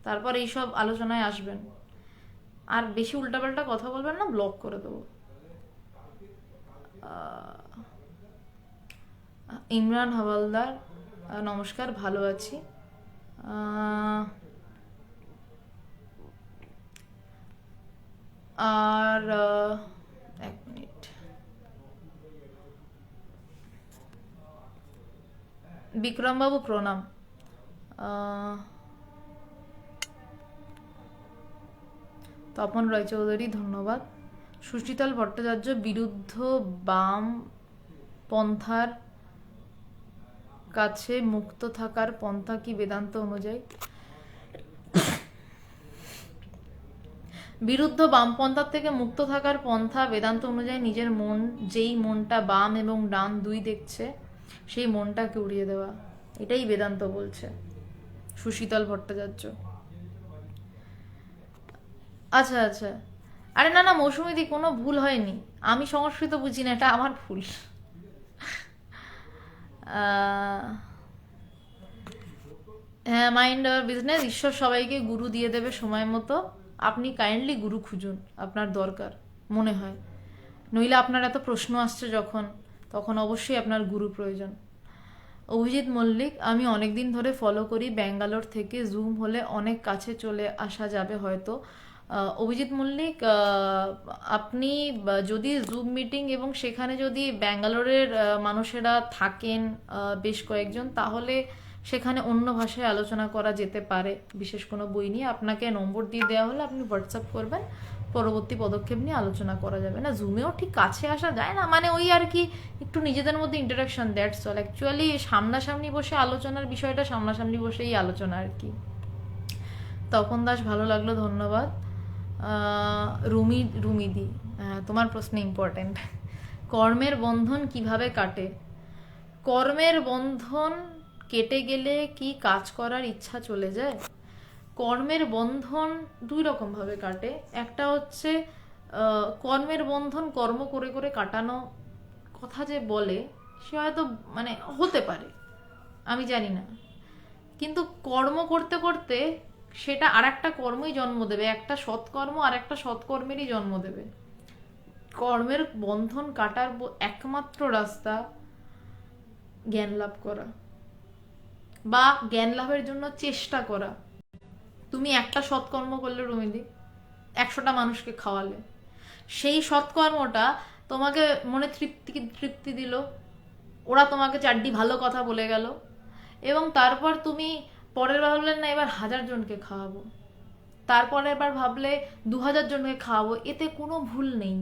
তারপর এইসব আলোচনায় আসবেন। আর বেশি উল্টাপাল্টা কথা বলবেন না, ব্লক করে দেবো। ইমরান হাওয়ালদার, নমস্কার, ভালো আছি। আর এক মিনিট, বিক্রমবাবু প্রণাম। তপন রায়চৌধুরী ধন্যবাদ। সুশীতল ভট্টাচার্য, বিরুদ্ধ বাম পন্থার কাছে মুক্ত থাকার পন্থা কি বেদান্ত অনুযায়ী? বিরুদ্ধ বামপন্থার থেকে মুক্ত থাকার পন্থা বেদান্ত অনুযায়ী নিজের মন, যেই মনটা বাম এবং ডান দুই দেখছে, সেই মনটাকে উড়িয়ে দেওয়া, এটাই বেদান্ত বলছে সুশীতল ভট্টাচার্য। আচ্ছা আচ্ছা, আরে না না মৌসুমীদি, কোনো ভুল হয়নি, আমি সংস্কৃত বুঝি না, এটা আমার ভুল। হ্যাঁ, মাইন্ড আওয়ার বিজনেস, ঈশ্বর সবাইকে গুরু দিয়ে দেবে সময় মতো। আপনি কাইন্ডলি গুরু খুঁজুন, আপনার দরকার মনে হয়, নইলে আপনার এত প্রশ্ন আসছে যখন, তখন অবশ্যই আপনার গুরু প্রয়োজন। অভিজিৎ মল্লিক, আমি অনেকদিন ধরে ফলো করি, ব্যাঙ্গালোর থেকে জুম হলে অনেক কাছে চলে আসা যাবে হয়তো। অভিজিৎ মল্লিক, আপনি যদি জুম মিটিং এবং সেখানে যদি ব্যাঙ্গালোরের মানুষেরা থাকেন বেশ কয়েকজন, তাহলে সেখানে অন্য ভাষায় আলোচনা করা যেতে পারে, বিশেষ কোনো বই নিয়ে। আপনাকে নম্বর দিয়ে দেওয়া হলে আপনি হোয়াটসঅ্যাপ করবেন, পরবর্তী পদক্ষেপ নিয়ে আলোচনা করা যাবে। না জুমেও ঠিক কাছে আসা যায় না, মানে ওই আর কি একটু নিজেদের মধ্যে ইন্টারাকশন, দ্যাটস অল। অ্যাকচুয়ালি সামনাসামনি বসে আলোচনার বিষয়টা সামনাসামনি বসেই আলোচনা আর কি। তপন দাস, ভালো লাগলো, ধন্যবাদ। রুমিদি, তোমার প্রশ্ন ইম্পর্টেন্ট। কর্মের বন্ধন কিভাবে কাটে? কর্মের বন্ধন কেটে গেলে কি কাজ করার ইচ্ছা চলে যায়? কর্মের বন্ধন দুই রকম ভাবে কাটে। একটা হচ্ছে কর্মের বন্ধন কর্ম করে করে কাটানো কথা যে বলে, সে হয়তো মানে হতে পারে, আমি জানি না, কিন্তু কর্ম করতে করতে সেটা আর একটা কর্মই জন্ম দেবে, একটা সৎকর্ম আর একটা সৎকর্মেরই জন্ম দেবে। কর্মের বন্ধন কাটার একমাত্র রাস্তা জ্ঞান লাভ করা, বা জ্ঞান লাভের জন্য চেষ্টা করা। তুমি একটা সৎকর্ম করলে রুমিদি, 100টা মানুষকে খাওয়ালে, সেই সৎকর্মটা তোমাকে মনে তৃপ্তি দিল, ওরা তোমাকে 4টি ভালো কথা বলে গেল, এবং তারপর তুমি পরের বার ভাবলেন না এবার 1000 জনকে খাওয়াবো, তারপরে এবার ভাবলে 2000 জনকে খাওয়াবো, এতে কোনো ভুল নেই।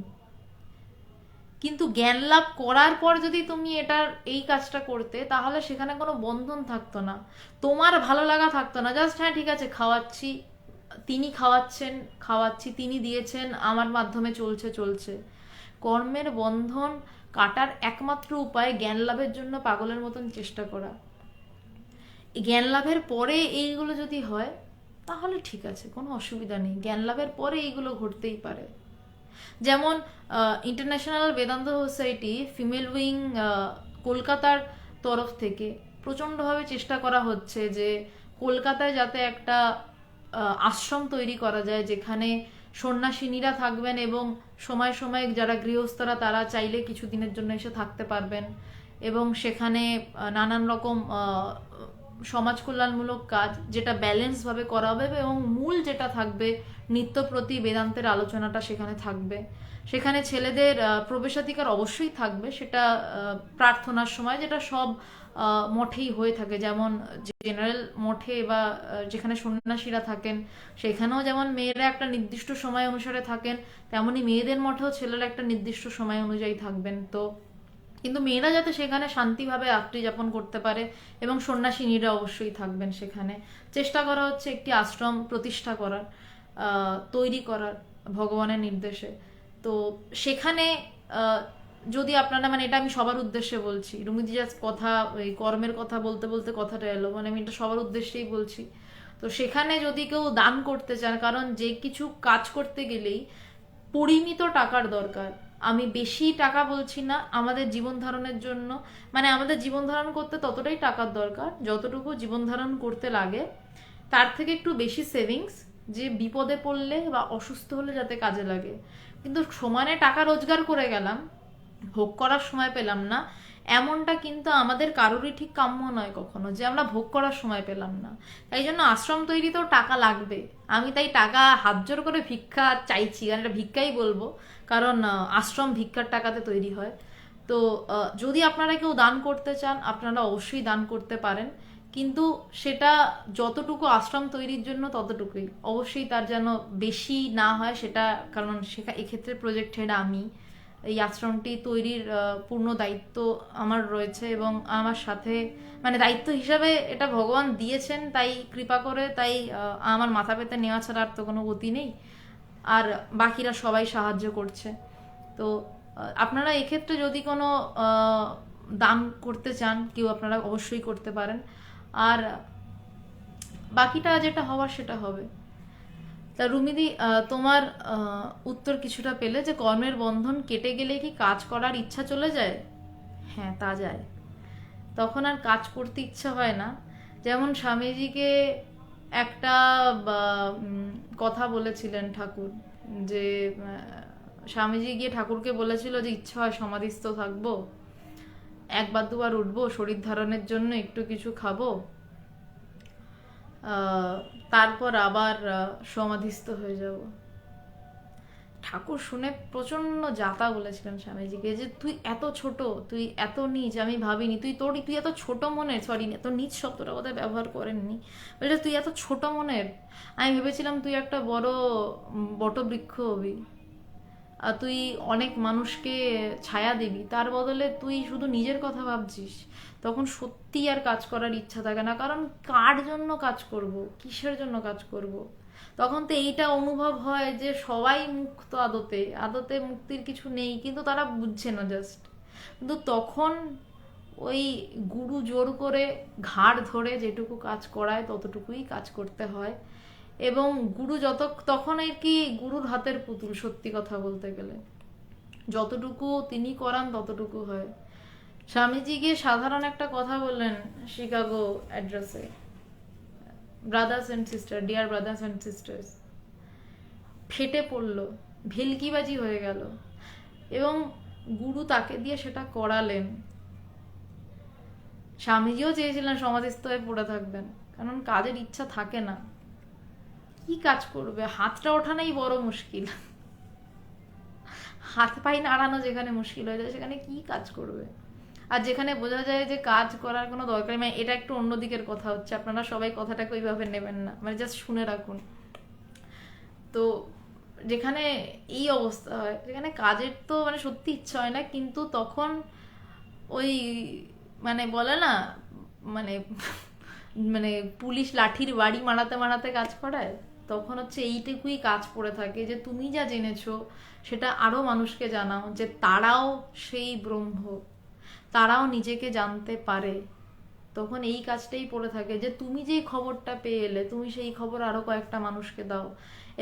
কিন্তু জ্ঞান লাভ করার পর যদি তুমি এটার এই কাজটা করতে, তাহলে সেখানে কোনো বন্ধন থাকতো না, তোমার ভালো লাগা থাকতো না, জাস্ট হ্যাঁ ঠিক আছে খাওয়াচ্ছি, তিনি খাওয়াচ্ছেন, খাওয়াচ্ছি, তিনি দিয়েছেন, আমার মাধ্যমে চলছে চলছে। কর্মের বন্ধন কাটার একমাত্র উপায় জ্ঞান লাভের জন্য পাগলের মতন চেষ্টা করা। জ্ঞান লাভের পরে এইগুলো যদি হয় তাহলে ঠিক আছে, কোনো অসুবিধা নেই, জ্ঞান লাভের পরে এইগুলো ঘটতেই পারে। যেমন international Vedanta society female wing কলকাতার তরফ থেকে প্রচণ্ডভাবে চেষ্টা করা হচ্ছে যে কলকাতায় যাতে একটা আশ্রম তৈরি করা যায়, যেখানে সন্ন্যাসিনীরা থাকবেন এবং সময় সময় যারা গৃহস্থরা তারা চাইলে কিছুদিনের জন্য এসে থাকতে পারবেন, এবং সেখানে নানান রকম সমাজ কল্যাণমূলক কাজ যেটা ব্যালেন্সভাবে করা হবে, এবং মূল যেটা থাকবে নিত্যপ্রতি বেদান্তের আলোচনাটা সেখানে থাকবে। সেখানে ছেলেদের প্রবেশাধিকার অবশ্যই থাকবে, সেটা প্রার্থনার সময়, যেটা সব মঠেই হয়ে থাকে। যেমন জেনারেল মঠে বা যেখানে সন্ন্যাসীরা থাকেন সেখানেও যেমন মেয়েরা একটা নির্দিষ্ট সময় অনুসারে থাকেন, তেমনি মেয়েদের মঠেও ছেলেরা একটা নির্দিষ্ট সময় অনুযায়ী থাকবেন। তো কিন্তু মেয়েরা যাতে সেখানে শান্তিভাবে রাত্রি যাপন করতে পারে, এবং সন্ন্যাসিনীরা অবশ্যই থাকবেন সেখানে। চেষ্টা করা হচ্ছে একটি আশ্রম প্রতিষ্ঠা করার, তৈরি করার ভগবানের নির্দেশে। তো সেখানে যদি আপনারা, মানে এটা আমি সবার উদ্দেশ্যে বলছি, রুমিদি জাস্ট কথা এই কর্মের কথা বলতে বলতে কথাটা এলো, মানে আমি এটা সবার উদ্দেশ্যেই বলছি। তো সেখানে যদি কেউ দান করতে চান, কারণ যে কিছু কাজ করতে গেলেই পরিমিত টাকার দরকার। আমি বেশি টাকা বলছি না, আমাদের জীবন ধারণের জন্য, মানে আমাদের জীবন ধারণ করতে ততটাই টাকার দরকার যতটুকু জীবন ধারণ করতে লাগে, তার থেকে একটু বেশি সেভিংস, যে বিপদে পড়লে বা অসুস্থ হলে যাতে কাজে লাগে। কিন্তু সমানে টাকা রোজগার করে গেলাম, ভোগ করার সময় পেলাম না, এমনটা কিন্তু আমাদের কারোরই ঠিক কাম্য নয় কখনো, যে আমরা ভোগ করার সময় পেলাম না। তাই জন্য আশ্রম তৈরিতেও টাকা লাগবে। আমি তাই টাকা হাত জোর করে ভিক্ষা চাইছি, কারণ এটা ভিক্ষাই বলবো, কারণ আশ্রম ভিক্ষার টাকাতে তৈরি হয়। তো যদি আপনারা কেউ দান করতে চান, আপনারা অবশ্যই দান করতে পারেন, কিন্তু সেটা যতটুকু আশ্রম তৈরির জন্য ততটুকুই, অবশ্যই তার যেন বেশি না হয় সেটা, কারণ এক্ষেত্রে প্রজেক্ট হেড আমি। এই আশ্রমটি তৈরির পূর্ণ দায়িত্ব আমার রয়েছে, এবং আমার সাথে, মানে দায়িত্ব হিসাবে এটা ভগবান দিয়েছেন, তাই কৃপা করে, তাই আমার মাথা পেতে নেওয়া ছাড়া আর তো কোনো গতি নেই। আর বাকিরা সবাই সাহায্য করছে। তো আপনারা এক্ষেত্রে যদি কোনো দান করতে চান কেউ, আপনারা অবশ্যই করতে পারেন। আর বাকিটা যেটা হওয়ার সেটা হবে। তা রুমিদি, তোমার উত্তর কিছুটা পেলে, যে কর্মের বন্ধন কেটে গেলে কি কাজ করার ইচ্ছা চলে যায়? হ্যাঁ, তা যায়। তখন আর কাজ করতে ইচ্ছা হয় না। যেমন স্বামীজিকে একটা কথা বলেছিলেন ঠাকুর, যে স্বামীজি গিয়ে ঠাকুরকে বলেছিল যে ইচ্ছা হয় সমাধিস্থ থাকবো, একবার দুবার উঠবো, শরীর ধারণের জন্য একটু কিছু খাবো, তারপর আবার সমাধিস্থ হয়ে যাব। ঠাকুর শুনে প্রচন্ড যাতা বলেছিলেন স্বামীজিকে, যে তুই এত ছোট, তুই এত নীচ, আমি ভাবিনি তুই এত ছোট মনের, সরি এত নীচ শব্দটা বোধহয় ব্যবহার করেননি, বলছে তুই এত ছোট মনের, আমি ভেবেছিলাম তুই একটা বড় বটবৃক্ষ হবি, আর তুই অনেক মানুষকে ছায়া দিবি, তার বদলে তুই শুধু নিজের কথা ভাবছিস। তখন সত্যি আর কাজ করার ইচ্ছা থাকে না, কারণ কার জন্য কাজ করব, কিসের জন্য কাজ করব। তখন তো এইটা অনুভব হয় যে সবাই মুক্ত, আদতে আদতে মুক্তির কিছু নেই, কিন্তু তারা বুঝছে না জাস্ট। কিন্তু তখন ওই গুরু জোর করে ঘাড় ধরে যেটুকু কাজ করায় ততটুকুই কাজ করতে হয়, এবং গুরু তখন আর কি গুরুর হাতের পুতুল, সত্যি কথা বলতে গেলে যতটুকু তিনি করান ততটুকু হয়। স্বামীজি গিয়ে সাধারণ একটা কথা বললেন শিকাগো অ্যাড্রেসে, brothers and sister, dear brothers and sisters, ফেটে পড়লো, ভেলকিবাজি হয়ে গেল, এবং গুরু তাকে দিয়ে সেটা করালেন। স্বামীজিও চেয়েছিলেন সমাধিস্থ হয়ে পড়ে থাকবেন, কারণ কাজের ইচ্ছা থাকে না, কি কাজ করবে, হাতটা ওঠানোই বড় মুশকিল, হাত পাই নাড়ানো যেখানে মুশকিল হয়ে যায় সেখানে কি কাজ করবে। আর যেখানে বোঝা যায় যে কাজ করার কোনো দরকার, মানে এটা একটু অন্যদিকের কথা হচ্ছে, আপনারা সবাই কথাটাকে ওইভাবে নেবেন না, মানে জাস্ট শুনে রাখুন। তো যেখানে এই অবস্থা হয়, যেখানে কাজের তো মানে সত্যি ইচ্ছা হয় না, কিন্তু তখন ওই মানে বলে না, মানে মানে পুলিশ লাঠির বাড়ি মারাতে মারাতে কাজ করায়, তখন হচ্ছে এইটুকুই কাজ পড়ে থাকে, যে তুমি যা জেনেছো সেটা আরো মানুষকে জানাও, যে তারাও সেই ব্রহ্ম, তারাও নিজেকে জানতে পারে। তখন এই কাজটাই পড়ে থাকে, যে তুমি যেই খবরটা পেয়ে এলে তুমি সেই খবর আরো কয়েকটা মানুষকে দাও,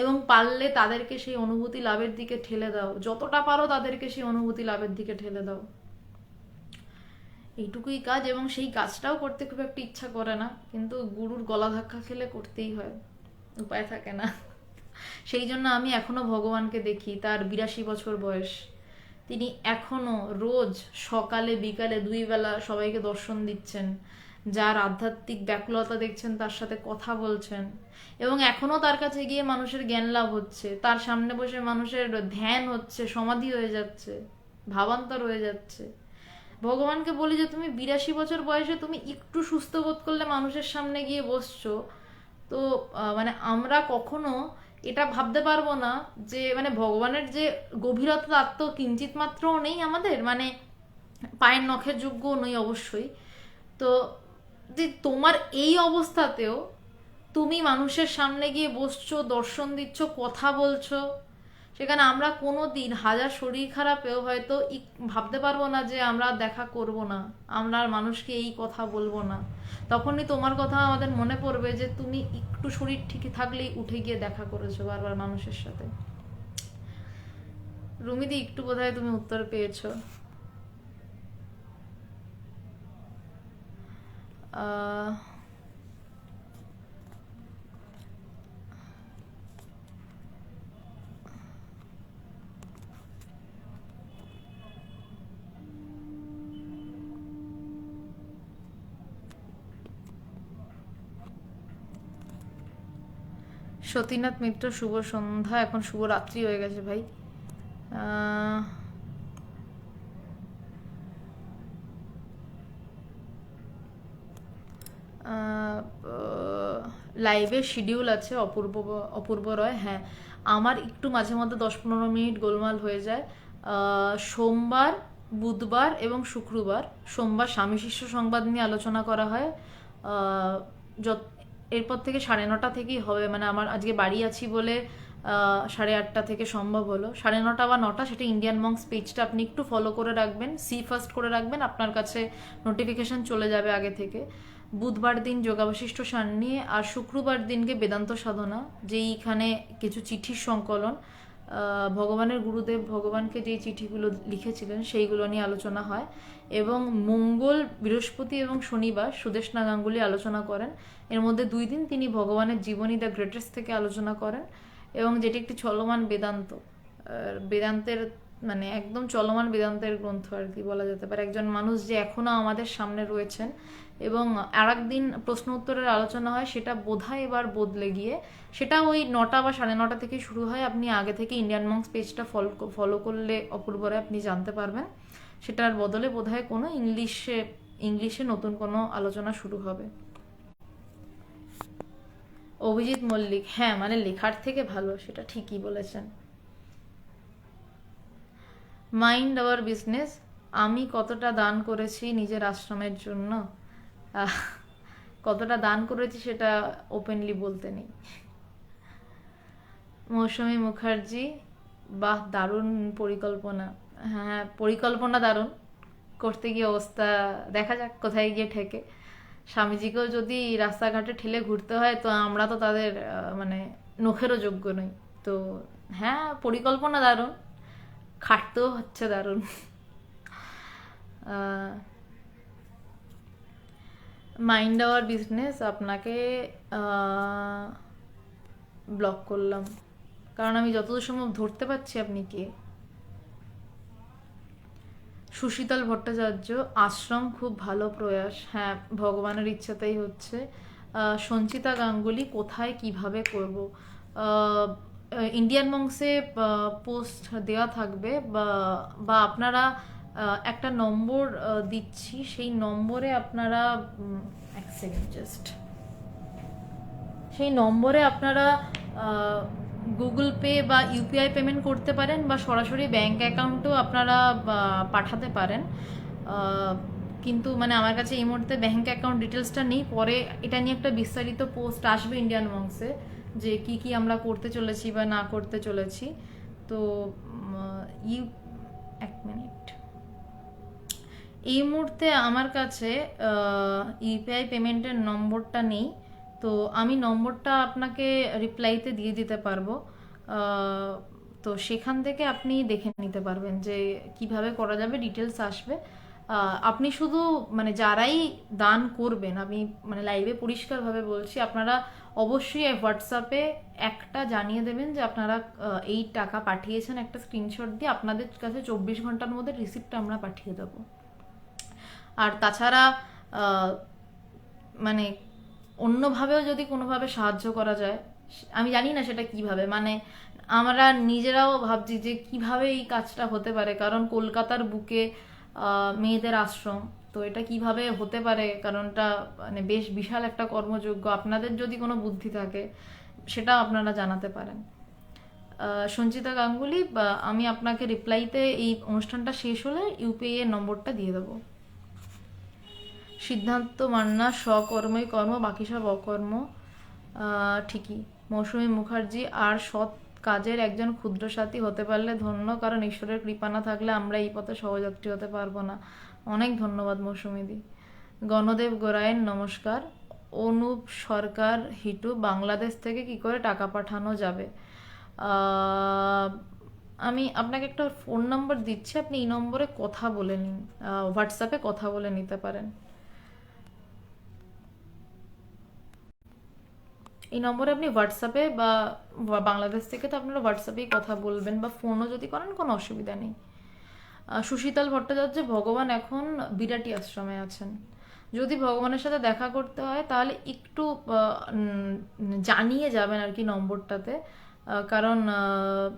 এবং পারলে তাদেরকে সেই অনুভূতি লাভের দিকে ঠেলে দাও, যতটা পারো তাদেরকে সেই অনুভূতি লাভের দিকে ঠেলে দাও। এইটুকুই কাজ, এবং সেই কাজটাও করতে খুব একটা ইচ্ছা করে না, কিন্তু গুরুর গলা ধাক্কা খেলে করতেই হয়, উপায় থাকে না। সেই জন্য আমি এখনো ভগবানকে দেখি, তার 82 বছর বয়স, তিনি এখনো রোজ সকালে বিকালে 2 বেলা সবাইকে দর্শন দিচ্ছেন, যার আধ্যাত্মিক ব্যাকুলতা দেখছেন তার সাথে কথা বলছেন, এবং এখনো তার কাছে গিয়ে মানুষের জ্ঞান লাভ হচ্ছে, তার সামনে বসে মানুষের ধ্যান হচ্ছে, সমাধি হয়ে যাচ্ছে, ভাবান্তর হয়ে যাচ্ছে। ভগবানকে বলি যে তুমি 82 বছর বয়সে তুমি একটু সুস্থ বোধ করলে মানুষের সামনে গিয়ে বসছো, তো মানে আমরা কখনো এটা ভাবতে পারবো না যে মানে ভগবানের যে গভীরতা তার তো কিঞ্চিত মাত্রও নেই আমাদের, মানে পায়ের নখের যোগ্য নই অবশ্যই। তো যে তোমার এই অবস্থাতেও তুমি মানুষের সামনে গিয়ে বসছো, দর্শন দিচ্ছ, কথা বলছো, সেখানে আমরা কোনো দিন হাজার শরীর খারাপেও হয়তো ভাবতে পারবো না যে আমরা দেখা করব না, আমরা আর মানুষকে এই কথা বলবো না। তখনই তোমার কথা আমাদের মনে পড়বে যে তুমি একটু শরীর ঠিকই থাকলেই উঠে গিয়ে দেখা করেছো বারবার মানুষের সাথে। রুমিদি একটু বোধহয় তুমি উত্তর পেয়েছো। আহ সতীনাথ মিত্র শুভ সন্ধ্যা, এখন শুভ রাত্রি হয়ে গেছে ভাই। লাইভের শিডিউল আছে অপূর্ব রয়, হ্যাঁ আমার একটু মাঝে মধ্যে 10-15 মিনিট গোলমাল হয়ে যায়। সোমবার, বুধবার এবং শুক্রবার, সোমবার স্বামী শিষ্য সংবাদ নিয়ে আলোচনা করা হয়, এরপর থেকে 9:30 থেকেই হবে, মানে আমার আজকে বাড়ি আছি বলে 8:30 থেকে সম্ভব হলো, 9:30 বা 9টা, সেটা ইন্ডিয়ান মঙ্কস পেজটা আপনি একটু ফলো করে রাখবেন, ফার্স্ট করে রাখবেন, আপনার কাছে নোটিফিকেশন চলে যাবে আগে থেকে। বুধবার দিন যোগাবশিষ্ট সান্নি, আর শুক্রবার দিনকে বেদান্ত সাধনা, যেইখানে কিছু চিঠির সংকলন, ভগবানের গুরুদেব ভগবানকে যেই চিঠিগুলো লিখেছিলেন সেইগুলো নিয়ে আলোচনা হয়, এবং মঙ্গল, বৃহস্পতি এবং শনিবার সুদেষ্ণা গাঙ্গুলি আলোচনা করেন। এর মধ্যে 2 দিন তিনি ভগবানের জীবনী দ্য গ্রেটেস্ট থেকে আলোচনা করেন, এবং যেটি একটি চলমান বেদান্ত, বেদান্তের মানে একদম চলমান বেদান্তের গ্রন্থ আর কি বলা যেতে পারে, একজন মানুষ যে এখনো আমাদের সামনে রয়েছেন। এবং আর একদিন প্রশ্ন উত্তরের আলোচনা হয়, সেটা বোধহয় এবার বদলে গিয়ে সেটা ওই 9টা বা 9:30 থেকে শুরু হয়, আপনি আগে থেকে ইন্ডিয়ান মঙ্কস পেজটা ফলো করলে অপূর্বরে আপনি জানতে পারবেন। সেটার বদলে বোধহয় কোনো ইংলিশে নতুন কোনো আলোচনা শুরু হবে। অভিজিৎ মল্লিক, হ্যাঁ মানে লেখার থেকে ভালো, সেটা ঠিকই বলেছেন। মাইন্ড আওয়ার বিজনেস, আমি কতটা দান করেছি নিজের আশ্রমের জন্য, কতটা দান করেছি সেটা ওপেনলি বলতে নেই। মৌসুমী মুখার্জি, বাহ দারুণ পরিকল্পনা, হ্যাঁ পরিকল্পনা দারুণ, করতে গিয়ে অবস্থা দেখা যাক কোথায় গিয়ে ঠেকে। স্বামীজিকেও যদি রাস্তাঘাটে ঠেলে ঘুরতে হয়, তো আমরা তো তাদের মানে নখেরও যোগ্য নই। তো হ্যাঁ পরিকল্পনা দারুণ, খাটতেও হচ্ছে দারুণ। মাইন্ড আওয়ার বিজনেস, আপনাকে ব্লক করলাম, কারণ আমি যতদূর সম্ভব ধরতে পারছি আপনি কে। সুশীতল ভট্টাচার্য, আশ্রম খুব ভালো প্রয়াস, হ্যাঁ ভগবানের ইচ্ছাতেই হচ্ছে। সঞ্চিতা গাঙ্গুলি, কোথায় কিভাবে করব, ইন্ডিয়ান মঙ্কসে পোস্ট দেওয়া থাকবে, বা আপনারা একটা নম্বর দিচ্ছি, সেই নম্বরে আপনারা এক সেকেন্ড জাস্ট, সেই নম্বরে আপনারা গুগল পে বা ইউপিআই পেমেন্ট করতে পারেন, বা সরাসরি ব্যাঙ্ক অ্যাকাউন্টেও আপনারা পাঠাতে পারেন। কিন্তু মানে আমার কাছে এই মুহূর্তে ব্যাঙ্ক অ্যাকাউন্ট ডিটেলসটা নেই, পরে এটা নিয়ে একটা বিস্তারিত পোস্ট আসবে ইন্ডিয়ান মঙ্কসে, যে কি কি আমরা করতে চলেছি বা না করতে চলেছি। তো এক মিনিট, এই মুহূর্তে আমার কাছে ইউপিআই পেমেন্টের নম্বরটা নেই, তো আমি নম্বরটা আপনাকে রিপ্লাইতে দিয়ে দিতে পারবো। আহ, তো সেখান থেকে আপনি দেখে নিতে পারবেন যে কিভাবে করা যাবে, ডিটেলস আসবে। আপনি শুধু মানে যারাই দান করবেন, আমি মানে লাইভে পরিষ্কারভাবে বলছি, আপনারা অবশ্যই হোয়াটসঅ্যাপে একটা জানিয়ে দেবেন যে আপনারা এই টাকা পাঠিয়েছেন, একটা স্ক্রিনশট দিয়ে আপনাদের কাছে 24 ঘন্টার মধ্যে রিসিপ্টটা আমরা পাঠিয়ে দেবো। আর তাছাড়া আহ, মানে অন্যভাবেও যদি কোনোভাবে সাহায্য করা যায়, আমি জানি না সেটা কিভাবে, মানে আমরা নিজেরাও ভাবছি যে কিভাবে এই কাজটা হতে পারে, কারণ কলকাতার বুকে মেয়েদের আশ্রম, তো এটা কিভাবে হতে পারে, কারণটা মানে বেশ বিশাল একটা কর্মযোগ্য। আপনাদের যদি কোনো বুদ্ধি থাকে সেটা আপনারা জানাতে পারেন। সঞ্চিতা গাঙ্গুলি, আমি আপনাকে রিপ্লাইতে এই অনুষ্ঠানটা শেষ হলে ইউপিআই এর নম্বরটা দিয়ে দেবো। সিদ্ধান্ত মান্না, স্বকর্মই কর্ম, বাকি সব অকর্ম। ঠিকই। মৌসুমী মুখার্জি, আর সৎ কাজের একজন ক্ষুদ্র সাথী হতে পারলে ধন্য, কারণ ঈশ্বরের কৃপা না থাকলে আমরা এই পথে সহযাত্রী হতে পারবো না। অনেক ধন্যবাদ মৌসুমীদি। গণদেব গোরায়ন, নমস্কার। অনুপ সরকার হিটু, বাংলাদেশ থেকে কি করে টাকা পাঠানো যাবে? আহ, আমি আপনাকে একটা ফোন নাম্বার দিচ্ছি, আপনি এই নম্বরে কথা বলে নিন, হোয়াটসঅ্যাপে কথা বলে নিতে পারেন। এই নম্বরে আপনি হোয়াটসঅ্যাপে বা বাংলাদেশ থেকে তো আপনারা হোয়াটসঅ্যাপেই কথা বলবেন, বা ফোনও যদি করেন কোনো অসুবিধা নেই। সুশীতল ভট্টাচার্য, ভগবান এখন বিরাটি আশ্রমে আছেন। যদি ভগবানের সাথে দেখা করতে হয় তাহলে একটু জানিয়ে যাবেন আর কি নম্বরটাতে, কারণ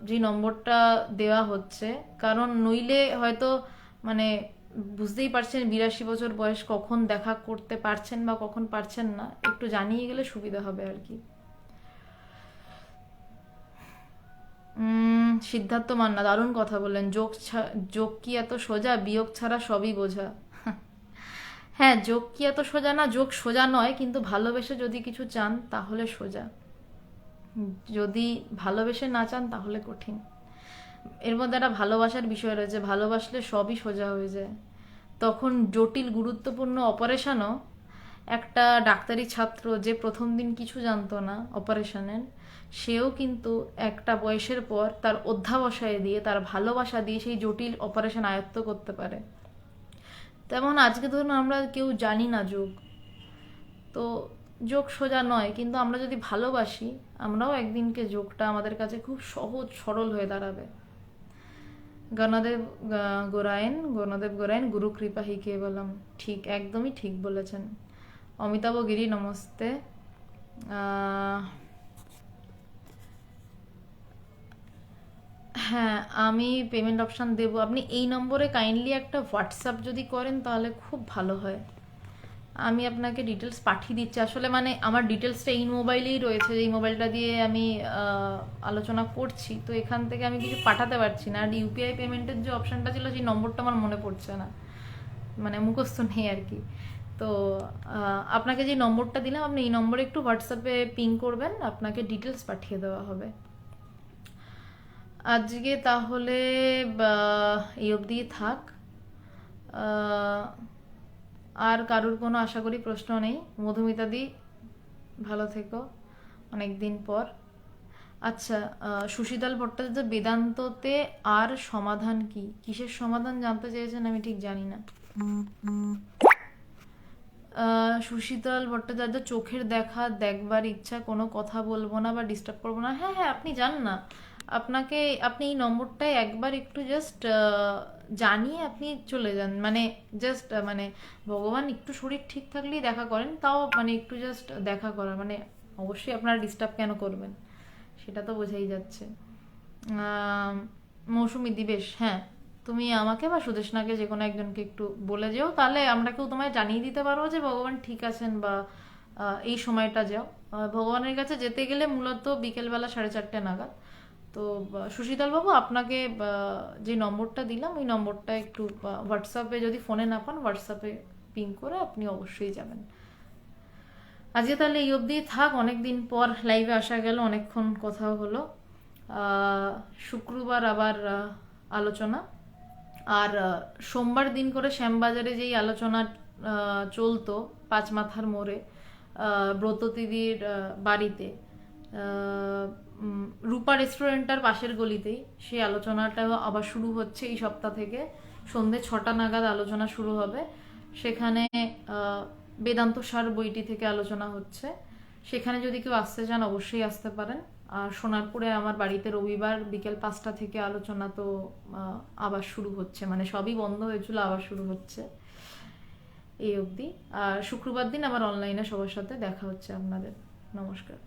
যে নম্বরটা দেওয়া হচ্ছে, কারণ নইলে হয়তো মানে বুঝতেই পারছেন 82 বছর বয়স, কখন দেখা করতে পারছেন বা কখন পারছেন না, একটু জানিয়ে গেলে সুবিধা হবে আর কি। সিদ্ধার্থ মান্না, দারুণ কথা বললেন। যোগ কি এত সোজা? বিয়োগ ছাড়া সবই বোঝা। হ্যাঁ, যোগ কি এত সোজা না? যোগ সোজা নয়, কিন্তু ভালোবেসে যদি কিছু চান তাহলে সোজা, যদি ভালোবেসে না চান তাহলে কঠিন। এর মধ্যে একটা ভালোবাসার বিষয় রয়েছে, ভালোবাসলে সবই সোজা হয়ে যায়। তখন জটিল গুরুত্বপূর্ণ অপারেশনও একটা ডাক্তারি ছাত্র যে প্রথম দিন কিছু জানতো না অপারেশনের, সেও কিন্তু একটা বয়সের পর তার অধ্যাবসায় দিয়ে, তার ভালোবাসা দিয়ে সেই জটিল অপারেশন আয়ত্ত করতে পারে। তেমন আজকে ধরুন আমরা কেউ জানি না যোগ, তো যোগ সোজা নয়, কিন্তু আমরা যদি ভালোবাসি আমরাও একদিনকে যোগটা আমাদের কাছে খুব সহজ সরল হয়ে দাঁড়াবে। গণদেব গোরায়ন, গুরু কৃপা হি কেবলম। ঠিক, একদমই ঠিক বলেছেন। অমিতাভ গিরি, নমস্তে। হ্যাঁ, আমি পেমেন্ট অপশান দেবো, আপনি এই নম্বরে কাইন্ডলি একটা হোয়াটসঅ্যাপ যদি করেন তাহলে খুব ভালো হয়। আমি আপনাকে ডিটেলস পাঠিয়ে দিচ্ছি, আসলে মানে আমার ডিটেলসটা এই মোবাইলেই রয়েছে, এই মোবাইলটা দিয়ে আমি আলোচনা করছি, তো এখান থেকে আমি কিছু পাঠাতে পারছি না। আর ইউপিআই পেমেন্টের যে অপশানটা ছিল সেই নম্বরটা আমার মনে পড়ছে না, মানে মুখস্থ নেই আর কি। তো আপনাকে যে নম্বরটা দিলাম আপনি এই নম্বরে একটু হোয়াটসঅ্যাপে পিং করবেন, আপনাকে ডিটেলস পাঠিয়ে দেওয়া হবে। আজকে তাহলে এই অবধি থাক। আর কারুর কোনো আশা করি প্রশ্ন নেই। মধুমিতাদি, ভালো থেকো, অনেক দিন পর। আচ্ছা, সুশীতল ভট্টাচার্য, বেদান্ততে আর সমাধান কি? কিসের সমাধান জানতে চেয়েছেন আমি ঠিক জানি না। সুশীতল ভট্টাচার্য, চোখের দেখা দেখবার ইচ্ছা, কোনো কথা বলবো না বা ডিস্টার্ব করবো না। হ্যাঁ হ্যাঁ, আপনি যান না, আপনি এই নম্বরটায় একবার একটু জাস্ট জানিয়ে আপনি চলে যান, মানে জাস্ট মানে ভগবান একটু শরীর ঠিক থাকলেই দেখা করেন, তাও মানে একটু জাস্ট দেখা করার, মানে অবশ্যই আপনারা ডিস্টার্ব কেন করবেন সেটা তো বোঝাই যাচ্ছে। মৌসুমি দিবেশ, হ্যাঁ তুমি আমাকে বা সুদেশনাকে যে কোনো একজনকে একটু বলে যেও, তাহলে আমরা কেউ তোমায় জানিয়ে দিতে পারবো যে ভগবান ঠিক আছেন, বা এই সময়টা যাও। ভগবানের কাছে যেতে গেলে মূলত বিকেলবেলা 4:30 নাগাদ। তো সুশীতল বাবু, আপনাকে যে নম্বরটা দিলাম ওই নম্বরটা একটু হোয়াটসঅ্যাপে, যদি ফোনে না পান হোয়াটসঅ্যাপে পিং করে আপনি অবশ্যই যাবেন। আজকে তাহলে এই অবধি থাক, অনেক দিন পর লাইভে আসা গেল, অনেকক্ষণ কথাও হলো। শুক্রবার আবার আলোচনা, আর সোমবার দিন করে শ্যামবাজারে যেই আলোচনা চলতো 5 মাথার মোড়ে, ব্রত দিদির বাড়িতে, রূপা রেস্টুরেন্টটার পাশের গলিতেই। সেই আলোচনাটাও আবার শুরু হচ্ছে এই সপ্তাহ থেকে। সন্ধে 6টা নাগাদ আলোচনা শুরু হবে। সেখানে বেদান্ত সার বইটি থেকে আলোচনা হচ্ছে। সেখানে যদি কেউ আসতে চান অবশ্যই আসতে পারেন। আর সোনারপুরে আমার বাড়িতে রবিবার বিকেল 5টা থেকে আলোচনা তো আবার শুরু হচ্ছে, মানে সবই বন্ধ হয়েছিল, আবার শুরু হচ্ছে এই অবধি। আর শুক্রবার দিন আবার অনলাইনে সবার সাথে দেখা হচ্ছে আপনাদের। নমস্কার।